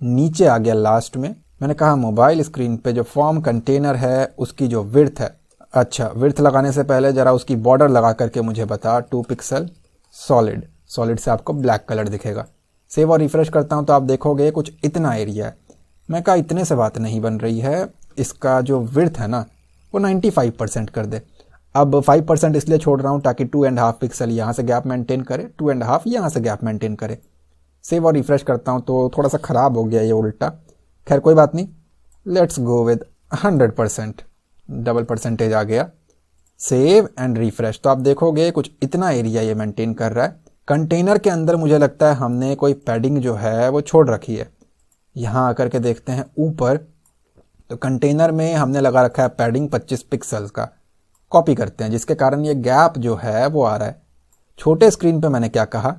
नीचे आ गया लास्ट में, मैंने कहा मोबाइल स्क्रीन पे जो फॉर्म कंटेनर है उसकी जो विड्थ है, अच्छा विड्थ लगाने से पहले ज़रा उसकी बॉर्डर लगा करके मुझे बता, 2 पिक्सल सॉलिड, सॉलिड से आपको ब्लैक कलर दिखेगा। सेव और रिफ्रेश करता हूँ तो आप देखोगे कुछ इतना एरिया है। मैं कहा इतने से बात नहीं बन रही है, इसका जो विड्थ है ना वो 95% कर दे। अब 5% इसलिए छोड़ रहा हूँ ताकि 2.5 पिक्सल यहाँ से गैप मेंटेन करे, 2.5 यहाँ से गैप मेंटेन करे। सेव और रिफ्रेश करता हूँ तो थोड़ा सा ख़राब हो गया ये उल्टा, खैर कोई बात नहीं, let's go with 100%, double percentage आ गया। सेव एंड रिफ्रेश तो आप देखोगे कुछ इतना एरिया ये मेंटेन कर रहा है। कंटेनर के अंदर मुझे लगता है हमने कोई पैडिंग जो है वो छोड़ रखी है। यहाँ आकर के देखते हैं ऊपर, तो कंटेनर में हमने लगा रखा है पैडिंग 25 पिक्सल्स का। कॉपी करते हैं जिसके कारण ये गैप जो है वो आ रहा है। छोटे स्क्रीन पे मैंने क्या कहा,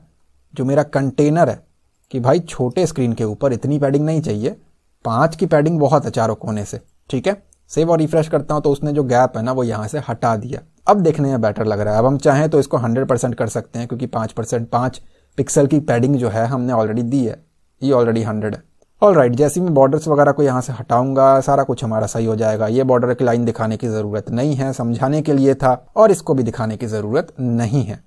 जो मेरा कंटेनर है, कि भाई छोटे स्क्रीन के ऊपर इतनी पैडिंग नहीं चाहिए, 5 की पैडिंग बहुत है चारों कोने से, ठीक है। सेव और रिफ्रेश करता हूँ तो उसने जो गैप है ना वो यहाँ से हटा दिया। अब देखने में बेटर लग रहा है। अब हम चाहें तो इसको 100% कर सकते हैं क्योंकि 5 पिक्सल की पैडिंग जो है हमने ऑलरेडी दी है, ये ऑलरेडी 100 है। ऑलराइट, जैसे मैं बॉर्डर्स वगैरह को यहाँ से हटाऊंगा सारा कुछ हमारा सही हो जाएगा। ये बॉर्डर की लाइन दिखाने की ज़रूरत नहीं है, समझाने के लिए था, और इसको भी दिखाने की ज़रूरत नहीं है।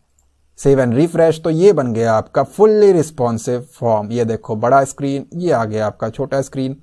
सेव एंड रिफ्रेश, तो ये बन गया आपका फुल्ली रिस्पॉन्सिव फॉर्म। ये देखो बड़ा स्क्रीन, ये आ गया आपका छोटा स्क्रीन,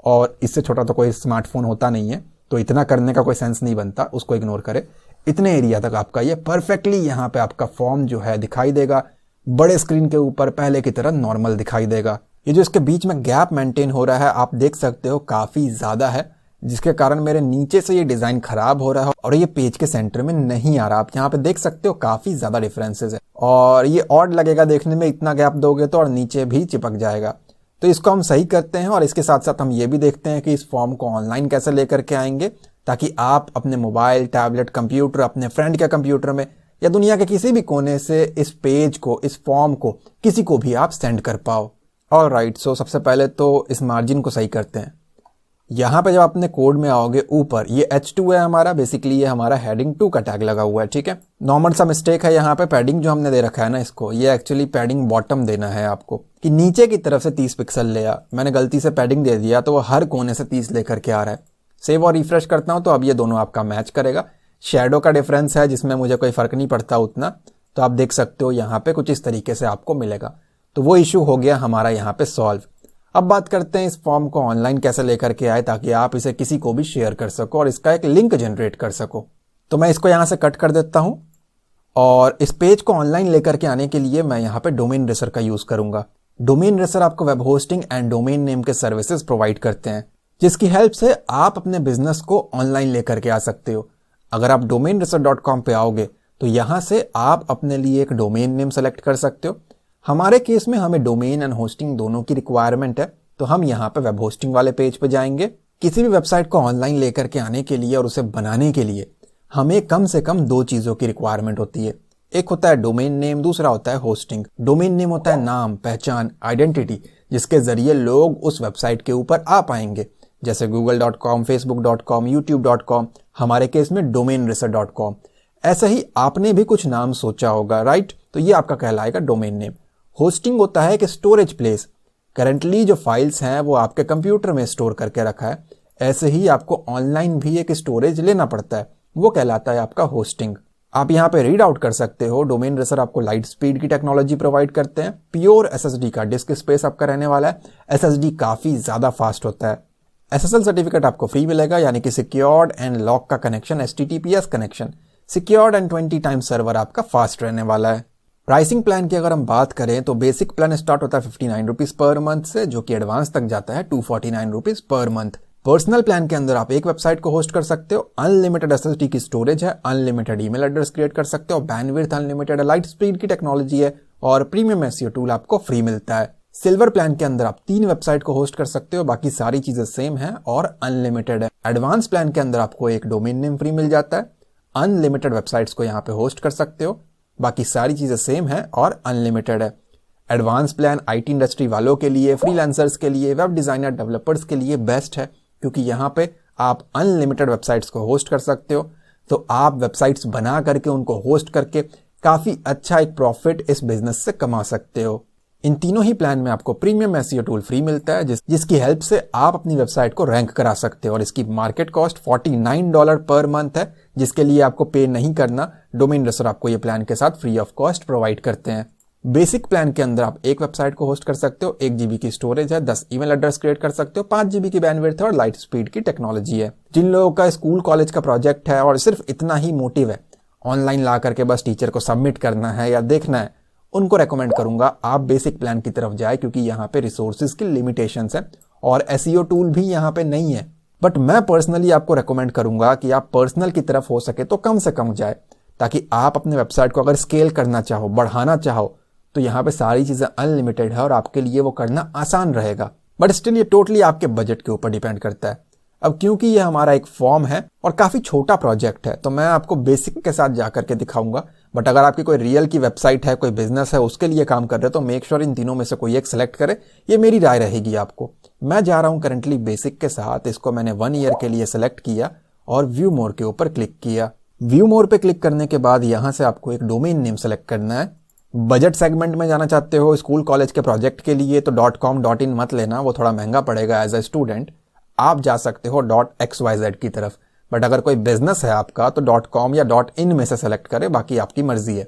और इससे छोटा तो कोई स्मार्टफोन होता नहीं है, तो इतना करने का कोई सेंस नहीं बनता, उसको इग्नोर करे। इतने एरिया तक आपका ये परफेक्टली यहाँ पे आपका फॉर्म जो है दिखाई देगा। बड़े स्क्रीन के ऊपर पहले की तरह नॉर्मल दिखाई देगा। ये जो इसके बीच में गैप मेंटेन हो रहा है आप देख सकते हो काफ़ी ज़्यादा है, जिसके कारण मेरे नीचे से ये डिज़ाइन खराब हो रहा है और ये पेज के सेंटर में नहीं आ रहा। आप यहाँ पे देख सकते हो काफ़ी ज़्यादा डिफरेंसेस है, और ये ऑड लगेगा देखने में, इतना गैप दोगे तो, और नीचे भी चिपक जाएगा। तो इसको हम सही करते हैं, और इसके साथ साथ हम ये भी देखते हैं कि इस फॉर्म को ऑनलाइन कैसे लेकर के आएंगे, ताकि आप अपने मोबाइल, टैबलेट, कंप्यूटर, अपने फ्रेंड के कंप्यूटर में या दुनिया के किसी भी कोने से इस पेज को, इस फॉर्म को किसी को भी आप सेंड कर पाओ। ऑलराइट, सो सबसे पहले तो इस मार्जिन को सही करते हैं। यहाँ पे जब अपने कोड में आओगे ऊपर, ये H2 है हमारा, बेसिकली ये हमारा हेडिंग 2 का टैग लगा हुआ है, ठीक है। नॉर्मल सा मिस्टेक है यहाँ पे, पैडिंग जो हमने दे रखा है ना इसको, ये एक्चुअली पैडिंग बॉटम देना है आपको, कि नीचे की तरफ से 30 पिक्सल ले आ। मैंने गलती से पैडिंग दे दिया तो वो हर कोने से 30 लेकर के आ रहा है। सेव और रिफ्रेश करता हूँ तो अब ये दोनों आपका मैच करेगा। शेडो का डिफरेंस है जिसमें मुझे कोई फर्क नहीं पड़ता उतना, तो आप देख सकते हो यहाँ पे कुछ इस तरीके से आपको मिलेगा। तो वो इश्यू हो गया हमारा यहाँ पे सॉल्व। अब बात करते हैं इस फॉर्म को ऑनलाइन कैसे लेकर के आए, ताकि आप इसे किसी को भी शेयर कर सको और इसका एक लिंक जनरेट कर सको। तो मैं इसको यहाँ से कट कर देता हूँ, और इस पेज को ऑनलाइन लेकर के आने के लिए मैं यहाँ पे डोमेन रेसर का यूज करूंगा। डोमेन रेसर आपको web hosting and domain name के सर्विसेज प्रोवाइड करते हैं, जिसकी हेल्प से आप अपने बिजनेस को ऑनलाइन लेकर के आ सकते हो। अगर आप domainresearch.com पे आओगे तो यहाँ से आप अपने लिए एक डोमेन नेम सेलेक्ट कर सकते हो। हमारे केस में हमें डोमेन एंड होस्टिंग दोनों की रिक्वायरमेंट है, तो हम यहाँ पे वेब होस्टिंग वाले पेज पे जाएंगे। किसी भी वेबसाइट को ऑनलाइन लेकर के आने के लिए और उसे बनाने के लिए हमें कम से कम 2 चीजों की रिक्वायरमेंट होती है। एक होता है डोमेन नेम, दूसरा होता है होस्टिंग। डोमेन नेम होता है नाम, पहचान, आइडेंटिटी, जिसके जरिए लोग उस वेबसाइट के ऊपर आ पाएंगे, जैसे google.com, facebook.com, youtube.com, हमारे केस में domainresearch.com। ऐसा ही आपने भी कुछ नाम सोचा होगा, राइट? तो ये आपका कहलाएगा डोमेन नेम। होस्टिंग होता है कि स्टोरेज प्लेस, करंटली जो फाइल्स हैं वो आपके कंप्यूटर में स्टोर करके रखा है, ऐसे ही आपको ऑनलाइन भी एक स्टोरेज लेना पड़ता है, वो कहलाता है आपका होस्टिंग। आप यहाँ पे रीड आउट कर सकते हो, डोमेन रेसर आपको लाइट स्पीड की टेक्नोलॉजी प्रोवाइड करते हैं, प्योर SSD का डिस्क स्पेस आपका रहने वाला है। SSD काफी ज्यादा फास्ट होता है। SSL सर्टिफिकेट आपको फ्री मिलेगा, यानी कि सिक्योर्ड एंड लॉक का connection, HTTPS connection, secured and 20 times server आपका फास्ट रहने वाला है। प्राइसिंग प्लान की अगर हम बात करें तो बेसिक प्लान स्टार्ट होता है 59 रुपीज पर मंथ से, जो कि एडवांस तक जाता है 249 rupees per month. Personal plan के अंदर आप एक वेबसाइट को होस्ट कर सकते हो, अनलिमिटेड SSD की स्टोरेज है, अनलिमिटेड ईमेल एड्रेस क्रिएट कर सकते हो, बैंडविड्थ अनलिमिटेड, लाइट स्पीड की टेक्नोलॉजी है, और प्रीमियम SEO टूल आपको फ्री मिलता है। सिल्वर प्लान के अंदर आप 3 वेबसाइट को होस्ट कर सकते हो, बाकी सारी चीजें सेम है और अनलिमिटेड है। एडवांस प्लान के अंदर आपको एक डोमेन नेम फ्री मिल जाता है, अनलिमिटेड वेबसाइट्स को यहाँ पे होस्ट कर सकते हो, बाकी सारी चीजें सेम है और अनलिमिटेड है। एडवांस प्लान आईटी इंडस्ट्री वालों के लिए, फ्रीलांसर्स के लिए, वेब डिजाइनर डेवलपर्स के लिए बेस्ट है, क्योंकि यहाँ पे आप अनलिमिटेड वेबसाइट्स को होस्ट कर सकते हो। तो आप वेबसाइट्स बना करके उनको होस्ट करके काफी अच्छा एक प्रॉफिट इस बिजनेस से कमा सकते हो। इन तीनों ही प्लान में आपको प्रीमियम एसईओ टूल फ्री मिलता है, जिसकी हेल्प से आप अपनी वेबसाइट को रैंक करा सकते हो, और इसकी मार्केट कॉस्ट $49 पर मंथ है, जिसके लिए आपको पे नहीं करना। डोमेन रेसर आपको ये प्लान के साथ फ्री ऑफ कॉस्ट प्रोवाइड करते हैं। बेसिक प्लान के अंदर आप एक वेबसाइट को होस्ट कर सकते हो, 1 GB की स्टोरेज है, 10 ईमेल एड्रेस क्रिएट कर सकते हो, 5 GB की बैंडविड्थ है और लाइट स्पीड की टेक्नोलॉजी है। जिन लोगों का स्कूल कॉलेज का प्रोजेक्ट है और सिर्फ इतना ही मोटिव है, ऑनलाइन ला करके बस टीचर को सबमिट करना है या देखना है, उनको रेकमेंड करूंगा आप बेसिक प्लान की तरफ जाए, क्योंकि यहाँ पे रिसोर्सेज की लिमिटेशंस है और एसईओ टूल भी यहाँ पे नहीं है। बट मैं पर्सनली आपको रेकमेंड करूंगा कि आप पर्सनल की तरफ हो सके तो कम से कम जाए, ताकि आप अपने वेबसाइट को अगर स्केल करना चाहो, बढ़ाना चाहो, तो यहाँ पे सारी चीजें अनलिमिटेड है और आपके लिए वो करना आसान रहेगा। बट स्टिल ये टोटली आपके बजट के ऊपर डिपेंड करता है। अब क्योंकि ये हमारा एक फॉर्म है और काफी छोटा प्रोजेक्ट है, तो मैं आपको बेसिक के साथ जाकर के दिखाऊंगा। बट अगर आपकी कोई रियल की वेबसाइट है, कोई बिजनेस है, उसके लिए काम कर रहे हो, तो मेक श्योर इन तीनों में से कोई एक सिलेक्ट करे। ये मेरी राय रहेगी आपको। मैं जा रहा हूं करंटली बेसिक के साथ। इसको मैंने 1 ईयर के लिए सिलेक्ट किया और व्यू मोर के ऊपर क्लिक किया। व्यू मोर पे क्लिक करने के बाद यहां से आपको एक डोमेन नेम सेलेक्ट करना है। बजट सेगमेंट में जाना चाहते हो स्कूल कॉलेज के प्रोजेक्ट के लिए, तो .com .in मत लेना, वो थोड़ा महंगा पड़ेगा एज ए स्टूडेंट। आप जा सकते हो .xyz की तरफ। बट अगर कोई बिजनेस है आपका तो .com या .in में से सेलेक्ट करें, बाकी आपकी मर्जी है।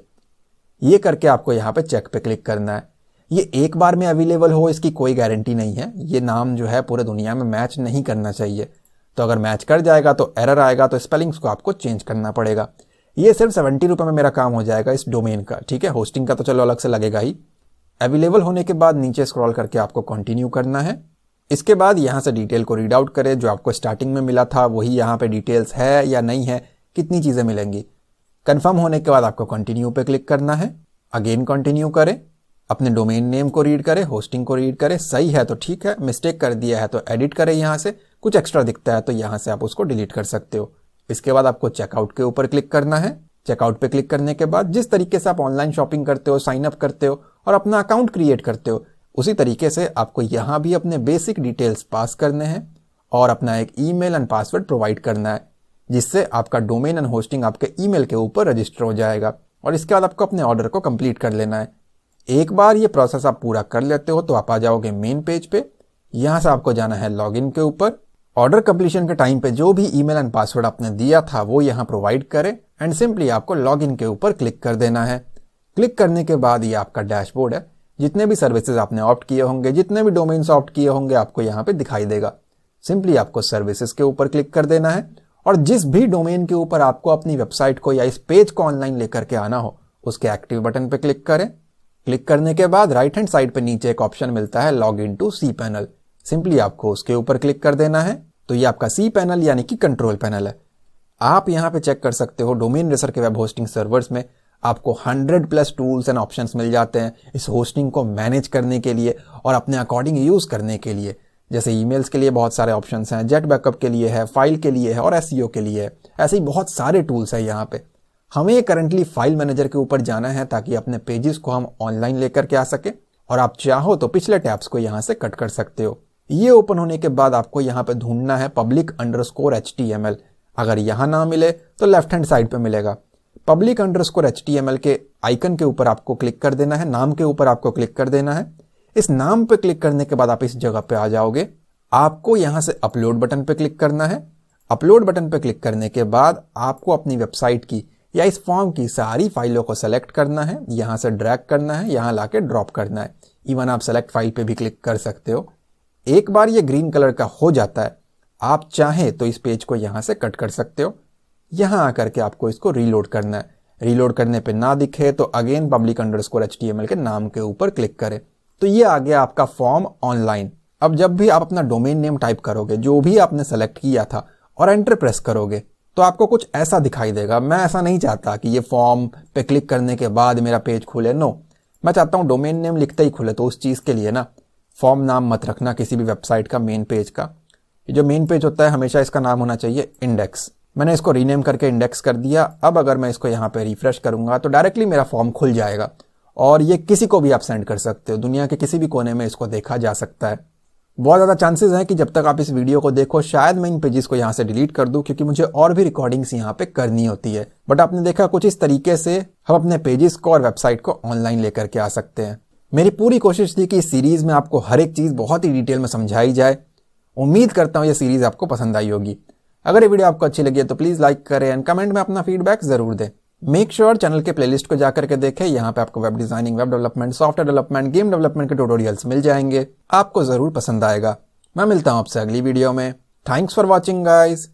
ये करके आपको यहाँ पे चेक पे क्लिक करना है। ये एक बार में अवेलेबल हो इसकी कोई गारंटी नहीं है। ये नाम जो है पूरे दुनिया में मैच नहीं करना चाहिए। तो अगर मैच कर जाएगा तो एरर आएगा, तो स्पेलिंग्स को आपको चेंज करना पड़ेगा। ये सिर्फ 70 रुपए में मेरा काम हो जाएगा इस डोमेन का, ठीक है। होस्टिंग का तो चलो अलग से लगेगा ही। अवेलेबल होने के बाद नीचे स्क्रॉल करके आपको कंटिन्यू करना है। इसके बाद यहां से डिटेल को रीड आउट करें, जो आपको स्टार्टिंग में मिला था वही यहां पे डिटेल्स है या नहीं है, कितनी चीजें मिलेंगी। कंफर्म होने के बाद आपको कंटिन्यू पे क्लिक करना है। अगेन कंटिन्यू करें, अपने डोमेन नेम को रीड करें, होस्टिंग को रीड करें, सही है तो ठीक है, मिस्टेक कर दिया है तो एडिट करें। यहां से कुछ एक्स्ट्रा दिखता है तो यहां से आप उसको डिलीट कर सकते हो। इसके बाद आपको चेकआउट के ऊपर क्लिक करना है। चेकआउट पे क्लिक करने के बाद जिस तरीके से आप ऑनलाइन शॉपिंग करते हो, साइन अप करते हो और अपना अकाउंट क्रिएट करते हो, उसी तरीके से आपको यहां भी अपने बेसिक डिटेल्स पास करने हैं और अपना एक ईमेल एंड पासवर्ड प्रोवाइड करना है, जिससे आपका डोमेन एंड होस्टिंग आपके ईमेल के ऊपर रजिस्टर हो जाएगा। और इसके बाद आपको अपने ऑर्डर को कंप्लीट कर लेना है। एक बार ये प्रोसेस आप पूरा कर लेते हो तो आप आ जाओगे मेन पेज पे। यहां से आपको जाना है लॉगिन के ऊपर। ऑर्डर कंप्लीशन के टाइम पे जो भी ईमेल एंड पासवर्ड आपने दिया था वो यहां प्रोवाइड करें एंड सिंपली आपको लॉगिन के ऊपर क्लिक कर देना है। क्लिक करने के बाद ये आपका डैशबोर्ड है। जितने भी सर्विसेज आपने ऑप्ट किए होंगे, जितने भी डोमेन्स ऑप्ट किए होंगे, आपको यहाँ पे दिखाई देगा। सिंपली आपको सर्विसेज के ऊपर क्लिक कर देना है और जिस भी डोमेन के ऊपर आपको अपनी वेबसाइट को या इस पेज को ऑनलाइन लेकर के आना हो, उसके एक्टिव बटन पे क्लिक करें। क्लिक करने के बाद राइट हैंड साइड पे नीचे एक ऑप्शन मिलता है log in to cPanel. Simply आपको उसके ऊपर क्लिक कर देना है। तो ये आपका सी पैनल यानी कि कंट्रोल पैनल है। आप यहाँ पे चेक कर सकते हो डोमेन रेसर के वेब होस्टिंग सर्वर्स में आपको 100+ टूल्स एंड ऑप्शंस मिल जाते हैं इस होस्टिंग को मैनेज करने के लिए और अपने अकॉर्डिंग यूज करने के लिए। जैसे ईमेल्स के लिए बहुत सारे ऑप्शंस हैं, जेट बैकअप के लिए है, फाइल के लिए है और एसईओ के लिए है। ऐसे ही बहुत सारे टूल्स हैं यहाँ पे। हमें करंटली फाइल मैनेजर के ऊपर जाना है ताकि अपने पेजेस को हम ऑनलाइन लेकर के आ सके, और आप चाहो तो पिछले टैब्स को यहाँ से कट कर सकते हो। ये ओपन होने के बाद आपको यहाँ पे ढूंढना है public_html। अगर यहाँ ना मिले तो लेफ्ट हैंड साइड पे मिलेगा। public_html के आइकन के ऊपर आपको क्लिक कर देना है, नाम के ऊपर आपको क्लिक कर देना है। इस नाम पे क्लिक करने के बाद आप इस जगह पे आ जाओगे। आपको यहाँ से अपलोड बटन पे क्लिक करना है। अपलोड बटन पे क्लिक करने के बाद आपको अपनी वेबसाइट की या इस फॉर्म की सारी फाइलों को सेलेक्ट करना है, यहाँ से ड्रैग करना है, यहाँ लाके ड्रॉप करना है। इवन आप सेलेक्ट फाइल पे भी क्लिक कर सकते हो। एक बार ये ग्रीन कलर का हो जाता है, आप चाहें तो इस पेज को यहाँ से कट कर सकते हो। यहाँ आकर के आपको इसको रीलोड करना है। रीलोड करने पे ना दिखे तो अगेन public_html के नाम के ऊपर क्लिक करें। तो ये आ गया आपका फॉर्म ऑनलाइन। अब जब भी आप अपना डोमेन नेम टाइप करोगे, जो भी आपने सेलेक्ट किया था, और एंटर प्रेस करोगे तो आपको कुछ ऐसा दिखाई देगा। मैं ऐसा नहीं चाहता कि ये फॉर्म पे क्लिक करने के बाद मेरा पेज खुले, नो। मैं चाहता हूं डोमेन नेम लिखते ही खुले। तो उस चीज के लिए ना फॉर्म नाम मत रखना किसी भी वेबसाइट का मेन पेज का। ये जो मेन पेज होता है हमेशा इसका नाम होना चाहिए इंडेक्स। मैंने इसको रीनेम करके इंडेक्स कर दिया। अब अगर मैं इसको यहाँ पे रिफ्रेश करूंगा तो डायरेक्टली मेरा फॉर्म खुल जाएगा और ये किसी को भी आप सेंड कर सकते हो, दुनिया के किसी भी कोने में इसको देखा जा सकता है। बहुत ज़्यादा चांसेस हैं कि जब तक आप इस वीडियो को देखो शायद मैं इन पेजेस को यहाँ से डिलीट कर दूं, क्योंकि मुझे और भी रिकॉर्डिंग्स यहाँ पे करनी होती है। बट आपने देखा कुछ इस तरीके से हम अपने पेजेस को और वेबसाइट को ऑनलाइन लेकर के आ सकते हैं। मेरी पूरी कोशिश थी कि इस सीरीज में आपको हर एक चीज़ बहुत ही डिटेल में समझाई जाए। उम्मीद करता हूँ ये सीरीज आपको पसंद आई होगी। अगर ये वीडियो आपको अच्छी लगी है तो प्लीज़ लाइक करें एंड कमेंट में अपना फीडबैक ज़रूर दें। मेक श्योर चैनल के प्लेलिस्ट को जाकर के देखें, यहाँ पे आपको web designing, web development, software development, game development के ट्यूटोरियल्स मिल जाएंगे। आपको ज़रूर पसंद आएगा। मैं मिलता हूँ आपसे अगली वीडियो में। Thanks for watching guys.